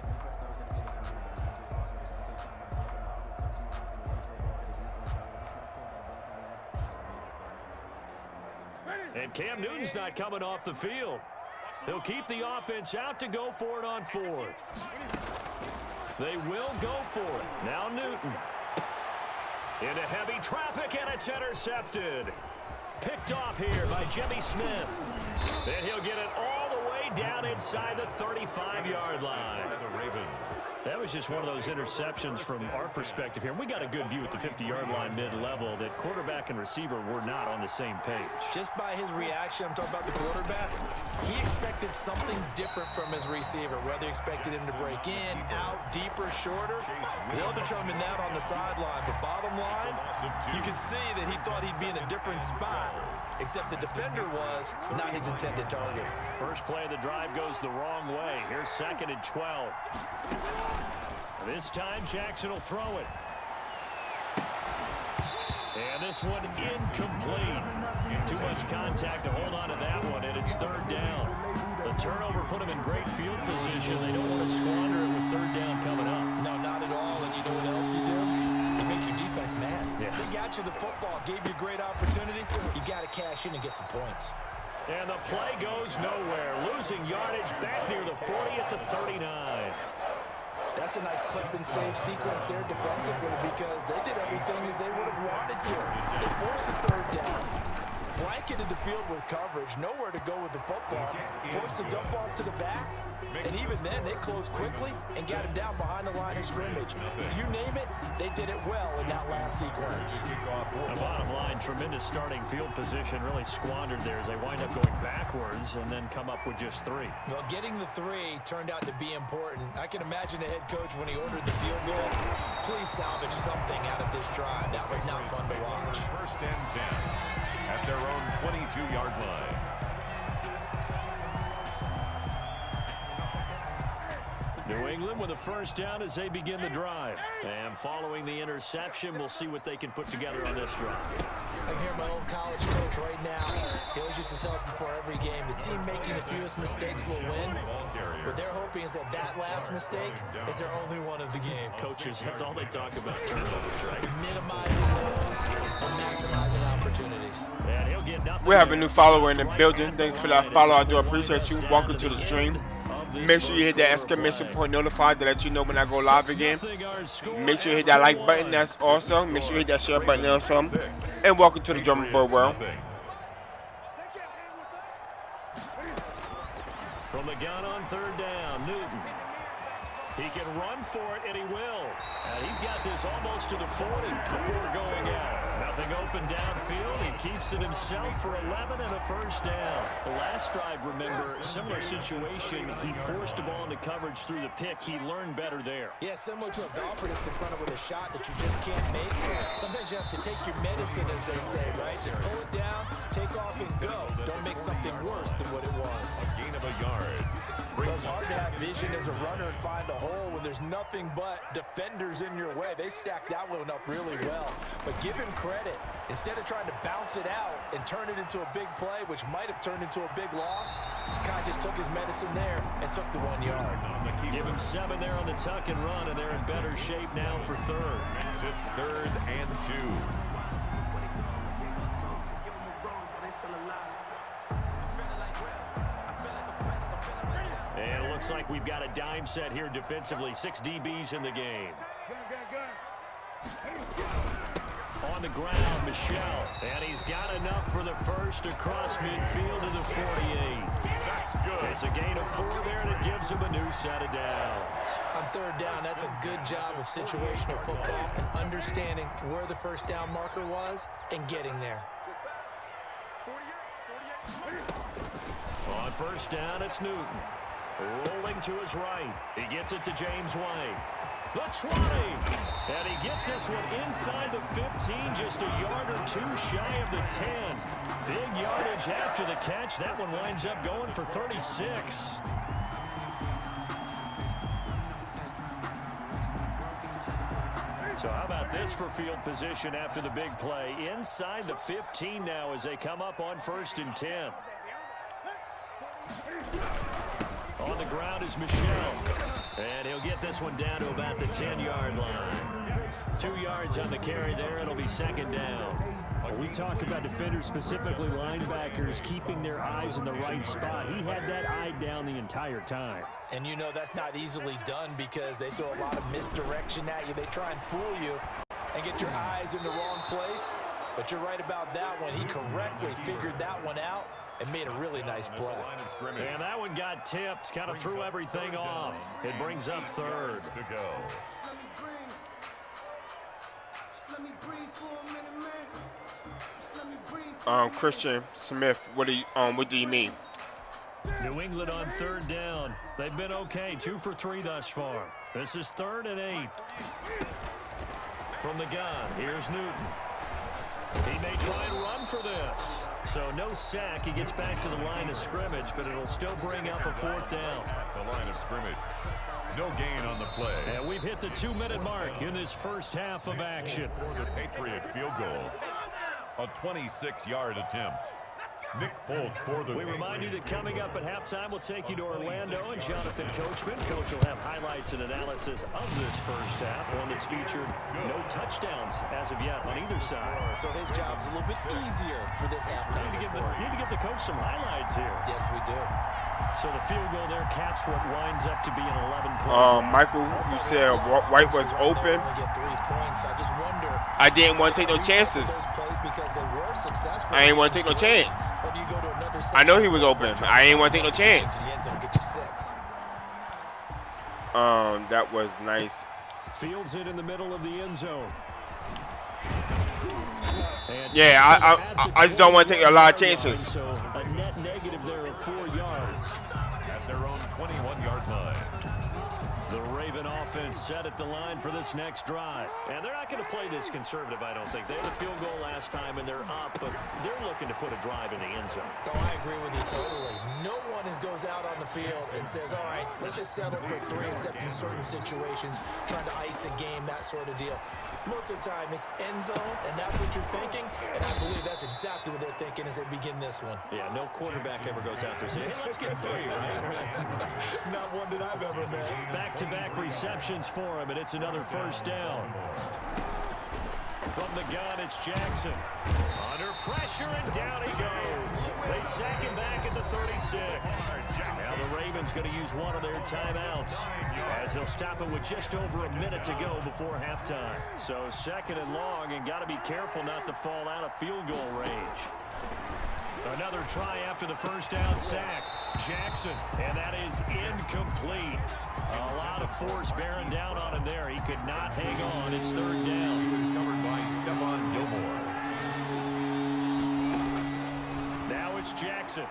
A: And Cam Newton's not coming off the field. He'll keep the offense out to go for it on fourth. They will go for it. Now Newton. Into heavy traffic, and it's intercepted. Picked off here by Jimmy Smith. Then he'll get it all the way down inside the 35-yard line.
C: The Ravens.
A: That was just one of those interceptions from our perspective here. We got a good view at the 50-yard line mid-level that quarterback and receiver were not on the same page.
D: Just by his reaction, I'm talking about the quarterback, he expected something different from his receiver, whether he expected him to break in, out, deeper, shorter. They'll determine that on the sideline. But bottom line, you can see that he thought he'd be in a different spot, except the defender was not his intended target.
A: First play of the drive goes the wrong way. Here's 2nd and 12. This time, Jackson will throw it. And this one incomplete. Too much contact to hold on to that one, and it's 3rd down. The turnover put them in great field position. They don't want to squander it with 3rd down coming up.
D: No, not at all. And you know what else you do? You make your defense mad.
A: Yeah.
D: They got you the football, gave you a great opportunity. You got to cash in and get some points.
A: And the play goes nowhere. Losing yardage back near the 40 at the 39.
D: That's a nice clip and save sequence there defensively because they did everything as they would have wanted to. They forced the 3rd down. Blanketed the field with coverage. Nowhere to go with the football. Forced to dump off to the back. And even then, they closed quickly and got him down behind the line of scrimmage. You name it, they did it well in that last sequence.
A: The bottom line, tremendous starting field position, really squandered there as they wind up going backwards and then come up with just 3.
D: Well, getting the 3 turned out to be important. I can imagine the head coach when he ordered the field goal. Please salvage something out of this drive. That was not fun to watch.
C: 1st and 10 at their own 22-yard line.
A: New England with a 1st down as they begin the drive. And following the interception, we'll see what they can put together on this drive.
D: I can hear my old college coach right now. He always used to tell us before every game, the team making the fewest mistakes will win. What they're hoping is that that last mistake is their only one of the game.
A: Coaches, that's all they talk about. Turnovers, right?
D: Minimizing those and maximizing opportunities.
A: And he'll get nothing.
B: We have a new follower in the building. Thanks for that follow. I do appreciate you. Welcome to the stream. Make sure you hit that exclamation point notified to let you know when I go live again. Make sure you hit that like button. That's awesome. Make sure you hit that share button. Awesome. And welcome to the German Bird World.
A: From the gun on 3rd down, Newton. He can run for it, and he will. And he's got this almost to the 40 before going out. Nothing open downfield. He keeps it himself for 11 and a 1st down. The last drive, remember, similar situation. He forced the ball into coverage through the pick. He learned better there.
D: Yeah, similar to a golfer that's confronted with a shot that you just can't make. Sometimes you have to take your medicine, as they say, right? Just pull it down, take off, and go. Don't make something worse than what it was.
C: Gain of a yard.
D: Well, it's hard to have vision as a runner and find a hole when there's nothing but defenders in your way. They stacked that one up really well. But give him credit. Instead of trying to bounce it out and turn it into a big play, which might have turned into a big loss, kind of just took his medicine there and took the 1 yard.
A: Give him 7 there on the tuck and run, and they're in better shape now for 3rd.
C: Makes it 3rd and 2.
A: And it looks like we've got a dime set here defensively. 6 DBs in the game. On the ground, Michelle. And he's got enough for the 1st across midfield to the 48.
C: That's good.
A: It's a gain of 4 there, and it gives him a new set of downs.
D: On 3rd down, that's a good job of situational football and understanding where the 1st down marker was and getting there.
A: On 1st down, it's Newton. Rolling to his right. He gets it to James White. The 20. And he gets this one inside the 15, just a yard or 2 shy of the 10. Big yardage after the catch. That one winds up going for 36.
F: So how about this for field position after the big play? Inside the 15 now as they come up on 1st and 10. On the ground is Michel. And he'll get this one down to about the 10-yard line. 2 yards on the carry there. It'll be 2nd down. We talk about defenders, specifically linebackers, keeping their eyes in the right spot. He had that eye down the entire time.
D: And you know that's not easily done because they throw a lot of misdirection at you. They try and fool you and get your eyes in the wrong place. But you're right about that one. He correctly figured that one out and made a really nice play.
F: And that one got tipped, kind of threw everything off. It brings up 3rd.
C: To go.
B: Christian Smith, what do you mean?
F: New England on 3rd down. They've been okay, 2 for 3 thus far. This is 3rd and 8. From the gun, here's Newton. He may try and run for this. So no sack. He gets back to the line of scrimmage, but it'll still bring up a 4th down.
C: The line of scrimmage. No gain on the play.
F: And we've hit the 2-minute mark in this first half of action.
C: For the Patriot field goal. A 26-yard attempt. Nick Folk for the
F: We remind you that coming up at halftime, we'll take you to Orlando and Jonathan Coachman. Coach will have highlights and analysis of this first half, one that's featured no touchdowns as of yet on either side.
D: So his job's a little bit easier for this halftime.
F: Need to give the coach some highlights here.
D: Yes, we do.
F: So the field goal there caps what winds up to be an 11-point.
B: Michael, you said White was open. I didn't want to take no chances. I ain't want to take no chance. I know he was open. I ain't want to take no chance. That was nice.
F: Fields it in the middle of the end zone. And
B: yeah, I just don't want to take a lot of chances.
F: So a net negative there of 4 yards.
C: At their own 21-yard line.
F: The Raven offense set at the line for this next drive. And they're not going to play this conservative, I don't think. They had a field goal last time, and they're up, but they're looking to put a drive in the end zone.
D: Oh, I agree with you totally. No one goes out on the field and says, all right, let's just settle for 3, except in certain situations, trying to ice a game, that sort of deal. Most of the time, it's end zone, and that's what you're thinking, and I believe that's exactly what they're thinking as they begin this one.
F: Yeah, no quarterback ever goes out there saying, hey, let's get 3, right?
D: Not one that I've ever met.
F: Back-to-back receptions for him, and it's another first down. From the gun, it's Jackson. Under pressure, and down he goes. They sack him back at the 36. Now the Ravens going to use one of their timeouts as they'll stop it with just over a minute to go before halftime. So 2nd and long, and got to be careful not to fall out of field goal range. Another try after the first down sack. Jackson, and that is incomplete. A lot of force bearing down on him there. He could not hang on. It's 3rd down.
C: He was covered by Stephon Gilmore.
F: Now it's Jackson.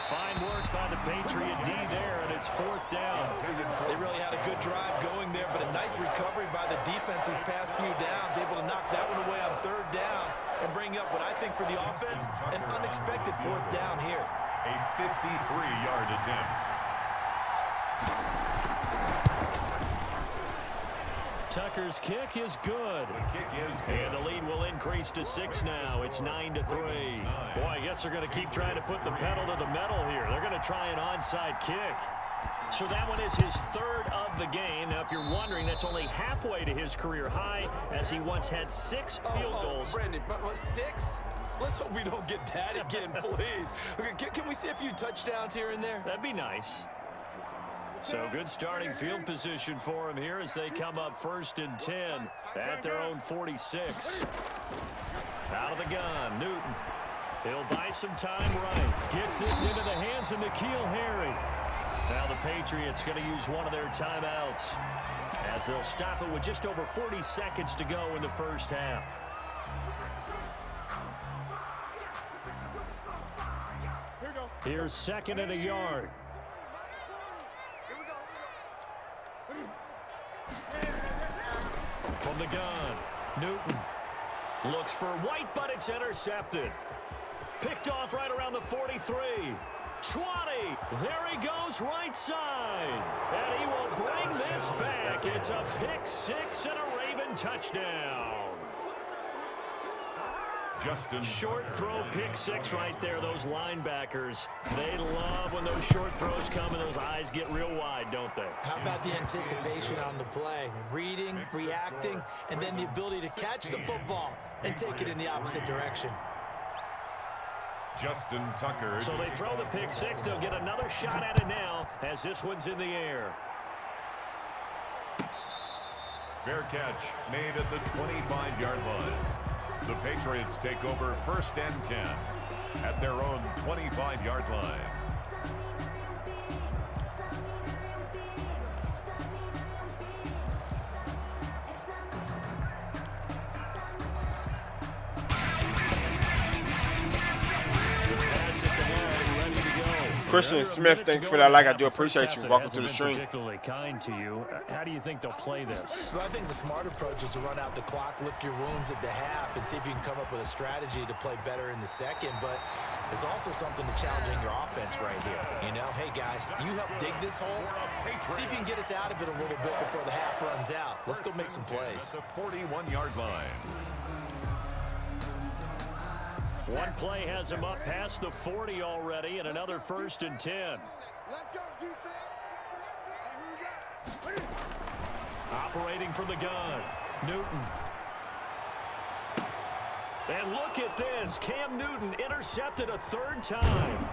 F: Fine work by the Patriot D there, and it's 4th down.
D: They really had a good drive going there, but a nice recovery by the defense these past few downs, able to knock that one away on 3rd down and bring up what I think for the offense, an unexpected 4th down here.
C: A 53-yard attempt.
F: Tucker's kick is good.
C: The kick is good.
F: And the lead will increase to 6 now. It's 9-3. Boy, I guess they're going to keep trying to put the pedal to the metal here. They're going to try an onside kick. So that one is his 3rd of the game. Now, if you're wondering, that's only halfway to his career high, as he once had 6 field goals.
D: Brandon, what, 6? Let's hope we don't get that again, please. Can we see a few touchdowns here and there?
F: That'd be nice. So good starting field position for him here as they come up 1st and 10 at their own 46. Out of the gun, Newton. He'll buy some time right. Gets this into the hands of N'Keal Harry. Now the Patriots going to use one of their timeouts as they'll stop it with just over 40 seconds to go in the first half. Here's 2nd and a yard. From the gun, Newton looks for White, but it's intercepted. Picked off right around the 43. 20. There he goes, right side. And he will bring this back. It's a pick 6 and a Raven Justin, touchdown.
C: Justin.
F: Short throw, pick six right there. Those linebackers, they love when those short throws come and those eyes get real wide, don't they?
D: How about the anticipation on the play? Reading, reacting, and then the ability to catch the football and take it in the opposite direction.
C: Justin Tucker.
F: So they throw the pick six. They'll get another shot at it now as this one's in the air.
C: Fair catch made at the 25-yard line. The Patriots take over 1st and 10 at their own 25-yard line.
B: Christian Smith, thank you for that like. I do appreciate you. Welcome to the stream.
F: Particularly kind to you. How do you think they'll play this?
D: Well, I think the smart approach is to run out the clock, lick your wounds at the half, and see if you can come up with a strategy to play better in the second. But there's also something to challenging your offense right here. You know, hey, guys, you help dig this hole. See if you can get us out of it a little bit before the half runs out. Let's go make some plays.
C: At the 41-yard line.
F: One play has him up past the 40 already, and another 1st and 10.
G: Let's go, defense. Who we got?
F: Operating from the gun, Newton. And look at this. Cam Newton intercepted a 3rd time.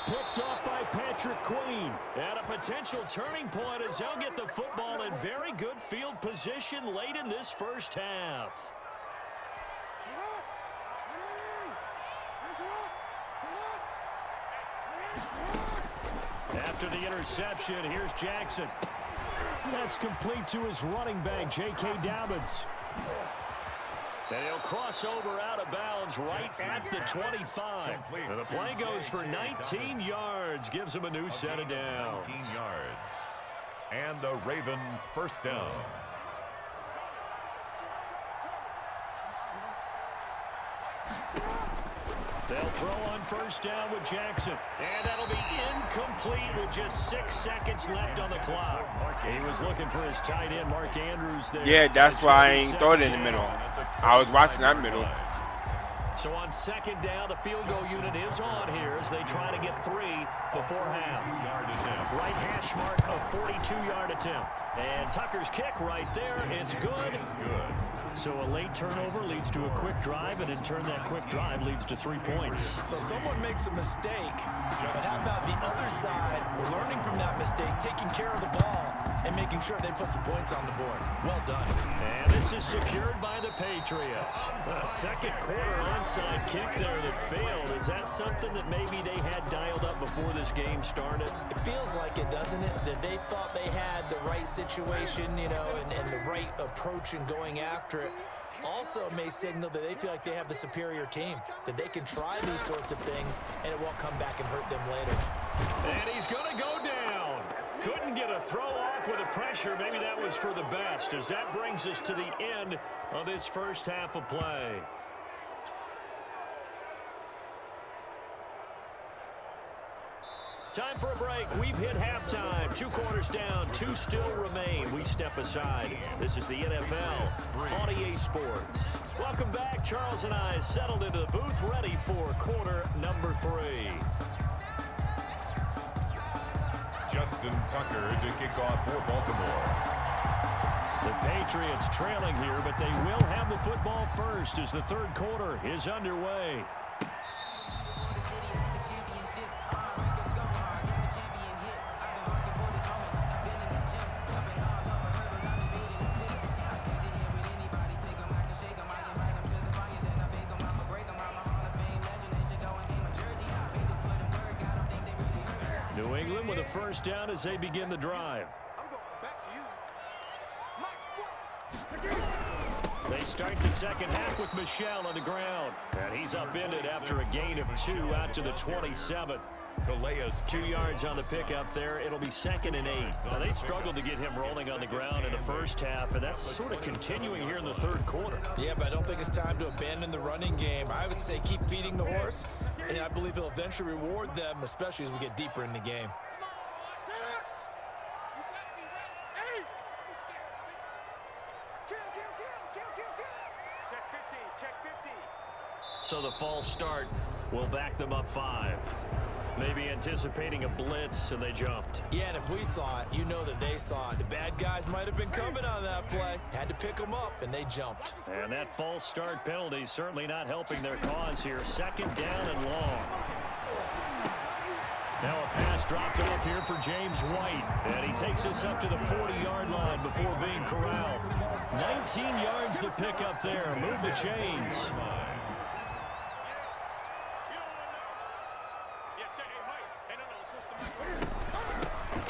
F: Picked off by Patrick Queen. And a potential turning point as he'll get the football in very good field position late in this first half. After the interception, here's Jackson. That's complete to his running back, J.K. Dobbins. And he'll cross over out of bounds right at the 25. And the play goes for 19 yards, gives him a new set of downs.
C: 19 yards. And a Raven 1st down.
F: They'll throw on 1st down with Jackson. And that'll be incomplete with just 6 seconds left on the clock. He was looking for his tight end, Mark Andrews, there.
B: Yeah, that's why I ain't throw it in the middle. I was watching that middle.
F: So on 2nd down, the field goal unit is on here as they try to get 3 before half. Right hash mark of 42-yard attempt. And Tucker's kick right there. It's good. So a late turnover leads to a quick drive, and in turn that quick drive leads to 3 points.
D: So someone makes a mistake, but how about the other side learning from that mistake, taking care of the ball, and making sure they put some points on the board? Well done.
F: And this is secured by the Patriots. A 2nd quarter onside kick there that failed. Is that something that maybe they had dialed up before this game started?
D: It feels like it, doesn't it? That they thought they had the right situation, you know, and the right approach in going after it. Also may signal that they feel like they have the superior team, that they can try these sorts of things and it won't come back and hurt them later.
F: And he's going to go down. Couldn't get a throw off with the pressure. Maybe that was for the best, as that brings us to the end of this first half of play. Time for a break. We've hit halftime. 2 quarters down. 2 still remain. We step aside. This is the NFL on EA Sports. Welcome back. Charles and I settled into the booth, ready for quarter number 3.
C: Justin Tucker to kick off for Baltimore.
F: The Patriots trailing here, but they will have the football first as the 3rd quarter is underway. New England with a 1st down as they begin the drive. They start the 2nd half with Michel on the ground. And he's upended after a gain of 2 out to the 27. 2 yards on the pickup there. It'll be 2nd and 8. Now, they struggled to get him rolling on the ground in the first half, and that's sort of continuing here in the 3rd quarter.
D: Yeah, but I don't think it's time to abandon the running game. I would say keep feeding the horse, and I believe he'll eventually reward them, especially as we get deeper in the game.
F: So the false start will back them up 5. Maybe anticipating a blitz, and they jumped.
D: Yeah, and if we saw it, you know that they saw it. The bad guys might have been coming on that play. Had to pick them up, and they jumped.
F: And that false start penalty certainly not helping their cause here. 2nd down and long. Now a pass dropped off here for James White. And he takes us up to the 40-yard line before being corralled. 19 yards to pick up there. Move the chains.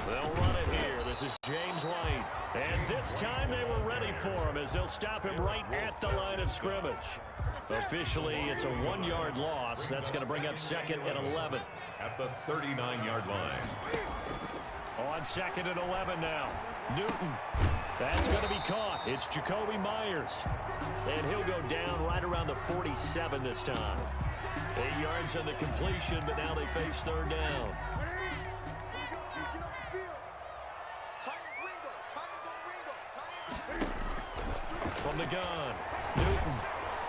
F: They'll run it here. This is James White. And this time they were ready for him as they'll stop him right at the line of scrimmage. Officially, it's a 1-yard loss. That's going to bring up 2nd and 11.
C: At the 39-yard line.
F: On 2nd and 11 now. Newton. That's going to be caught. It's Jacoby Myers. And he'll go down right around the 47 this time. 8 yards on the completion, but now they face 3rd down. From the gun, Newton.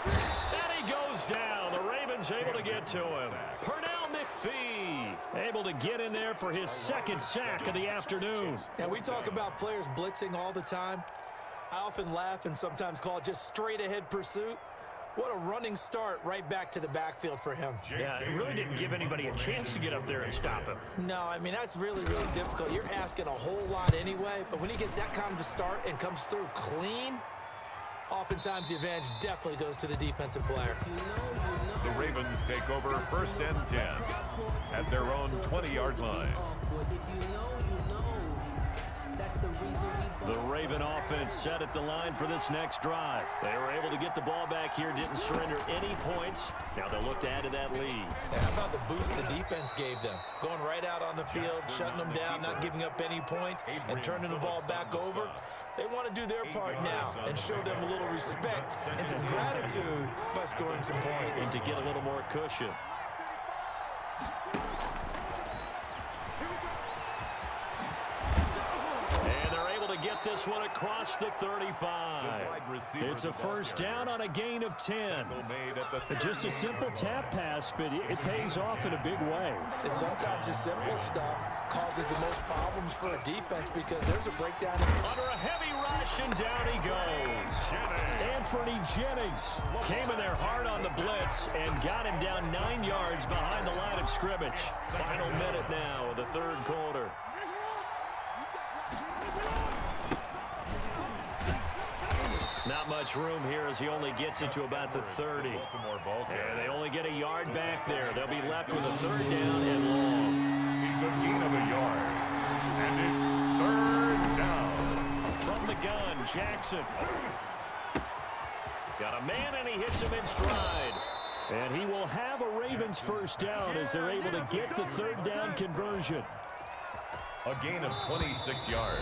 F: And he goes down. The Ravens able to get to him. Pernell McPhee able to get in there for his 2nd sack of the afternoon.
D: Now, we talk about players blitzing all the time. I often laugh and sometimes call it just straight-ahead pursuit. What a running start right back to the backfield for him.
F: Yeah, it really didn't give anybody a chance to get up there and stop him.
D: No, I mean, that's really, really difficult. You're asking a whole lot anyway, but when he gets that kind of a start and comes through clean, oftentimes the advantage definitely goes to the defensive player.
C: The Ravens take over 1st and 10 at their own 20-yard line.
F: The Raven offense set at the line for this next drive. They were able to get the ball back here, didn't surrender any points. Now they'll look to add to that lead.
D: How about the boost the defense gave them? Going right out on the field, shutting them down, not giving up any points, and turning the ball back over. They want to do their part now and show them a little respect and some gratitude by scoring some points.
F: And to get a little more cushion. And they're able to get this one across the 35. It's a 1st down on a gain of 10. Just a simple tap pass, but it pays off in a big way.
D: And sometimes the simple stuff causes the most problems for a defense because there's a breakdown.
F: Under a heavy rush, and down he goes. Anthony Jennings came in there hard on the blitz and got him down 9 yards behind the line of scrimmage. Final minute now of the 3rd quarter. Not much room here as he only gets it to about the 30. And they only get a yard back there. They'll be left with a 3rd down and long.
C: He's a gain of a yard. And it's 3rd down.
F: From the gun, Jackson. Got a man, and he hits him in stride. And he will have a Ravens 1st down as they're able to get the 3rd down conversion.
C: A gain of 26 yards.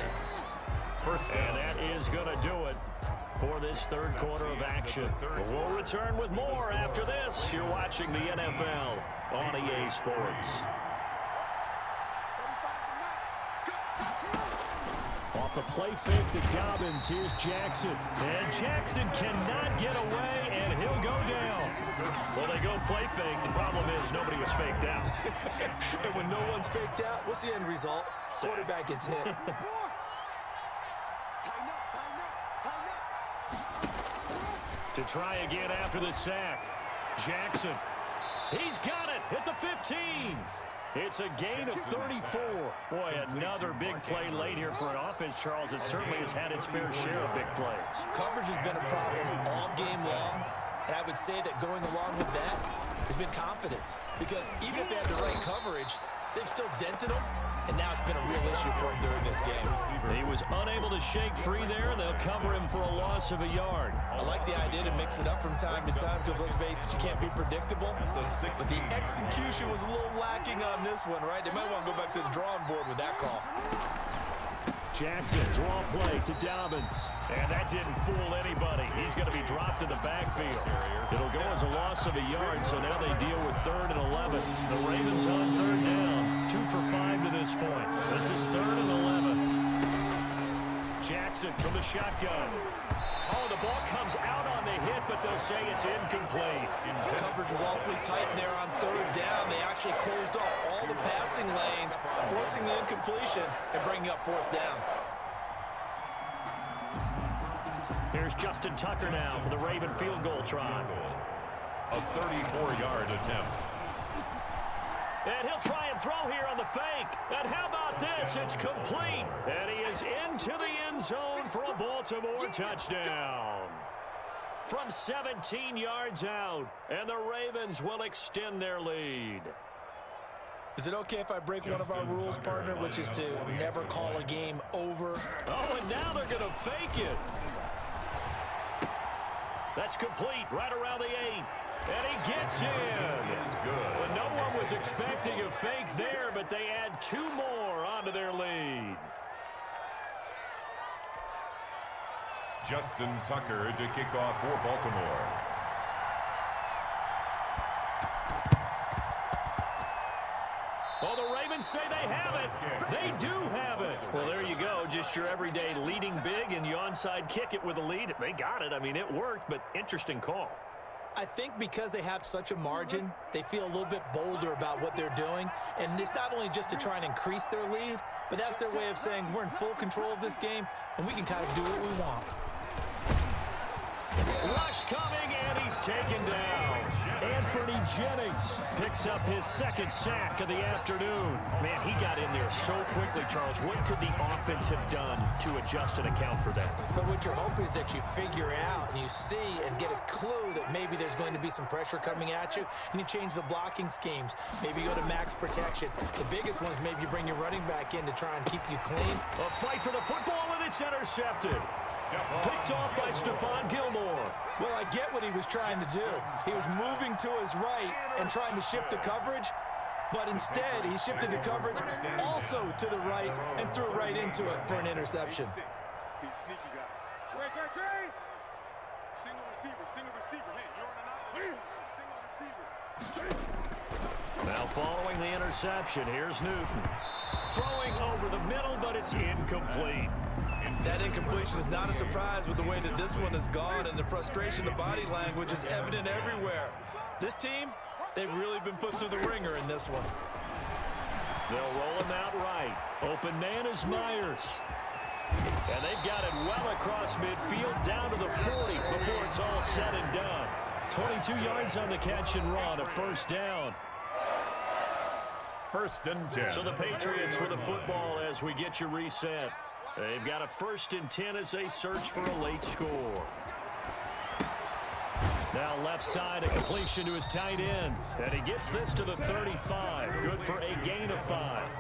C: 1st down.
F: And that is going to do it for this 3rd quarter of action. We'll return with more after this. You're watching the NFL on EA Sports. Off the play fake to Dobbins. Here's Jackson. And Jackson cannot get away, and he'll go down. Well, they go play fake. The problem is nobody was faked out.
D: And when no one's faked out, what's the end result? Quarterback gets hit.
F: To try again after the sack. Jackson. He's got it at the 15. It's a gain of 34. Boy, another big play late here for an offense, Charles. It certainly has had its fair share of big plays.
D: Coverage has been a problem all game long. And I would say that going along with that has been confidence. Because even if they had the right coverage, they've still dented them. And now it's been a real issue for him during this game.
F: He was unable to shake free there. They'll cover him for a loss of a yard.
D: I like the idea to mix it up from time to time because, let's face it, you can't be predictable. But the execution was a little lacking on this one, right? They might want to go back to the drawing board with that call.
F: Jackson, draw play to Dobbins. And that didn't fool anybody. He's going to be dropped in the backfield. It'll go as a loss of a yard, so now they deal with 3rd and 11. The Ravens on 3rd down. 2 for 5 to this point. This is 3rd and 11. Jackson from the shotgun. Oh, the ball comes out on the hit, but they'll say it's incomplete.
D: Coverage was awfully tight there on third down. They actually closed off all the passing lanes, forcing the incompletion and bringing up fourth down.
F: Here's Justin Tucker now for the Raven field goal try.
C: A 34-yard attempt.
F: And he'll try and throw here on the fake. And how about this? It's complete. And he is into the end zone for a Baltimore touchdown. From 17 yards out. And the Ravens will extend their lead.
D: Is it okay if I break one of our rules, partner, which is to never call a game over?
F: Oh, and now they're going to fake it. That's complete right around the 8. And he gets in. Well, no one was expecting a fake there, but they add 2 more onto their lead.
C: Justin Tucker to kick off for Baltimore.
F: Well, the Ravens say they have it. They do have it. Well, there you go. Just your everyday leading big, and you onside kick it with a lead. They got it. I mean, it worked, but interesting call.
D: I think because they have such a margin, they feel a little bit bolder about what they're doing. And it's not only just to try and increase their lead, but that's their way of saying we're in full control of this game, and we can kind of do what we want.
F: Rush coming, and he's taken down. Anthony Jennings picks up his second sack of the afternoon. Man, he got in there so quickly, Charles. What could the offense have done to adjust and account for that?
D: But what you're hoping is that you figure out and you see and get a clue that maybe there's going to be some pressure coming at you, and you change the blocking schemes. Maybe you go to max protection. The biggest one is maybe you bring your running back in to try and keep you clean.
F: A fight for the football, and it's intercepted. Picked off by Stephon Gilmore.
D: Well, I get what he was trying to do. He was moving to his right and trying to shift the coverage, but instead he shifted the coverage also to the right and threw right into it for an interception.
G: He's sneaky, guys. Great. Single receiver. Hey, you're on an island. Single receiver.
F: Now following the interception, here's Newton. Throwing over the middle, but it's incomplete.
D: That incompletion is not a surprise with the way that this one has gone, and the frustration, the body language is evident everywhere. This team, they've really been put through the ringer in this one.
F: They'll roll him out right. Open man is Myers. And they've got it well across midfield down to the 40 before it's all said and done. 22 yards on the catch and run, a first down.
C: 1st and 10.
F: So the Patriots with the football as we get you reset. They've got a 1st and 10 as they search for a late score. Now left side, a completion to his tight end. And he gets this to the 35. Good for a gain of 5.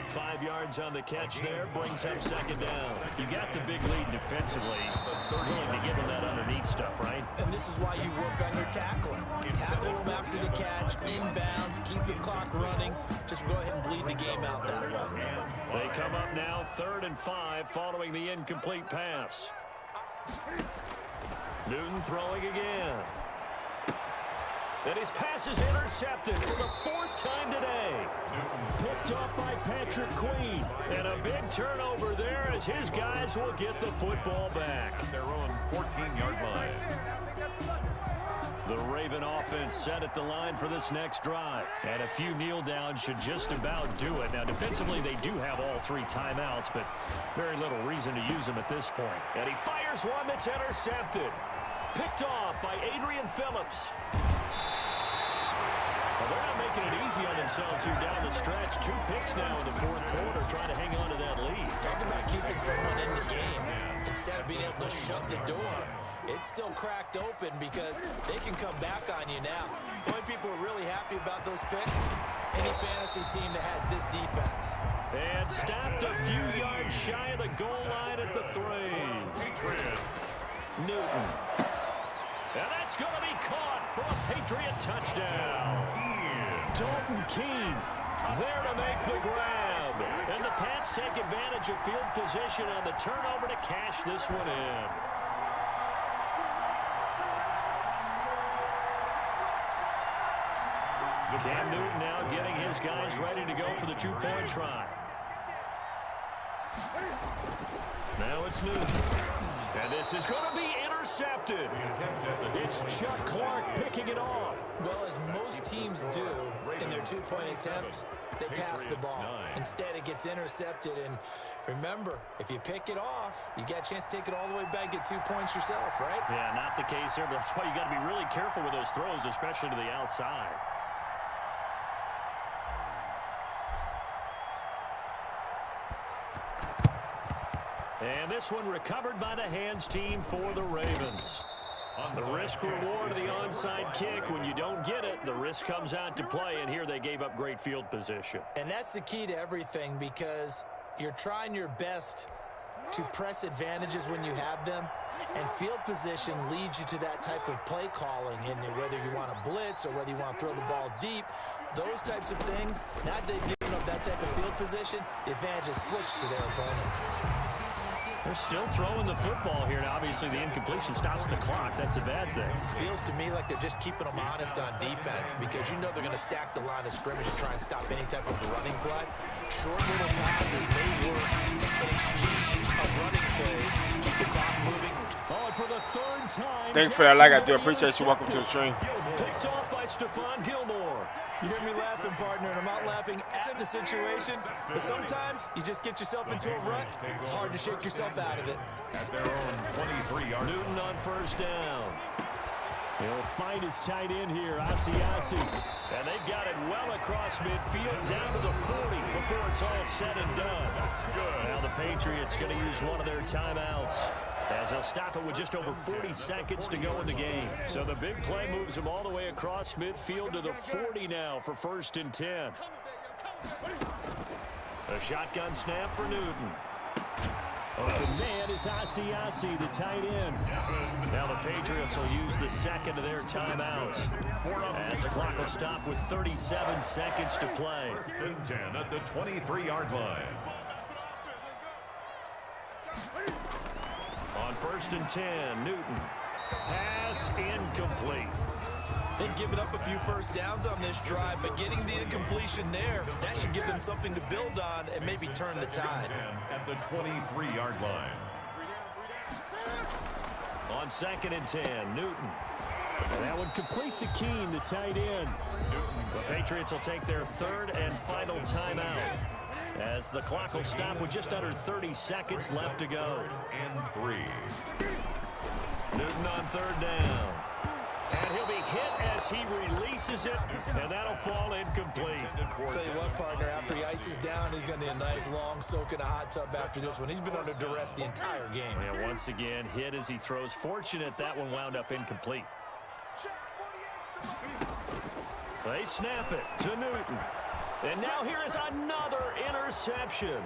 F: 5 yards on the catch there, brings up 2nd down. You got the big lead defensively, but willing to give him that underneath stuff, right?
D: And this is why you work on your tackling. Tackle him after the catch, inbounds, keep the clock running. Just go ahead and bleed the game out that way.
F: They come up now 3rd and 5 following the incomplete pass. Newton throwing again. And his pass is intercepted for the 4th time today. Picked off by Patrick Queen. And a big turnover there as his guys will get the football back.
C: Their own 14-yard line.
F: The Raven offense set at the line for this next drive. And a few kneel downs should just about do it. Now, defensively, they do have all 3 timeouts, but very little reason to use them at this point. And he fires one that's intercepted. Picked off by Adrian Phillips. Well, they're not making it easy on themselves here down the stretch. 2 picks now in the 4th quarter, trying to hang on to that lead.
D: Talk about keeping someone in the game instead of being able to shut the door. It's still cracked open because they can come back on you now. The only people who are really happy about those picks, any fantasy team that has this defense.
F: And stopped a few yards shy of the goal line at the 3.
C: Patriots.
F: Newton. And that's going to be caught for a Patriot touchdown. Dalton Keene there to make the grab. And the Pats take advantage of field position on the turnover to cash this one in. Cam Newton now getting his guys ready to go for the 2-point try. Now it's Newton. And this is going to be intercepted. It's Chuck Clark picking it off.
D: Well, as most teams do in their two-point attempt, they pass the ball. Instead, it gets intercepted. And remember, if you pick it off, you got a chance to take it all the way back, get 2 points yourself, right?
F: Yeah, not the case there, but that's why you got to be really careful with those throws, especially to the outside. And this one recovered by the hands team for the Ravens. The risk-reward of the onside kick, when you don't get it, the risk comes out to play, and here they gave up great field position.
D: And that's the key to everything, because you're trying your best to press advantages when you have them, and field position leads you to that type of play calling, and whether you want to blitz or whether you want to throw the ball deep, those types of things, now that they've given up that type of field position, the advantage is switched to their opponent.
F: They're still throwing the football here, and obviously the incompletion stops the clock. That's a bad thing.
D: Feels to me like they're just keeping them honest on defense, because you know they're going to stack the line of scrimmage and try and stop any type of running play. Short little passes may work in exchange of running plays. Keep the clock moving.
F: Oh, and for the third time.
B: Thanks for that like. I do appreciate you. Welcome to the stream.
F: Picked off by Stephon Gilmore.
D: You hear me laughing, partner, and I'm not laughing at the situation, but sometimes you just get yourself into a rut. It's hard to shake yourself out of it.
C: At their own 23-yard.
F: Newton on first down. He'll find his tight end here, Asiasi. And they've got it well across midfield, down to the 40 before it's all said and done.
C: That's good.
F: Now the Patriots going to use one of their timeouts, as they'll stop it with just over 40 seconds to go in the game. So the big play moves them all the way across midfield to the 40 now for 1st and 10. A shotgun snap for Newton. Open man is Asiasi, the tight end. Now the Patriots will use the second of their timeouts, as the clock will stop with 37 seconds to play.
C: 1st and 10 at the 23-yard line.
F: On 1st and 10, Newton. Pass incomplete.
D: They've given up a few first downs on this drive, but getting the incompletion there, that should give them something to build on and maybe turn the tide.
C: At the 23-yard line.
F: On 2nd and 10, Newton. And that one complete to Keene, the tight end. The Patriots will take their third and final timeout, as the clock will stop with just under 30 seconds left to go.
C: And 3.
F: Newton on 3rd down. And he'll be hit as he releases it, and that'll fall incomplete.
D: Tell you what, partner, after he ices down, he's going to need a nice long soak in a hot tub after this one. He's been under duress the entire game.
F: And once again, hit as he throws. Fortunate that one wound up incomplete. They snap it to Newton. And now here is another interception.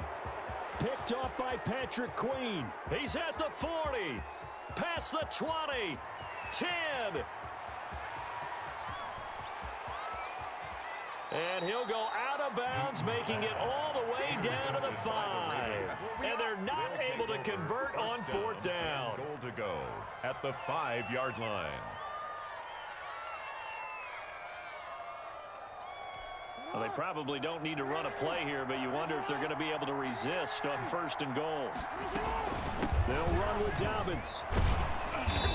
F: Picked off by Patrick Queen. He's at the 40. Past the 20. 10. And he'll go out of bounds, making it all the way down to the 5. And they're not able to convert on 4th down.
C: Goal to go at the 5-yard line.
F: Well, they probably don't need to run a play here, but you wonder if they're going to be able to resist on 1st and goal. They'll run with Dobbins.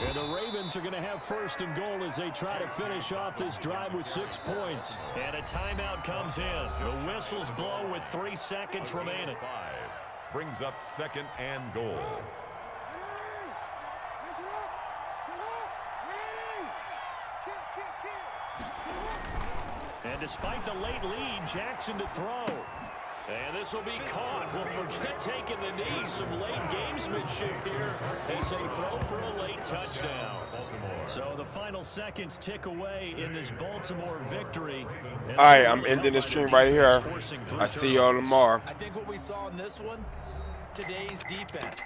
F: And the Ravens are going to have 1st and goal as they try to finish off this drive with 6 points. And a timeout comes in. The whistles blow with 3 seconds remaining.
C: 5 brings up 2nd and goal.
F: And despite the late lead, Jackson to throw. And this will be caught. Well, forget taking the knee. Some late gamesmanship here as they throw for a late touchdown. So the final seconds tick away in this Baltimore victory.
B: All right, I'm ending the stream right here. I see y'all tomorrow.
D: I think what we saw in this one, today's defense.